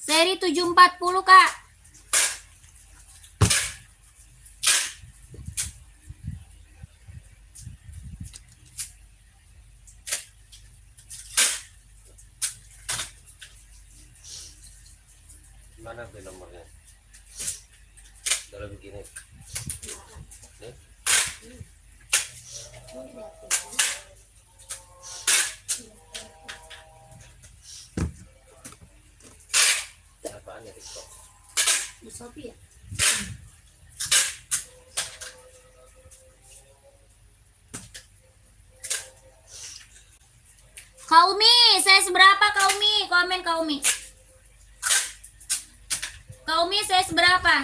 Seri 740 Kak. Mana tuh nomornya? Kalau begini. Nih. Apaan ya TikTok? Di Shopee ya? Kaumi, saya seberapa Kaumi? Komen Kaumi. Kaumi saya seberapa?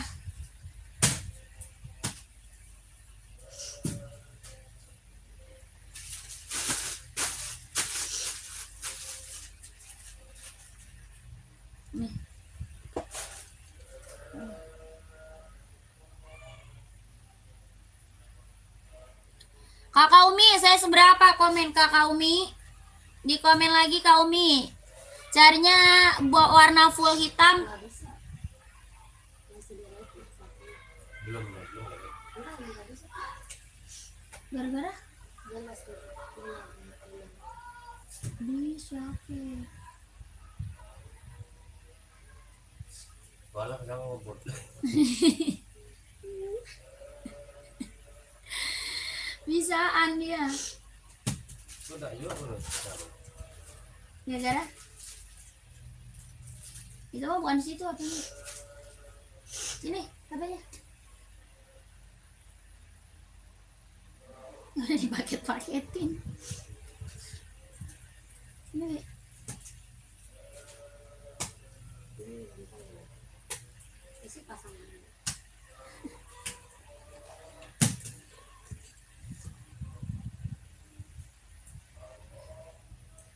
Nih. Kakak Umi, saya seberapa? Komen Kakak Umi. Di komen lagi Kak Umi. Carinya buat warna full hitam. Belum. Gara-gara? Bisa, oke. Walah jangan ngobrol. Bisaan dia. Sudah yuk terus. Gara-gara? Itu mah bukan di situ apa ini? Sini, apanya? Udah dipaket-paketin. Ini. Isi pasangan.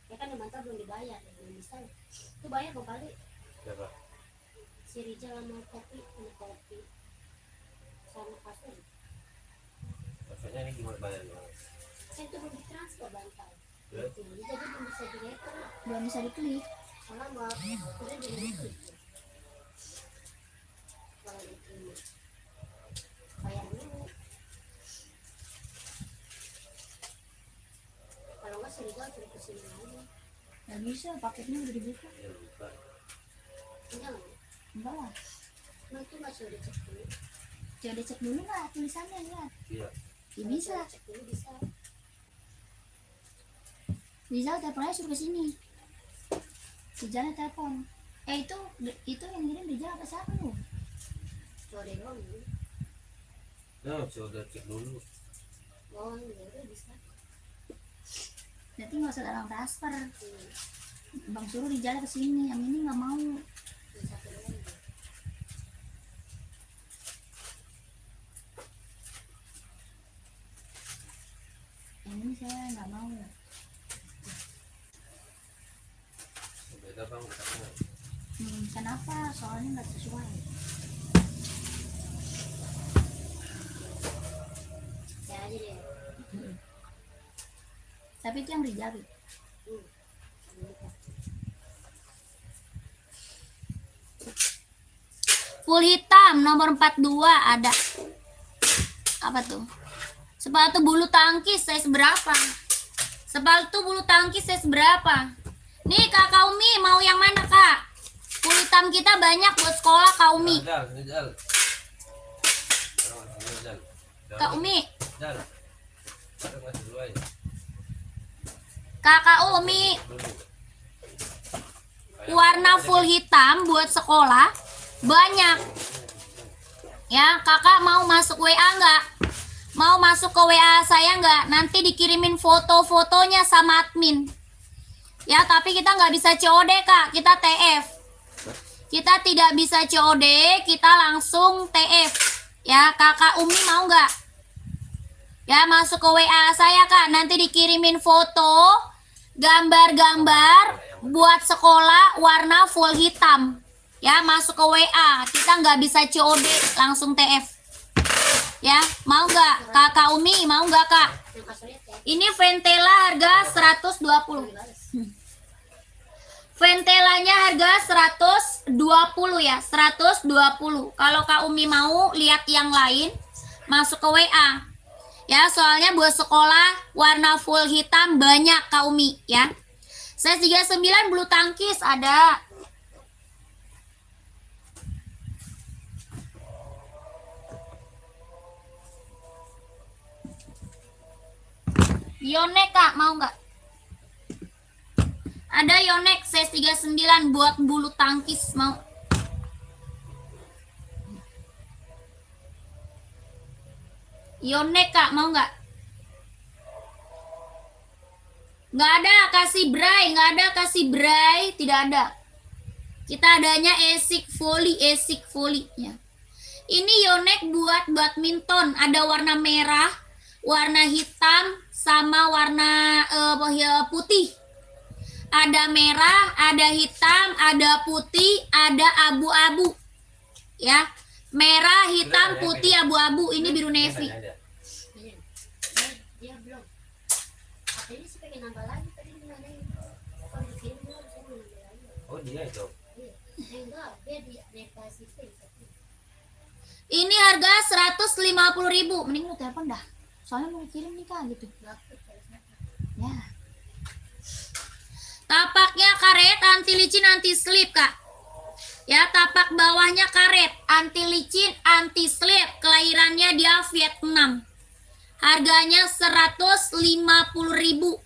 Ya kan yang mantan belum dibayar, belum bisa. Itu bayar kok kali. Siapa? Si Rijal sama kopi, sama kasur. Maksudnya ini gimana bayarnya? Kan itu belum ditransfer bantal. Ya? Jadi belum bisa direktur. Belum bisa diklik. Soalnya mau udah diklik. Kalau diterima, bayar dulu. Kalau nggak si Rijal suruh kesini lagi. Nggak bisa, paketnya udah dibuka. Ya lupa. Enggak lah. Enggak lah. Nah itu nggak sudah dicek dulu. Coba dicek dulu nggak tulisannya lihat. Iya. Ya, bisa. Cek dulu bisa. Rizal teleponnya suruh ke sini. Rizalnya telepon. Itu yang ngirim Rizal apa siapa lu? Sore doang dulu. Nah, sudah cek dulu. Oh ya udah bisa. Nanti nggak usah dalam transfer. Hmm. Bang suruh Rizal ke sini. Yang ini nggak mau. Yang satu doang. Yang ini saya nggak mau. Beda bang. Katanya. Kenapa? Soalnya nggak sesuai. Ya aja deh. Tapi itu yang Rizal. Hmm. Full hitam nomor 42 ada. Apa tuh? Sepatu bulu tangkis saya seberapa? Sepatu bulu tangkis saya seberapa? Nih Kak Kaumi mau yang mana Kak? Full hitam kita banyak buat sekolah Kaumi. Jal. Orang masih Jal. Kak Umi, Jal. Orang masih dulu aja. Kakak Umi Dulu. warna full hitam buat sekolah banyak. Ya, Kakak mau masuk WA nggak? Mau masuk ke WA saya nggak? Nanti dikirimin foto-fotonya sama admin. Ya, tapi kita nggak bisa COD kak, kita TF. Kita tidak bisa COD, kita langsung TF. Ya, kakak Umi mau nggak? Ya, masuk ke WA saya kak, nanti dikirimin foto, gambar-gambar buat sekolah warna full hitam. Ya, masuk ke WA, kita nggak bisa COD, langsung TF. Ya, mau nggak? Kakak Umi mau nggak kak? Ini Ventela harga 120. Ventelanya harga 120 ya, 120. Kalau Kak Umi mau lihat yang lain, masuk ke WA. Ya, soalnya buat sekolah warna full hitam banyak Kak Umi ya. Size 39 bulu tangkis ada. Yonek Kak, mau nggak? Ada Yonek size 39 buat bulu tangkis, mau? Yonek Kak, mau nggak? Nggak ada kasih bray, nggak ada kasih bray, tidak ada. Kita adanya esik volley ya. Ini Yonek buat badminton, ada warna merah, warna hitam, sama warna putih. Ada merah, ada hitam, ada putih, ada abu-abu. Ya. Merah, hitam, putih, abu-abu. Ini biru navy. Dia belum. Apa ini sih pengen nambah lagi tadi gimana ini? Kalau dikirim belum saya mau nambah lagi. Oh dia itu. Iya. Enggak, dia kasih pay. Ini harga 150.000. Mending lu telepon dah. Soalnya mau kirim nih Kak gitu. Ya. Tapaknya karet, anti licin, anti slip Kak. Ya, tapak bawahnya karet, anti licin, anti slip. Kelahirannya dia Vietnam. Harganya 150.000.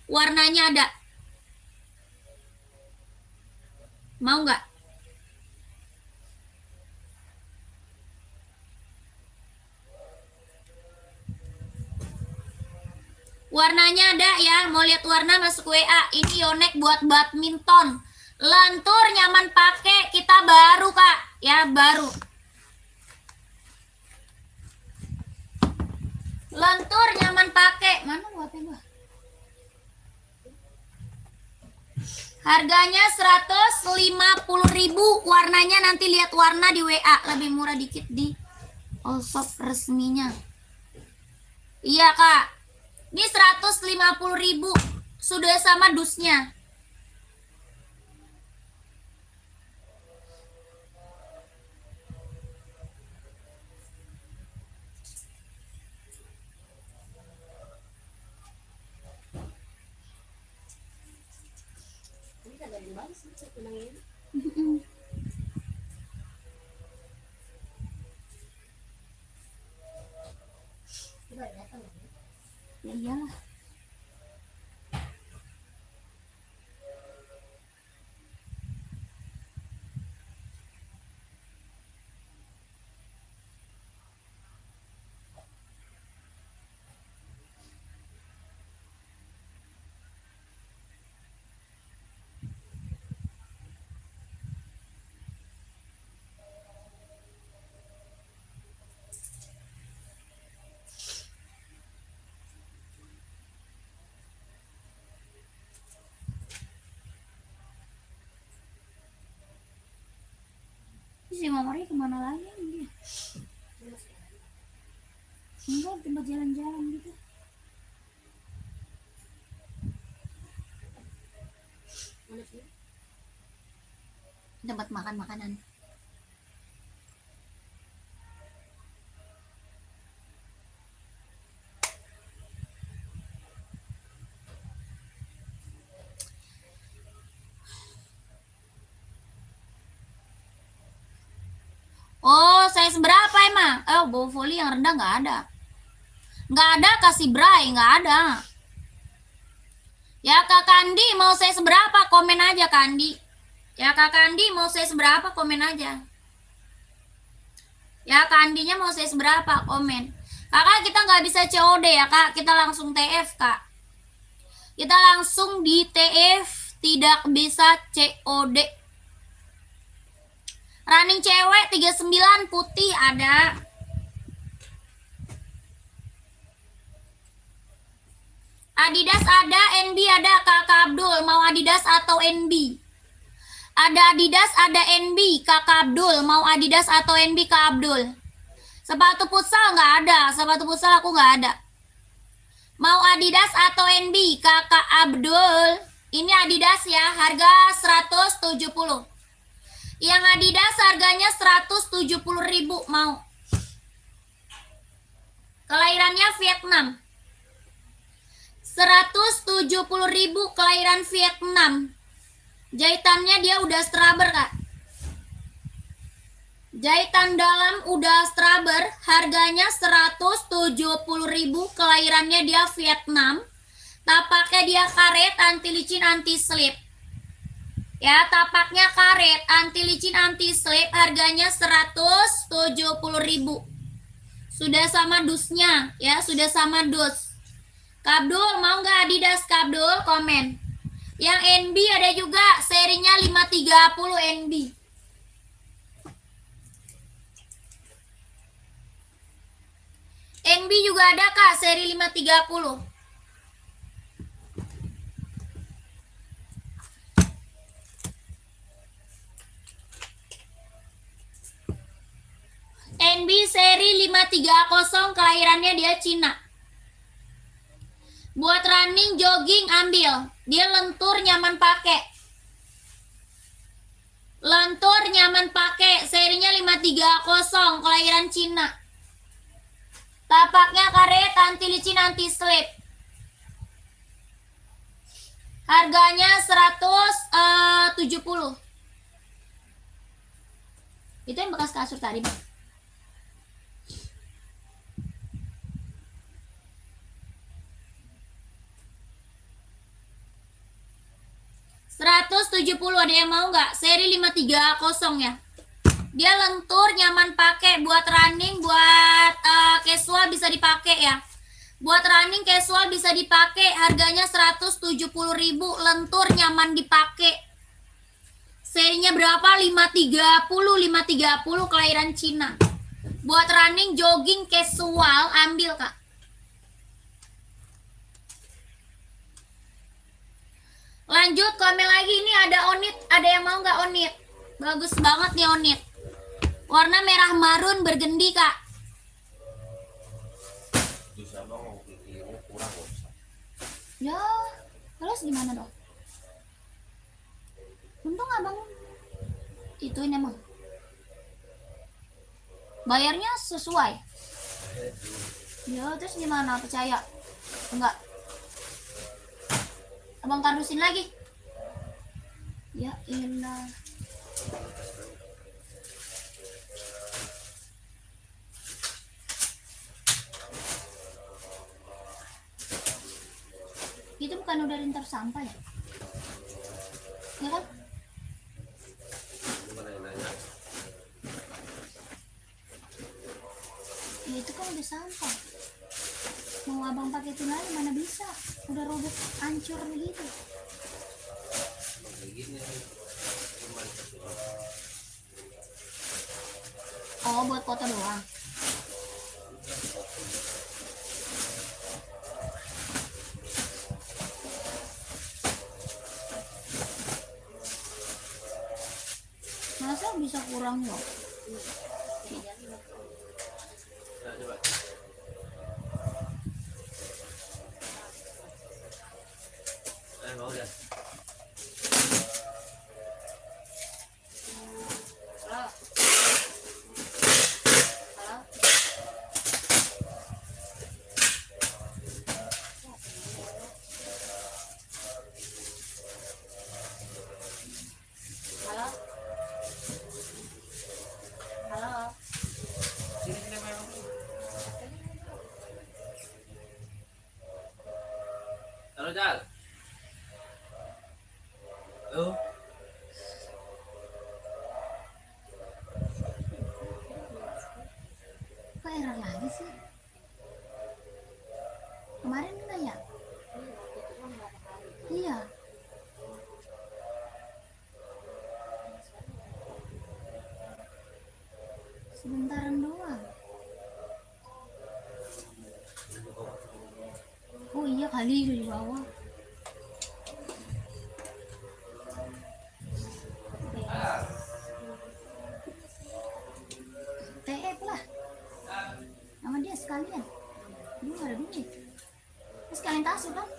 Warnanya ada. Mau nggak? Warnanya ada ya, mau lihat warna masuk WA. Ini Yonek buat badminton. Lentur nyaman pakai, kita baru Kak, ya baru. Lentur nyaman pakai. Mana buatnya gua? Harganya 150.000. Warnanya nanti lihat warna di WA, lebih murah dikit di Allshop resminya. Iya Kak. Ini 150.000 sudah sama dusnya. Ini kagak ada yang bagus sih, saya tenang ini. Coba datang. Ya iyalah. Si Mamari kemana lagi dia? Enggak, tempat jalan-jalan gitu. Mana sih? Tempat makan makanan. Oh, size berapa emang? Bau volley yang rendah nggak ada. Nggak ada kasih bray, nggak ada. Ya Kak Kandi mau size berapa? Komen aja Kandi. Ya Kak Kandi mau size berapa? Komen aja. Ya Kandinya mau size berapa? Komen. Kakak kita nggak bisa COD ya Kak. Kita langsung TF Kak. Kita langsung di TF tidak bisa COD. Running cewek 39 putih ada. Adidas ada, NB ada. Kakak Abdul mau Adidas atau NB? Ada Adidas, ada NB. Kakak Abdul mau Adidas atau NB Kak Abdul? Sepatu futsal nggak ada. Sepatu futsal aku nggak ada. Mau Adidas atau NB Kakak Abdul? Ini Adidas ya, harga 170. Yang Adidas harganya 170.000 mau. Kelahirannya Vietnam. 170.000 kelahiran Vietnam. Jahitannya dia udah straber Kak. Jahitan dalam udah straber, harganya 170.000 kelahirannya dia Vietnam. Tapaknya dia karet, anti licin, anti slip. Ya, tapaknya karet, anti licin, anti slip, harganya 170.000. Sudah sama dusnya, ya, sudah sama dus. Kak Abdul mau nggak Adidas? Kak Abdul komen. Yang NB ada juga, serinya 530 NB. NB juga ada Kak, seri 530. NB seri 530, kelahirannya dia Cina. Buat running, jogging ambil. Dia lentur, nyaman pakai. Lentur, nyaman pakai. Serinya 530, kelahiran Cina. Tapaknya karet, anti licin, anti slip. Harganya 170. Itu yang bekas kasur tadi, Bang. $170, ada yang mau nggak? Seri 530 ya. Dia lentur, nyaman pakai. Buat running, buat casual bisa dipakai ya. Buat running casual bisa dipakai. Harganya 170.000. Lentur, nyaman dipakai. Serinya berapa? 530 kelahiran Cina. Buat running, jogging, casual ambil Kak. Lanjut komen lagi, ini ada Onit, ada yang mau nggak Onit? Bagus banget nih Onit. Warna merah marun bergendi Kak. Ya, terus gimana dong? Untung abang ituin emang. Bayarnya sesuai. Ya, terus gimana? Percaya? Enggak. Abang kardusin lagi. Ya ilah. Itu bukan udah rintar sampah ya? Ya kan? Ya itu kan udah sampah. Mau abang pakai itu lagi mana bisa? Udah robek, hancur begitu. Oh, buat foto doang. Masa bisa kurang loh? Halo Jal. Halo. Kok error lagi sih? Kemarin enggak ya? Iya. Oh iya kali itu di bawah. TF lah. Sama dia sekalian. Dia nggak ada duit. Terus sekalian kasur kan?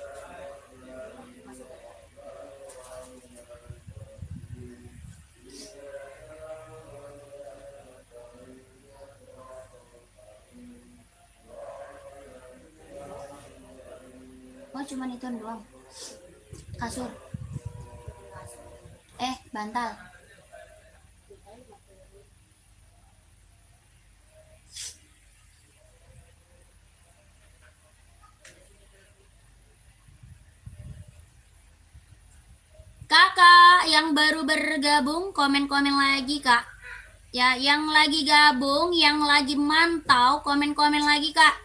Oh cuman itu doang. Kasur. Bantal. Kakak yang baru bergabung komen-komen lagi kak. Ya yang lagi gabung, yang lagi mantau komen-komen lagi kak.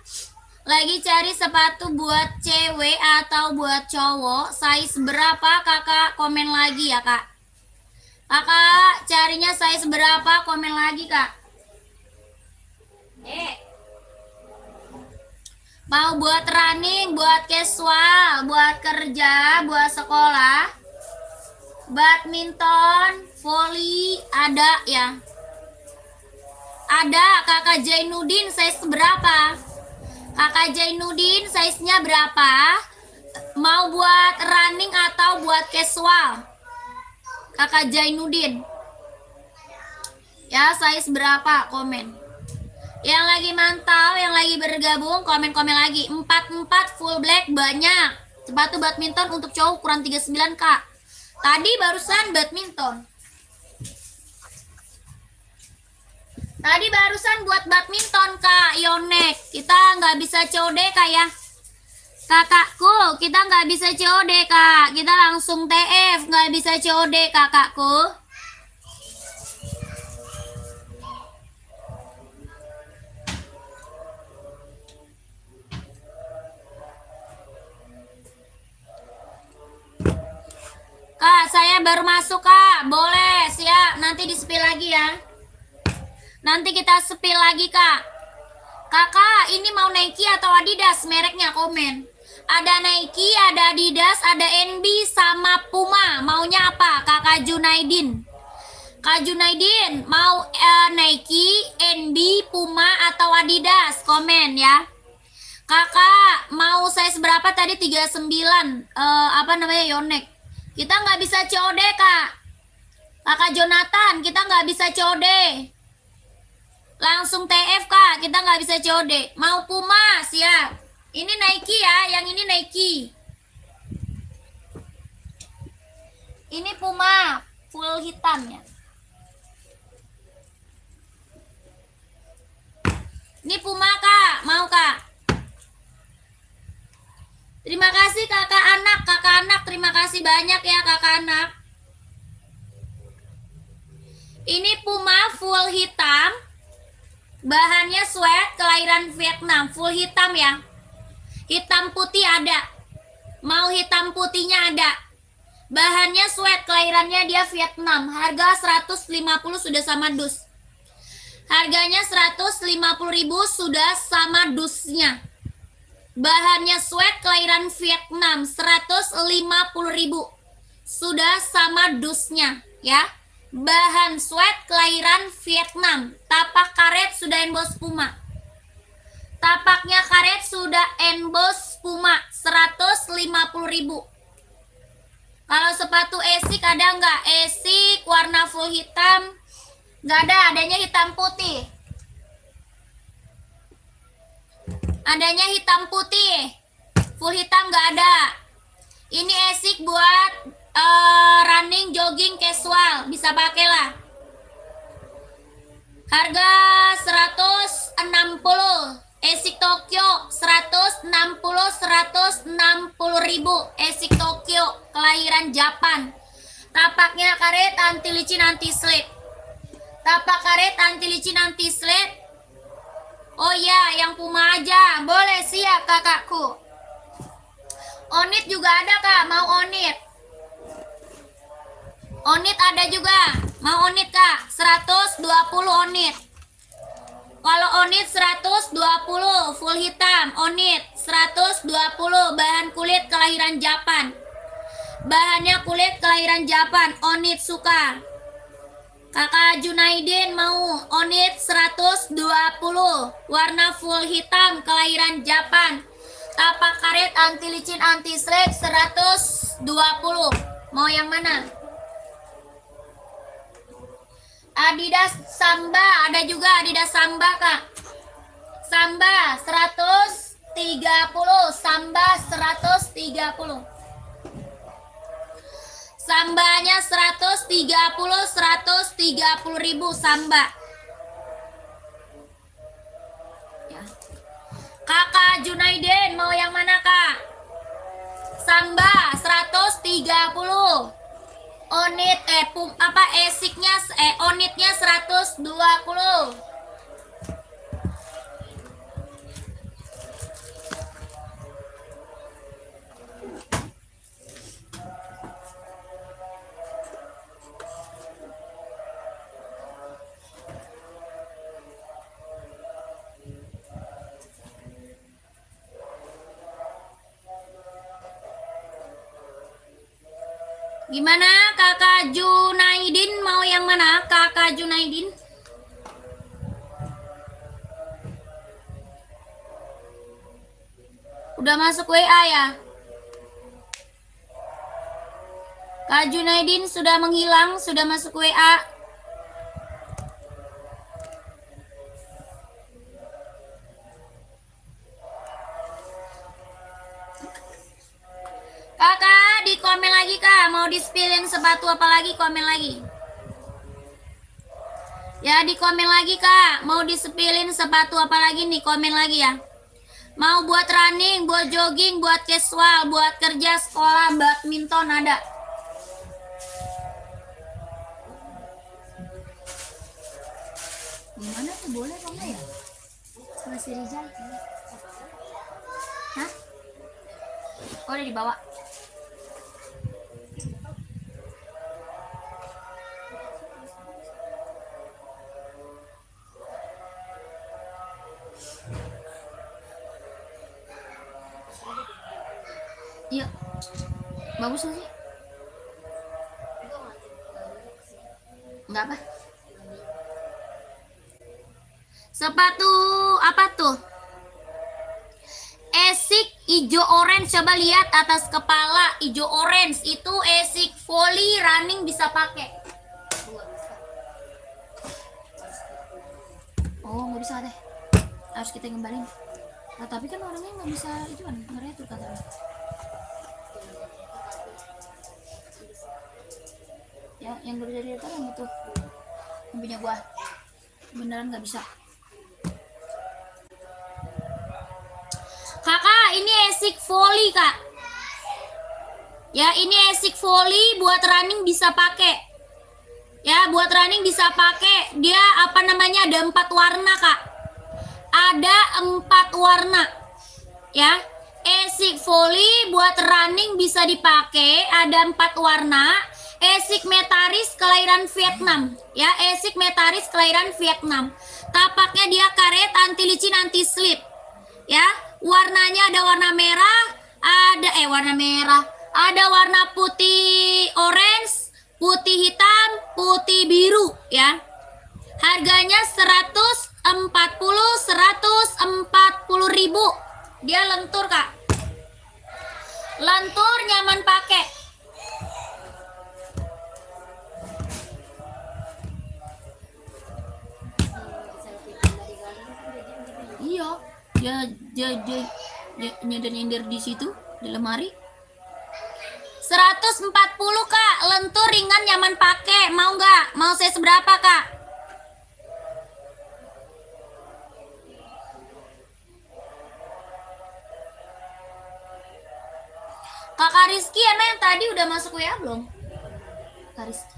Lagi cari sepatu buat cewek atau buat cowok, size berapa kakak komen lagi ya kak. Kakak carinya size berapa komen lagi kak. Mau buat running, buat casual, buat kerja, buat sekolah, badminton, volley ada ya. Ada kakak Jainuddin size berapa? Kakak Jainuddin size-nya berapa? Mau buat running atau buat casual? Kakak Jainuddin. Ya, size berapa? Komen. Yang lagi mantau, yang lagi bergabung, komen-komen lagi. 44 full black banyak. Sepatu badminton untuk cowok ukuran 39, Kak. Tadi barusan badminton. Tadi barusan buat badminton, Kak Yonek. Kita nggak bisa COD, Kak ya. Kakakku, kita nggak bisa COD, Kak. Kita langsung TF, nggak bisa COD, kakakku. Kak, saya baru masuk, Kak. Boleh, siap. Nanti di-spill lagi ya. Nanti kita spill lagi, Kak. Kakak, ini mau Nike atau Adidas? Mereknya komen. Ada Nike, ada Adidas, ada NB, sama Puma. Maunya apa? Kakak Junaidin. Kak Junaidin, mau Nike, NB, Puma, atau Adidas? Komen ya. Kakak, mau size berapa tadi? 39. Apa namanya? Yonek. Kita nggak bisa COD, Kak. Kakak Jonathan, kita nggak bisa COD. Langsung TF, Kak. Kita nggak bisa COD. Mau Puma, siap. Ini Nike ya, yang ini Nike. Ini Puma, full hitam ya. Ini Puma, Kak. Mau, Kak? Terima kasih kakak anak. Terima kasih banyak ya kakak anak. Ini Puma full hitam. Bahannya sweat, kelahiran Vietnam. Full hitam ya. Hitam putih ada. Mau hitam putihnya ada. Bahannya sweat, kelahirannya dia Vietnam. Harga 150 sudah sama dus. Harganya 150.000 sudah sama dusnya. Bahannya sweat, kelahiran Vietnam. 150.000 sudah sama dusnya ya. Bahan sweat, kelahiran Vietnam. Tapak karet sudah emboss Puma. Tapaknya karet sudah emboss Puma. 150.000. Kalau sepatu Esik ada nggak? Esik warna full hitam nggak ada, adanya hitam putih. Adanya hitam putih. Full hitam nggak ada. Ini Esik buat running, jogging, casual. Bisa pakai lah. Harga 160. Esik Tokyo 160.000. Esik Tokyo kelahiran Japan. Tapaknya karet, anti licin, anti slip. Tapak karet, anti licin, anti slip. Oh ya, yang Puma aja. Boleh, siap kakakku. Onit juga ada, Kak. Mau onit? Onit ada juga. Mau onit, Kak? 120 onit. Kalau onit 120 full hitam, onit 120 bahan kulit kelahiran Japan. Bahannya kulit kelahiran Japan, Onitsuka. Kakak Junaidin mau Onit 120, warna full hitam kelahiran Japan. Tapak karet anti licin anti slip 120. Mau yang mana? Adidas Samba, ada juga Adidas Samba, Kak. Samba 130, Samba 130. Sambanya 130 ribu Samba. Ya. Kakak Junaidin mau yang mana, Kak? Samba 130. Onit esiknya onitnya 120. Gimana Kakak Junaidin mau yang mana? Kakak Junaidin? Udah masuk WA ya? Kak Junaidin sudah menghilang, sudah masuk WA. Kakak, di komen lagi Kak, mau di-spillin sepatu apa lagi, komen lagi. Ya, di komen lagi Kak, mau di-spillin sepatu apa lagi nih, komen lagi ya. Mau buat running, buat jogging, buat casual, buat kerja, sekolah, badminton ada. Gimana tuh, boleh apa enggak ya? Sama si Rizal. Hah? Oh, udah dibawa. Iya. Bagus gak sih? Enggak apa? Sepatu apa tuh? Esik hijau orange, coba lihat atas kepala hijau orange itu Esik volley running bisa pakai. Oh, nggak bisa deh. Harus kita kembaliin. Nah, tapi kan orangnya nggak bisa itu kan ngeretur katanya. Ya, yang gak bisa diretur yang itu. Yang punya gua. Beneran nggak bisa. Kakak, ini Esik volley, Kak. Ya, ini Esik volley buat running bisa pakai. Ya, buat running bisa pakai. Dia apa namanya? Ada 4 warna, Kak. Ada 4 warna. Ya. Esik volley buat running bisa dipakai, ada 4 warna. Esik Metaris kelahiran Vietnam. Ya, Esik Metaris kelahiran Vietnam. Tapaknya dia karet anti licin anti slip. Ya, warnanya ada warna merah, ada warna merah, ada warna putih orange, putih hitam, putih biru ya. Harganya 140 ribu. Dia lentur, Kak. Lentur, nyaman pakai. Iya, dia nyender di situ di lemari. 140 Kak, lentur ringan nyaman pakai. Mau nggak? Mau saya seberapa, Kak? Kakak Rizky emang yang tadi udah masuk WA belum? Kak Rizky.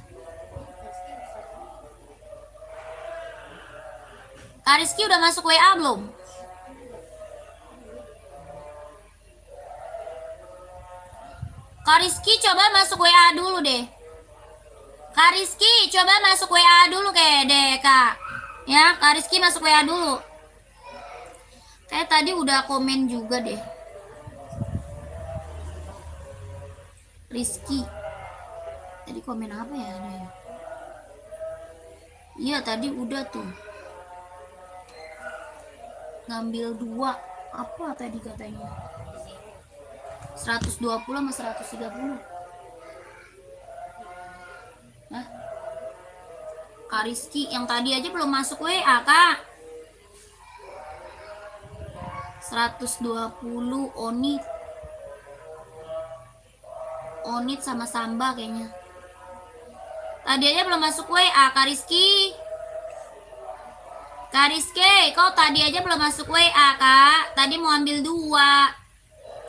Kak Rizky udah masuk WA belum? Kak Rizky coba masuk WA dulu deh. Kak Rizky coba masuk WA dulu kayak deh, Kak. Ya, Kak Rizky masuk WA dulu. Kayak tadi udah komen juga deh. Rizky. Tadi komen apa ya dia? Iya tadi udah tuh. Ngambil 2. Apa tadi katanya? 120 sama 130. Hah? Kak Rizky yang tadi aja belum masuk WA, Kak. 120 Onit. Onit sama Samba kayaknya. Tadi aja belum masuk WA, Kak Rizky. Kak Rizky, kau tadi aja belum masuk WA, Kak. Tadi mau ambil 2.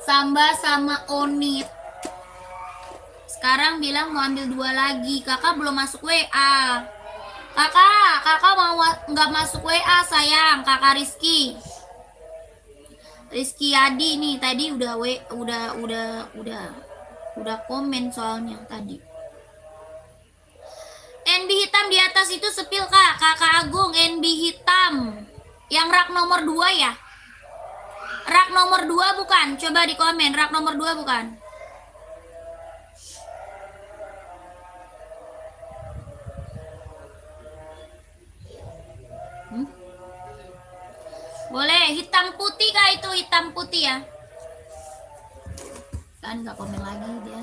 Samba sama Onit. Sekarang bilang mau ambil 2 lagi. Kakak belum masuk WA. Kakak mau nggak masuk WA sayang, Kakak Rizky. Rizky Adi nih tadi udah komen soalnya tadi. NB hitam di atas itu sepil Kak. Kakak Agung NB hitam. Yang rak nomor 2 ya? Rak nomor 2 bukan? Coba di komen, rak nomor 2 bukan? Boleh, hitam putih Kak itu, hitam putih ya. Kan nggak komen lagi dia.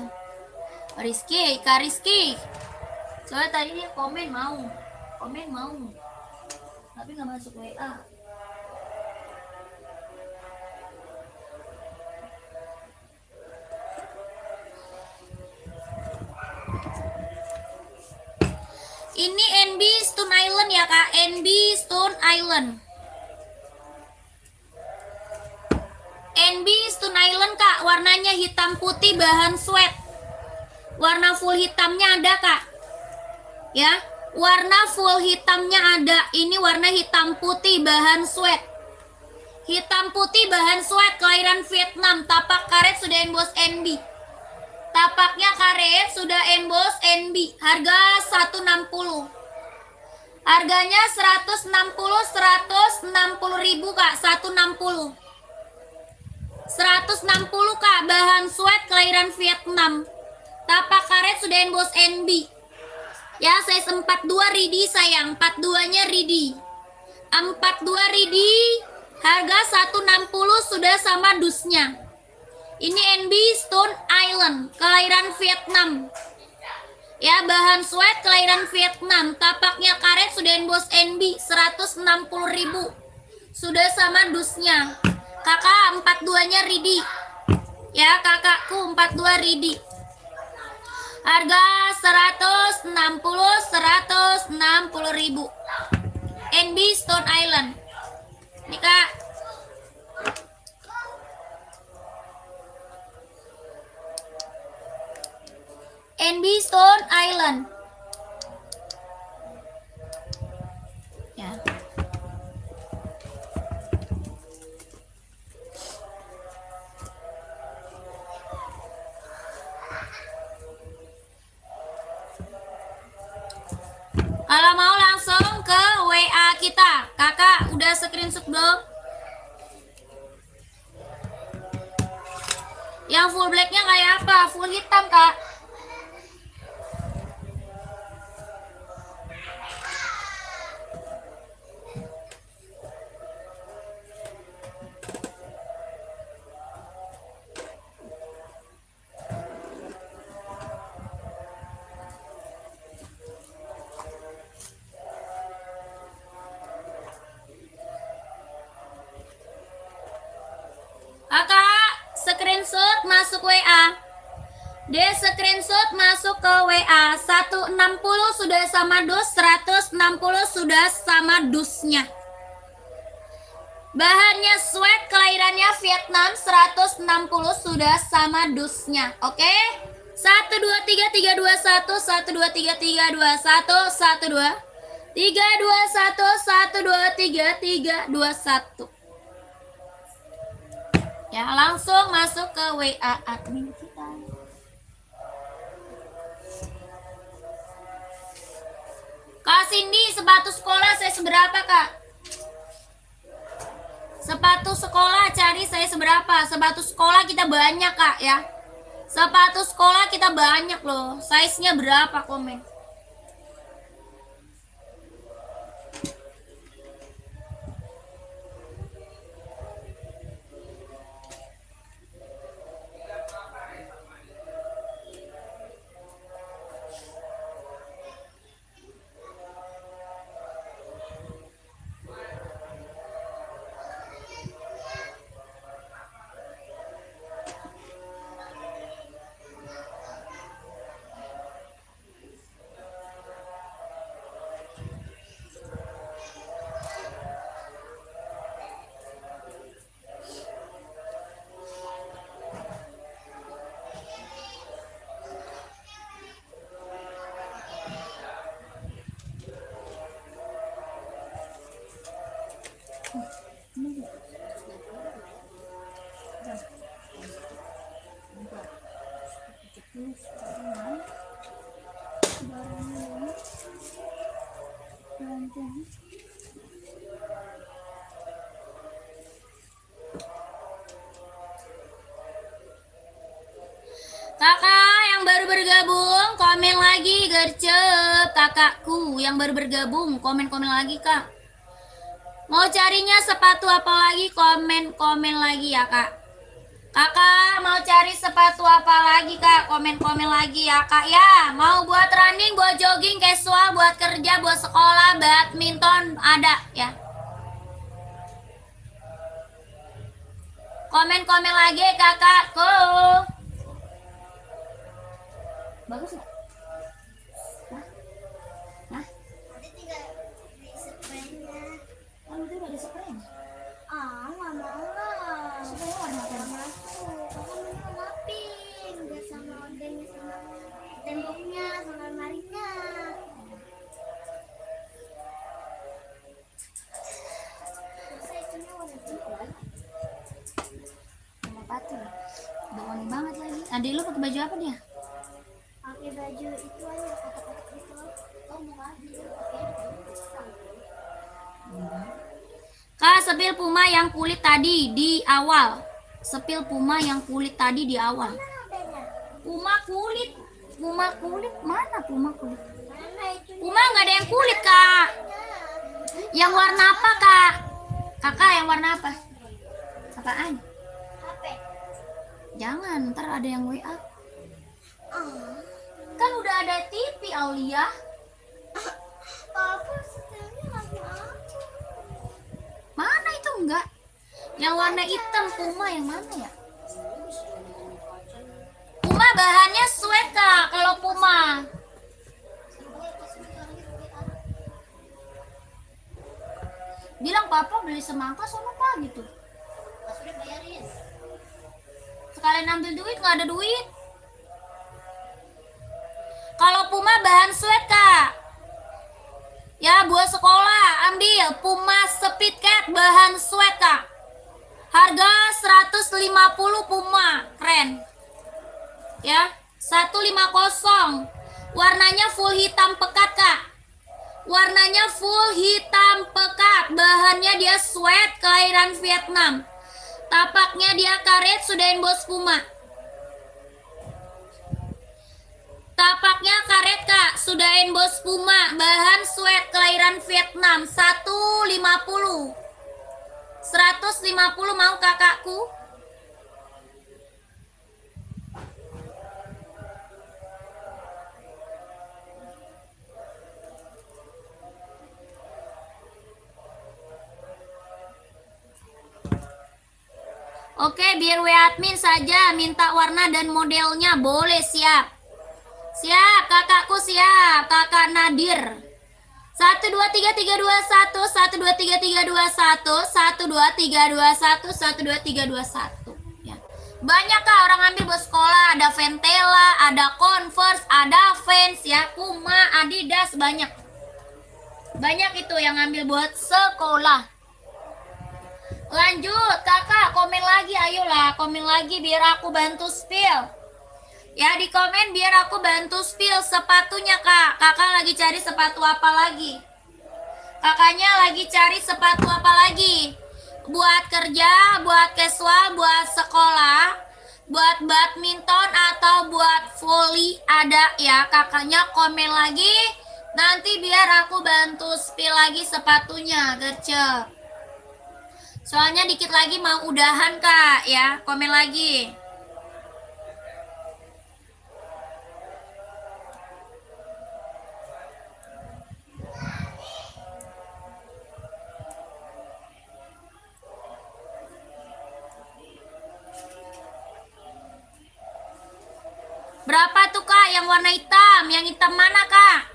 Rizky, Kak Rizky. Soalnya tadi dia komen mau. Tapi nggak masuk WA. Ini NB Stone Island ya Kak, NB Stone Island. NB Stone Island Kak, warnanya hitam putih bahan sweat. Warna full hitamnya ada Kak. Ya, warna full hitamnya ada. Ini warna hitam putih bahan sweat. Hitam putih bahan sweat, kelahiran Vietnam. Tapak karet sudah emboss NB. Tapaknya karet sudah emboss NB. Harga 160. Harganya 160 ribu Kak, 160. 160 Kak, bahan sweat kelahiran Vietnam. Tapak karet sudah emboss NB. Ya, saya 42 ready sayang, 42-nya ready. 42 ready. Harga 160 sudah sama dusnya. Ini NB Stone Island, kelahiran Vietnam. Ya, bahan sweat kelahiran Vietnam. Tapaknya karet sudah emboss NB, 160 ribu. Sudah sama dusnya. Kakak 42-nya ready. Ya, kakakku 42 ready. Harga 160 ribu. NB Stone Island. Ini Kak. NB Stone Island. Ya. Kalau mau langsung ke WA kita. Kakak udah screenshot belum? Yang full blacknya kayak apa? Full hitam Kak. Kakak screenshot masuk WA. Dia screenshot masuk ke WA. 160 sudah sama dus, 160 sudah sama dusnya. Bahannya sweat, kelahirannya Vietnam, 160 sudah sama dusnya. Oke? 1 2 3 3 2 1 1 2 3 3 2 1 1 2 3 2 1 1 2 3 3 2 1. Ya, langsung masuk ke WA admin kita. Kak Cindy, sepatu sekolah saya seberapa Kak? Sepatu sekolah cari saya seberapa? Sepatu sekolah kita banyak Kak ya. Sepatu sekolah kita banyak loh. Size-nya berapa komen? Kakak yang baru bergabung, komen lagi gercep. Kakakku yang baru bergabung, komen-komen lagi kak. Mau carinya sepatu apa lagi, komen-komen lagi ya kak. Kakak mau cari sepatu apa lagi kak, komen-komen lagi ya kak ya. Mau buat running, buat jogging, casual, buat kerja, buat sekolah, badminton, ada ya. Komen-komen lagi kakakku. Bagus nggak? Hah? Ada tinggal di spraynya. Oh, itu udah ada spray. Ah, nggak mau lah. Spray warna apa? Masuk. Kakak mau ngelapin. Biar sama ordernya, sama temboknya, sama lemarinya. Masa itunya warna pink? Sama patu. Udah wangi banget lagi. Adik lu pakai baju apa dia? Pakai baju itu aja, kotak-kotak itu. Oh, mau lagi. Oke. Kak, sepil puma yang kulit tadi di awal. Sepil puma yang kulit tadi di awal. Adanya. Puma kulit. Puma kulit mana puma kulit? Mana itu? Puma nggak ada yang kulit kak. Yang warna apa kak? Kakak yang warna apa? Apaan? HP. Jangan, ntar ada yang WA. Ah. Kan udah ada TV Aulia. Papa setelnya lagi apa? Mana itu enggak? Yang warna hitam puma yang mana ya? Puma bahannya sweat kak. Kalau puma. Bilang papa beli semangka sama apa gitu. Pas udah bayarin. Sekalian ambil duit nggak ada duit. Kalau puma bahan sweat kak. Ya buat sekolah ambil puma speed cat bahan sweat kak. Harga 150 puma keren. Ya 150. Warnanya full hitam pekat kak. Warnanya full hitam pekat. Bahannya dia sweat kelahiran Vietnam. Tapaknya dia karet sudah emboss puma. Tapaknya karet kak, sudah emboss puma, bahan sweat kelahiran Vietnam, 150. 150 mau kakakku? Oke, biar WA admin saja minta warna dan modelnya, boleh siap. Siap, kakakku siap, kakak Nadir. 1 2 3 3 2 1 1 2 3 3 2 1 1 2 3 2 1 1 2 3 2 1 ya. Banyak kak orang ambil buat sekolah, ada Ventela, ada Converse, ada Vans ya, Puma, Adidas, banyak. Banyak itu yang ambil buat sekolah. Lanjut, kakak komen lagi, ayolah komen lagi biar aku bantu spill. Ya di komen biar aku bantu spill sepatunya kak. Kakak lagi cari sepatu apa lagi? Kakaknya lagi cari sepatu apa lagi? Buat kerja, buat casual, buat sekolah, buat badminton atau volley ada ya, kakaknya komen lagi. Nanti biar aku bantu spill lagi sepatunya, gercep. Soalnya dikit lagi mau udahan kak ya, komen lagi. Berapa tuh kak yang warna hitam? Yang hitam mana kak?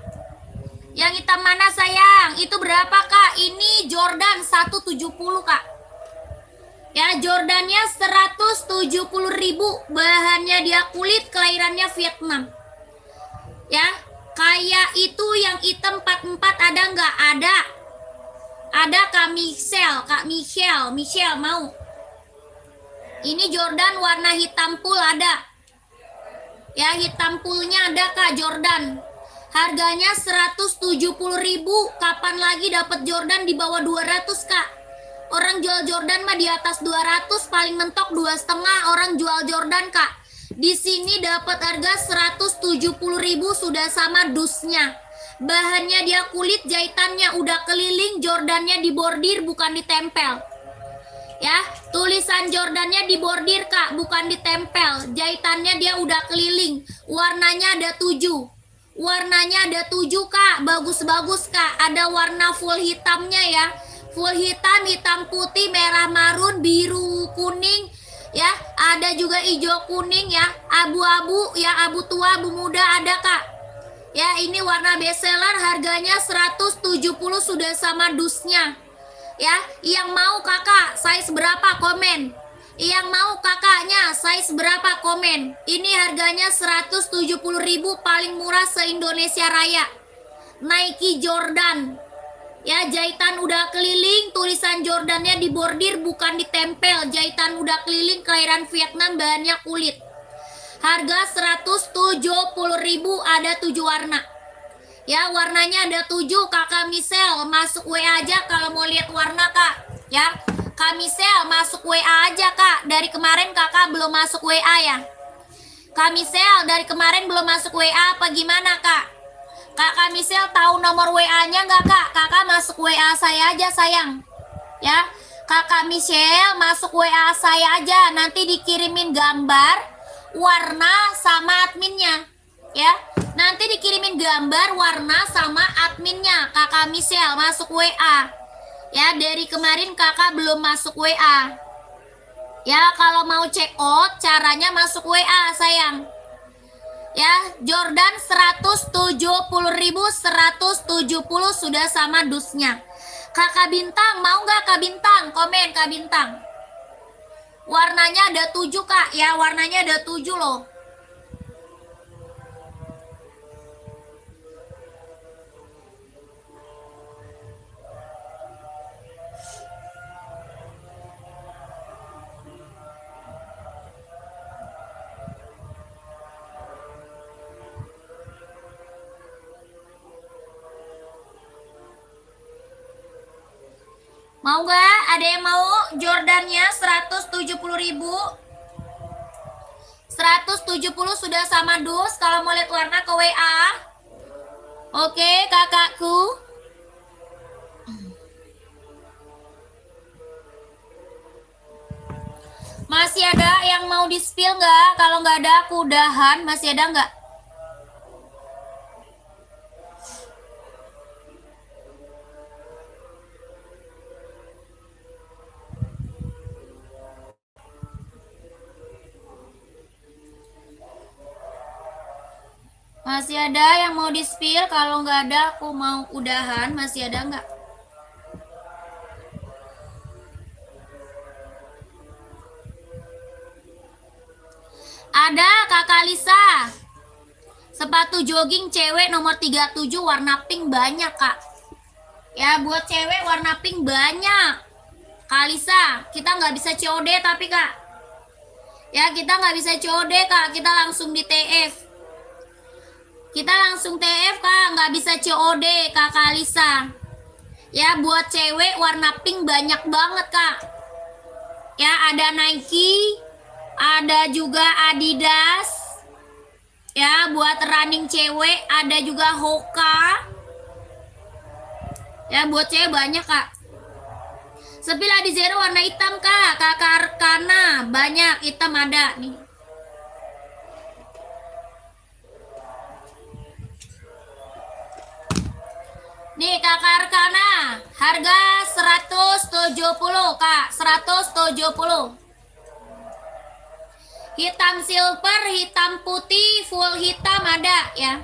Yang hitam mana sayang? Itu berapa kak? Ini Jordan 170 kak. Ya Jordannya 170.000. Bahannya dia kulit, kelahirannya Vietnam. Ya kayak itu yang hitam 44 ada nggak? Ada. Ada kak Michelle. Kak Michelle mau? Ini Jordan warna hitam full ada. Ya hitam poolnya ada kak Jordan. Harganya 170.000. Kapan lagi dapat Jordan di bawah 200 kak? Orang jual Jordan mah di atas 200, paling mentok 2,5 orang jual Jordan kak. Di sini dapat harga 170.000 sudah sama dusnya. Bahannya dia kulit, jahitannya udah keliling, Jordannya dibordir bukan ditempel. Ya, tulisan Jordannya dibordir kak, bukan ditempel. Jahitannya dia udah keliling. Warnanya ada 7. Warnanya ada 7 kak, bagus-bagus kak. Ada warna full hitamnya ya. Full hitam, hitam putih, merah marun, biru kuning. Ya, ada juga hijau kuning ya. Abu-abu ya, abu tua, abu muda ada kak. Ya, ini warna bestseller, harganya 170 sudah sama dusnya. Ya, yang mau kakak size berapa komen? Yang mau kakaknya size berapa komen? Ini harganya 170.000 paling murah se-Indonesia Raya. Nike Jordan. Ya, jahitan udah keliling, tulisan Jordannya dibordir bukan ditempel. Jahitan udah keliling, kelahiran Vietnam, bahannya kulit. Harga 170.000, ada 7 warna. Ya, warnanya ada 7. Kakak Michelle masuk WA aja kalau mau lihat warna kak. Ya, Kak Michelle masuk WA aja kak. Dari kemarin kakak belum masuk WA ya. Kak Michelle dari kemarin belum masuk WA apa gimana kak? Kakak Michelle tahu nomor WA-nya nggak kak? Kakak masuk WA saya aja sayang. Ya, Kakak Michelle masuk WA saya aja. Nanti dikirimin gambar, warna sama adminnya. Ya, nanti dikirimin gambar, warna sama adminnya. Kakak Michelle masuk WA. Ya, dari kemarin kakak belum masuk WA. Ya, kalau mau check out caranya masuk WA sayang. Ya, Jordan 170.000, 170 sudah sama dusnya. Kakak Bintang mau nggak kak Bintang? Komen kak Bintang. Warnanya ada 7 kak. Ya, warnanya ada 7 loh. Mau nggak? Ada yang mau Jordannya 170.000? 170 sudah sama dus. Kalau mau lihat warna ke WA. Oke, kakakku. Masih ada yang mau di spill nggak? Kalau nggak ada aku udahan. Masih ada nggak? Masih ada yang mau di spill? Kalau nggak ada aku mau udahan. Masih ada nggak? Ada kakak Lisa. Sepatu jogging cewek nomor 37 warna pink banyak kak. Ya buat cewek warna pink banyak. Kak Lisa, kita nggak bisa COD tapi kak. Ya kita nggak bisa COD kak, kita langsung di TF. Kita langsung TF kak, nggak bisa COD kakak Lisa. Ya buat cewek warna pink banyak banget kak. Ya ada Nike, ada juga Adidas. Ya, buat running cewek ada juga Hoka. Ya, buat cewek banyak, Kak. Sepil Adi Zero warna hitam, Kak. Kakak Arkana banyak hitam ada nih. Nih Kakak Arkana, harga 170, Kak. 170. Hitam silver, hitam putih, full hitam ada ya.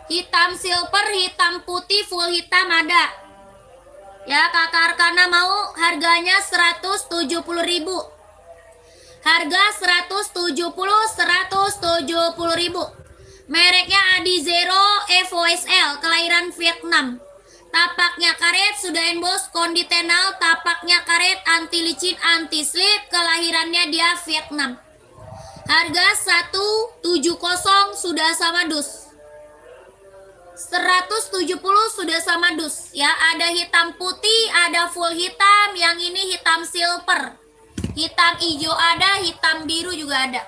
Hitam silver, hitam putih, full hitam ada. Ya, Kakak Arkana mau harganya 170.000. Harga 170.000. Mereknya Adi Zero Evo SL, kelahiran Vietnam. Tapaknya karet, sudah emboss konditenal, tapaknya karet, anti licin, anti slip, kelahirannya dia Vietnam. Harga 170 sudah sama dus. 170 sudah sama dus ya. Ada hitam putih, ada full hitam, yang ini hitam silver. Hitam hijau ada, hitam biru juga ada.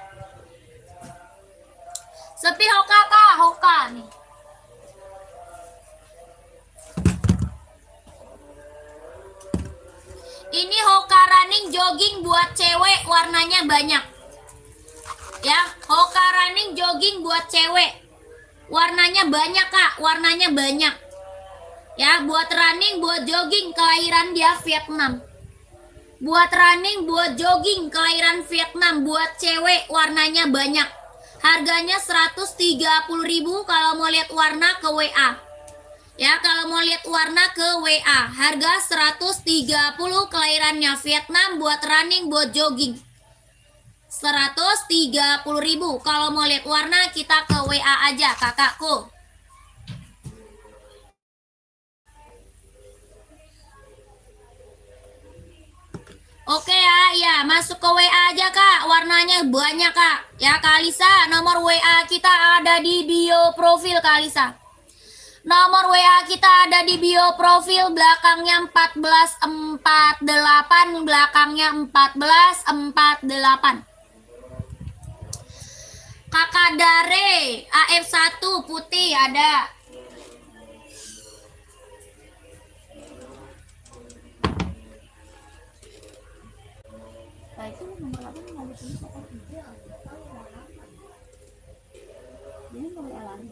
Sepi Hoka, Kak, Hoka nih. Ini Hoka running jogging buat cewek, warnanya banyak. Ya, Hoka running jogging buat cewek. Warnanya banyak, Kak, warnanya banyak. Ya, buat running, buat jogging, kelahiran dia Vietnam. Buat running, buat jogging, kelahiran Vietnam, buat cewek, warnanya banyak. Harganya 130.000 kalau mau lihat warna ke WA. Ya, kalau mau lihat warna ke WA. Harga 130, kelahirannya Vietnam, buat running, buat jogging. 130.000. Kalau mau lihat warna kita ke WA aja, kakakku. Oke ya, masuk ke WA aja, Kak. Warnanya banyak, Kak. Ya, Kalisa, nomor WA kita ada di bio profil, Kalisa. Nomor WA kita ada di bio profil, belakangnya 1448, belakangnya 1448. Kakak Dare AF1 putih ada. Nah, itu nomor 8 nggak ada tulis apa tidak. Ini nomor alam.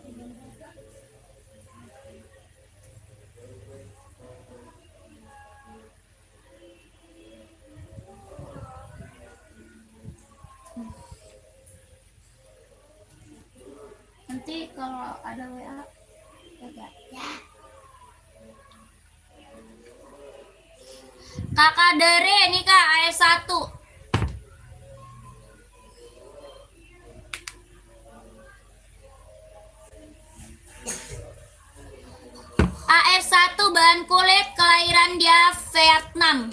Nanti kalau ada WA ya. Kakak Dere nih, Kak, AF1. AF1 bahan kulit, kelahiran dia Vietnam.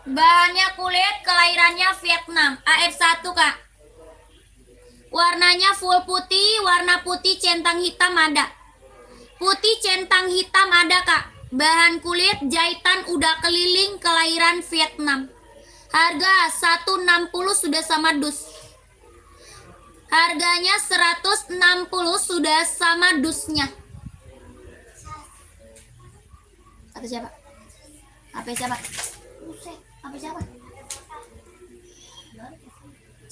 Bahannya kulit, kelahirannya Vietnam. AF1, Kak. Warnanya full putih, warna putih centang hitam ada. Putih centang hitam ada, Kak. Bahan kulit, jahitan udah keliling, kelahiran Vietnam. Harga 160 sudah sama dus. Harganya 160 sudah sama dusnya. Apa siapa? Apa siapa? Apa siapa?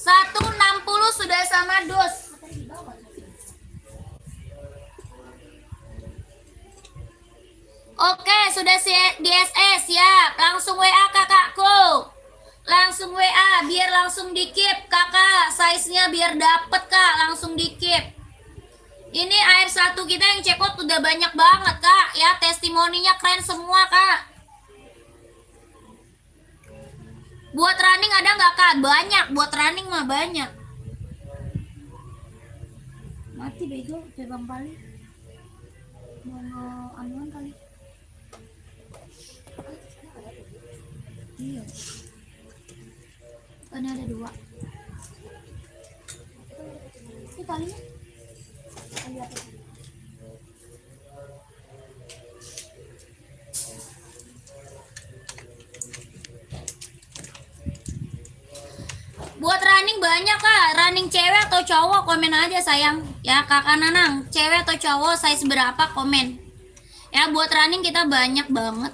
160 sudah sama dus. Oke, sudah DSS ya. Langsung WA kakakku. Langsung WA biar langsung dikip, Kakak. Size-nya biar dapet, Kak. Langsung dikip. Ini AF1 kita yang check out udah banyak banget, Kak. Ya, testimoninya keren semua, Kak. Buat running ada nggak, Kak? Banyak. Buat running mah banyak. Mati bego, Bang Pali. Mau anuan kali. Iya. Ini ada 2. Ini kalinya. Kali apa? Buat running banyak. banyak kak, running cewek atau cowok komen aja sayang. Ya kakak Nanang, cewek atau cowok size berapa komen. Ya buat running kita banyak banget.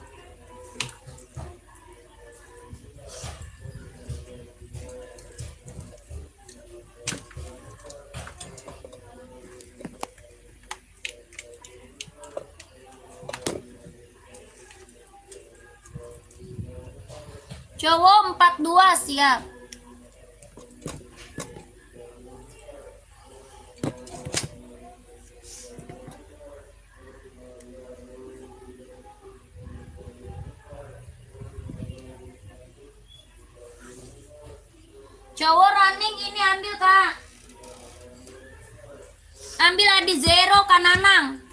Cowok 42 siap. Cowok running ini ambil kak. Ambil Adi Zero Kananang.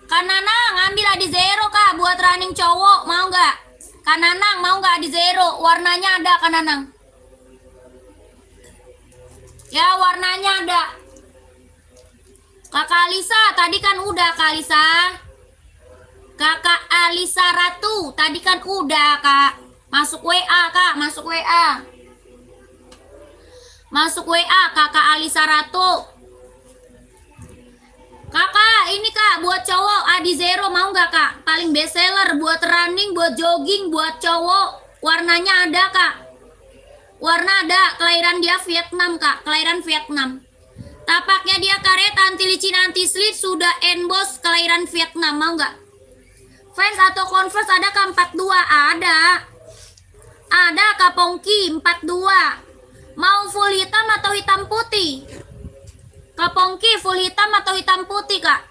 Kananang ambil Adi Zero kak buat running cowok mau nggak? Kananang mau nggak Adi Zero? Warnanya ada Kananang. Ya warnanya ada. Kakak Alisa tadi kan udah Kak Alisa. Kakak Alisa Ratu tadi kan udah kak. Masuk WA kak, masuk WA. Masuk WA kakak Alisa Ratu. Kakak ini kak buat cowok Adi Zero mau nggak kak? Paling best seller buat running, buat jogging, buat cowok. Warnanya ada kak. Warna ada, kelahiran dia Vietnam kak, kelahiran Vietnam. Tapaknya dia karet, anti licin, anti slip, sudah emboss, kelahiran Vietnam mau nggak? Fans atau Converse ada kak 42? Ada. Ada kak Pongki 42. Mau full hitam atau hitam putih? Kak Pongki full hitam atau hitam putih kak?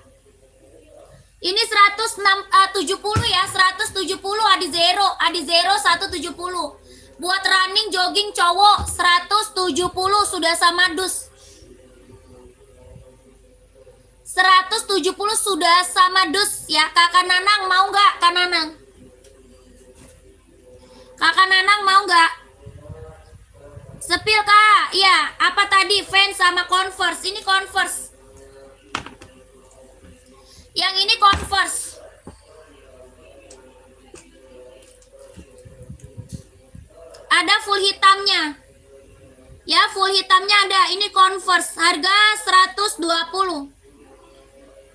Ini 170 ya, 170 Adi Zero. Adi Zero 170. Buat running jogging cowok 170 sudah sama dus. 170 sudah sama dus ya. Kakak Nanang mau nggak Kak Nanang? Kakak Nanang mau nggak? Sepil kak, iya. Apa tadi Vans sama Converse? Ini Converse. Yang ini Converse. Ada full hitamnya. Ya full hitamnya ada. Ini Converse. Harga 120.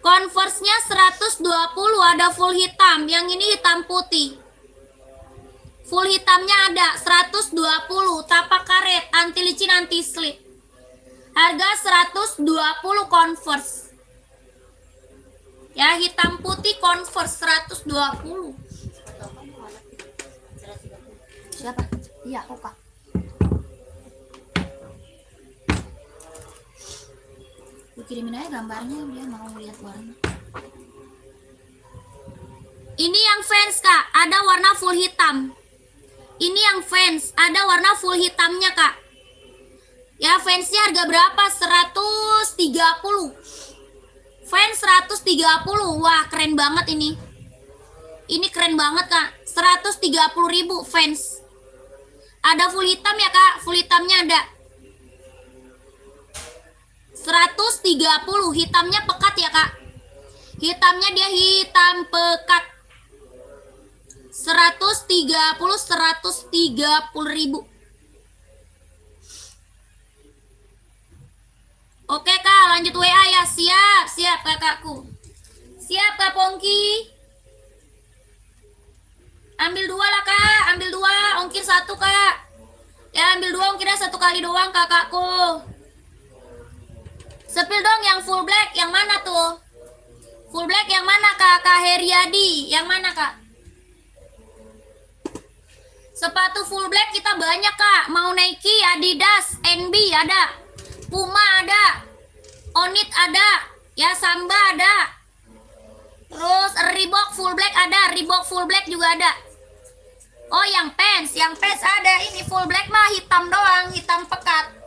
Converse-nya 120 ada full hitam. Yang ini hitam putih. Full hitamnya ada 120, tapak karet, anti licin, anti slip. Harga 120 Converse. Ya, hitam putih Converse 120. Siapa? Iya, aku kak. Gue kirimin aja gambarnya, dia mau lihat warna. Ini yang Vans kak, ada warna full hitam. Ini yang Vans, ada warna full hitamnya kak. Ya fansnya harga berapa? 130. Vans 130. Wah keren banget ini. Ini keren banget kak. 130.000 Vans. Ada full hitam ya kak. Full hitamnya ada 130. Hitamnya pekat ya kak. Hitamnya dia hitam pekat. 130.000. Oke kak, lanjut WA ya. Siap, siap kakakku. Siap kak Pongki. Ambil 2 lah kak, ambil 2, ongkir 1 kak. Ya ambil 2, ongkirnya 1 kali doang kakakku. Sepil dong yang full black, yang mana tuh? Full black yang mana kak? Kak Heriadi, yang mana kak? Sepatu full black kita banyak kak. Mau Nike, Adidas, NB ada, Puma ada, Onit ada, ya Samba ada. Terus Reebok full black ada, Reebok full black juga ada. Oh yang pants ada. Ini full black mah hitam doang, hitam pekat.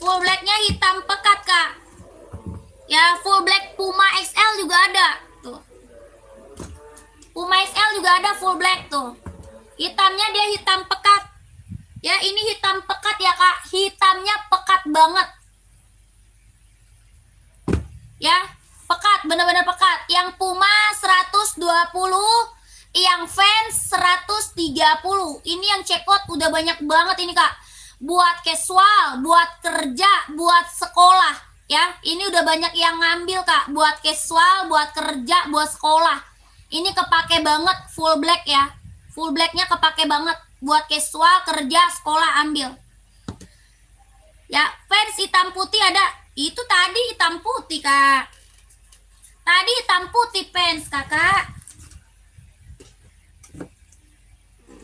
Full blacknya hitam pekat kak. Ya full black Puma XL juga ada. Tuh. Puma XL juga ada full black tuh. Hitamnya dia hitam pekat. Ya ini hitam pekat ya kak. Hitamnya pekat banget. Ya pekat, bener-bener pekat. Yang Puma 120, yang Vans 130. Ini yang cekot udah banyak banget ini kak. buat casual, buat kerja, buat sekolah. Ya, ini udah banyak yang ngambil Kak, buat casual, buat kerja, buat sekolah. Ini kepake banget full black ya. Full blacknya kepake banget buat casual, kerja, sekolah ambil. Ya, fans hitam putih ada. Itu tadi hitam putih Kak. Tadi hitam putih fans Kakak.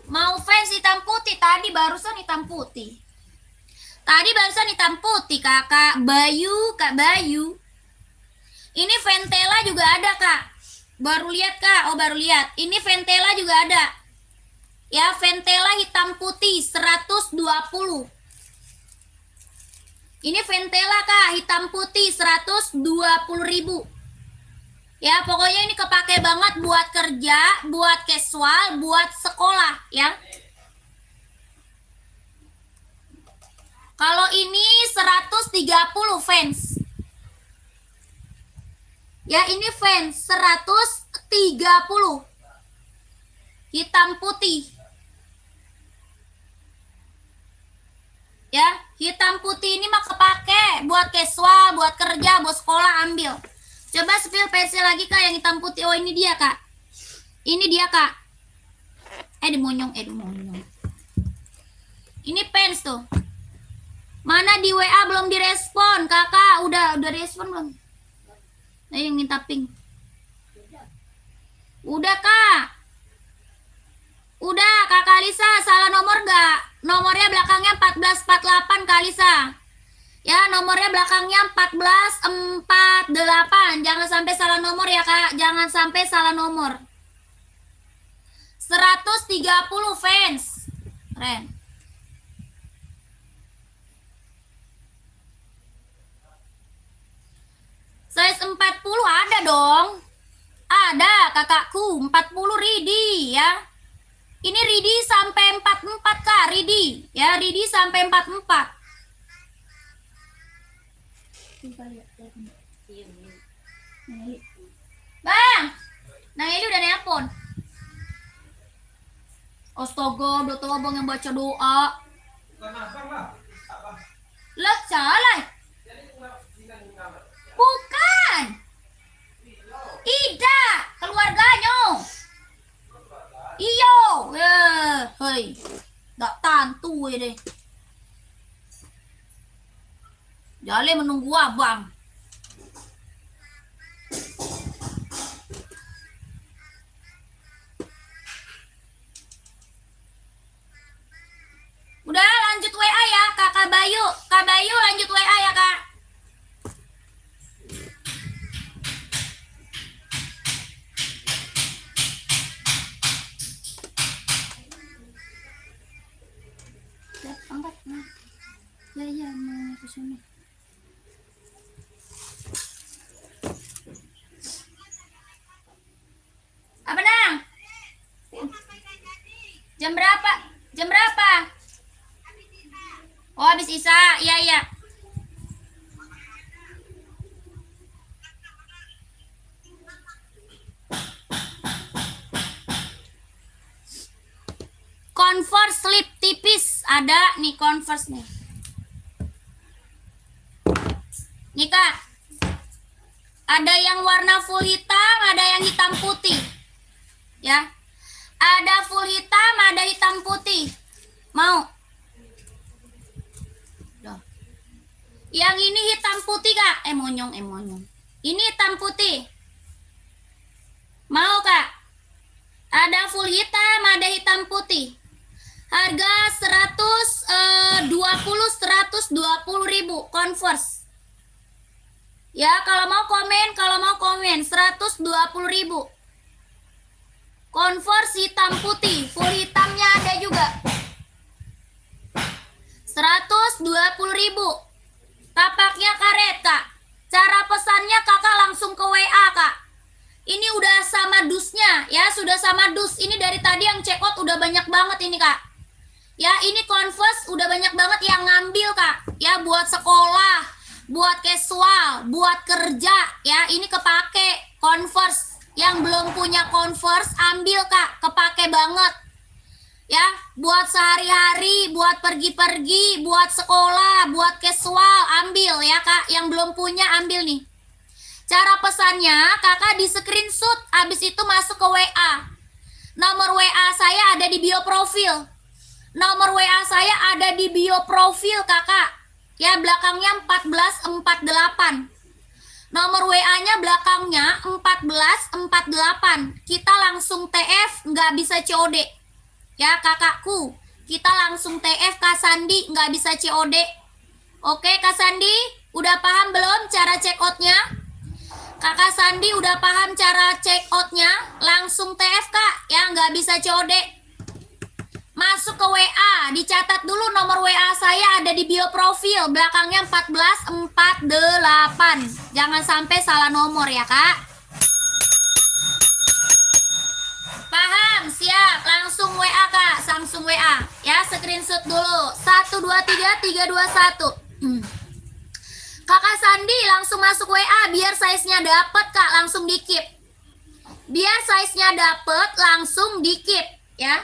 Mau fans hitam putih, tadi barusan hitam putih. Tadi barusan hitam putih Kakak Bayu, Kak Bayu. Ini Ventela juga ada Kak. Baru lihat Kak, oh baru lihat. Ini Ventela juga ada. Ya, Ventela hitam putih 120. Ini Ventela Kak, hitam putih 120.000. Ya, pokoknya ini kepake banget buat kerja, buat casual, buat sekolah ya. Kalau ini 130 fans. Ya, ini fans 130. Hitam putih. Ya, hitam putih ini mah kepake buat casual, buat kerja, buat sekolah ambil. Coba spill pensil lagi Kak yang hitam putih. Oh, ini dia Kak. Ini dia Kak. Dimonyong. Ini pens tuh. Mana di WA belum direspon Kakak? Udah respon belum? Yang minta pink. Udah Kak. Udah Kakak Lisa, salah nomor gak? Nomornya belakangnya 1448 Kak Lisa. Ya, nomornya belakangnya 1448. Jangan sampai salah nomor ya Kak. Jangan sampai salah nomor. 130 fans. Keren. Size 40 ada dong. Ada kakakku, 40 ready ya. Ini ready sampai 44 Kak, ready. Ya, ready sampai 44. Bang, Nang Eli udah nelpon. Astaga, udah tahu abang yang baca doa. Lah, salah. Bukan. Ida, keluarganya. Iyo, hei, gak tantu ya deh. Jale menunggu abang. Udah lanjut WA ya Kakak Bayu. Kak Bayu lanjut WA ya Kak. Angkat. Ya, mau ke sini. Apa Nang? Jam berapa? Jam berapa? Oh, habis Isa. Iya. Converse slip tipis ada nih, Converse nih. Nih Kak. Ada yang warna full hitam, ada yang hitam putih. Ya. Ada full hitam, ada hitam putih. Mau? Loh. Yang ini hitam putih Kak. Monyong. Ini hitam putih. Mau Kak? Ada full hitam, ada hitam putih. Harga 120.000 Converse. Ya, kalau mau komen 120.000. Converse hitam putih, full hitamnya ada juga. 120.000. Tapaknya karet Kak. Cara pesannya Kakak langsung ke WA Kak. Ini udah sama dusnya ya, sudah sama dus. Ini dari tadi yang check out udah banyak banget ini Kak. Ya, ini Converse udah banyak banget yang ngambil Kak. Ya, buat sekolah, buat casual, buat kerja ya. Ini kepake Converse. Yang belum punya Converse ambil Kak, kepake banget. Ya, buat sehari-hari, buat pergi-pergi, buat sekolah, buat casual, ambil ya kak. Yang belum punya ambil nih. Cara pesannya kakak di screenshot, abis itu masuk ke WA. Nomor WA saya ada di bio profil. Nomor WA saya ada di bio profil kakak. Ya, belakangnya 1448. Nomor WA-nya belakangnya 1448. Kita langsung TF, nggak bisa COD. Ya kakakku, kita langsung TF Kak Sandi, nggak bisa COD. Oke Kak Sandi, udah paham belum cara check outnya? Kakak Sandi udah paham cara check outnya? Langsung TF kak, ya nggak bisa COD. Masuk ke WA, dicatat dulu nomor WA saya ada di bio profil, belakangnya 1448. Jangan sampai salah nomor ya kak. Paham, siap, langsung WA kak, langsung WA ya, screenshot dulu 123321. Kakak Sandi langsung masuk WA biar size-nya dapet kak, langsung di-keep. Biar size-nya dapet, langsung di-keep ya.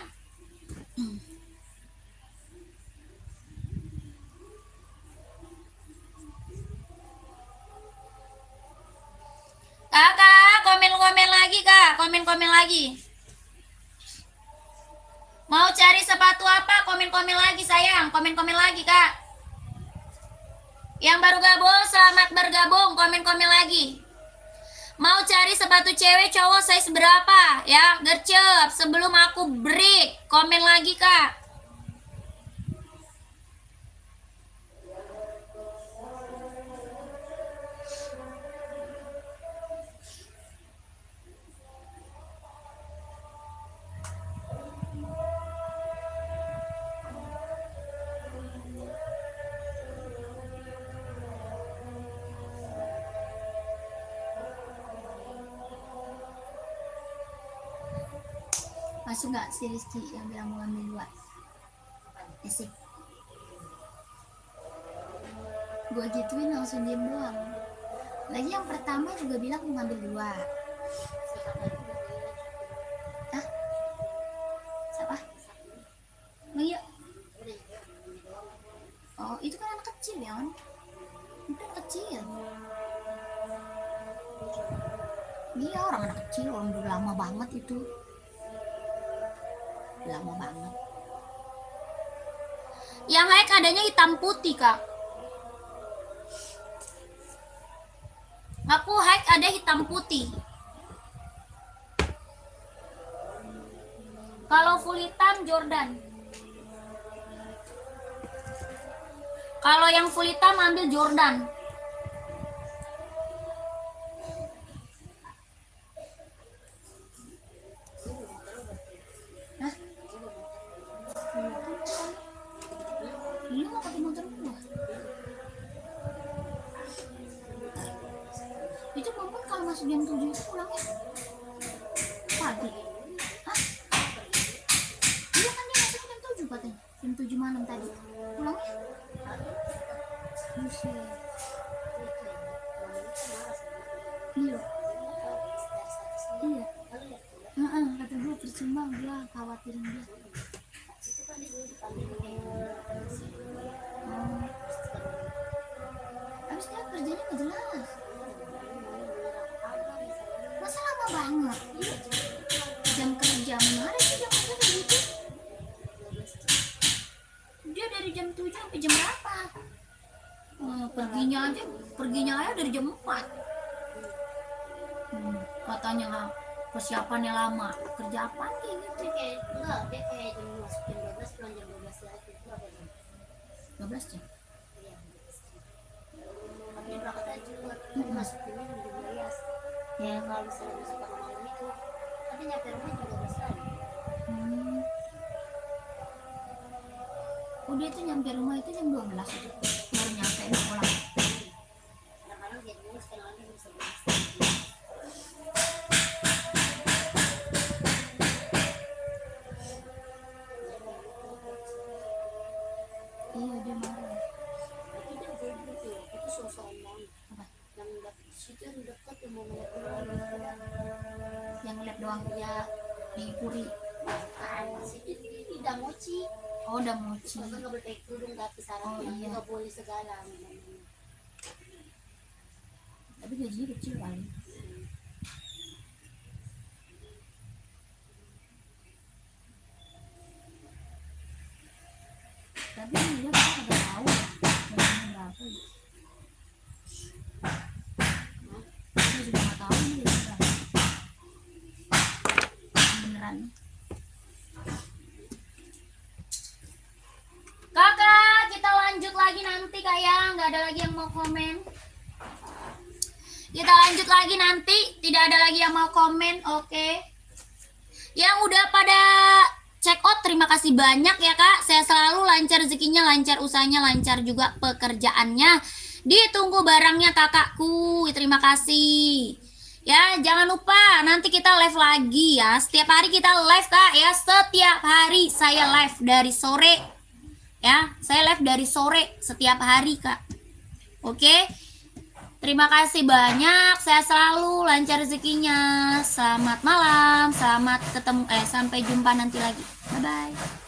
Kakak, komen-komen lagi kak, komen-komen lagi. Mau cari sepatu apa? Komen-komen lagi sayang, komen-komen lagi kak. Yang baru gabung, selamat bergabung, komen-komen lagi. Mau cari sepatu cewek cowok size berapa? Ya, gercep, sebelum aku break, komen lagi kak. Masuk nggak si Rizky yang bilang mau ambil 2? Asik. Gue gituin langsung diem doang. Lagi yang pertama juga bilang mau ngambil 2. Hah? Siapa? Oh iya. Oh itu kan anak kecil ya kan? Itu anak kecil. Iya orang anak kecil, orang udah lama banget itu. Lama banget. Yang hike adanya hitam putih kak. Aku hike ada hitam putih. Kalau full hitam Jordan. Kalau yang full hitam ambil Jordan. Ini mau pakai motor gua. Itu Pompon kalau masuk jam 7 itu pulangnya pagi. Hah? Iya kan dia masuk jam 7 katanya. Jam 7 malam tadi. Pulangnya? Buset. Iya. Iya. Kata gue percuma, dia khawatirin dia. Habis dia kerjanya gak jelas. Masa lama banget? Jam kerja mana sih jam kerja kayak gitu? Dia dari jam 7 sampai jam berapa? Perginya aja dari jam 4. Katanya persiapannya lama. Kerja apa kayak gitu? Dia kayak jam masuk jam 12 pulang jam 12 lagi. Berapa jam? 12 jam. Iya, 12 jam. Tapi dia berangkat aja cepet. Masuk jam 12. Ya kalau misalnya masuk pada malam itu, tapi nyampe rumah jam 12 lagi. Oh dia tuh nyampe rumah itu jam 12 itu. Baru nyampe pulang. Kadang-kadang dia dulu sekarang lagi jam 11. Iya dia marah. Tapi dia goblok tuh, itu sosok banget. Apa? Yang situ yang dekat yang mau ngeliat doang. Yang ngeliat doang ya di Puri. Tidak mochi. Oh, udah mochi. Kan nggak boleh pakai kerudung tapi Oh, syaratnya iya. nggak boleh segala. Tapi gajinya kecil kali. Tapi dia kita kagak tahu ya gajinya berapa ya. Kita juga nggak tahu ini gajinya berapa. Beneran. Kakak, kita lanjut lagi nanti kak ya. Nggak ada lagi yang mau komen. Kita lanjut lagi nanti. Tidak ada lagi yang mau komen. Oke. Yang udah pada check out, terima kasih banyak ya kak. Saya selalu lancar rezekinya, lancar usahanya, lancar juga pekerjaannya. Ditunggu barangnya kakakku. Terima kasih. Ya, jangan lupa nanti kita live lagi ya. Setiap hari kita live kak ya. Setiap hari saya live dari sore. Ya, saya live dari sore setiap hari kak. Oke. Terima kasih banyak. Saya selalu lancar rezekinya. Selamat malam. Selamat ketemu. Sampai jumpa nanti lagi. Bye bye.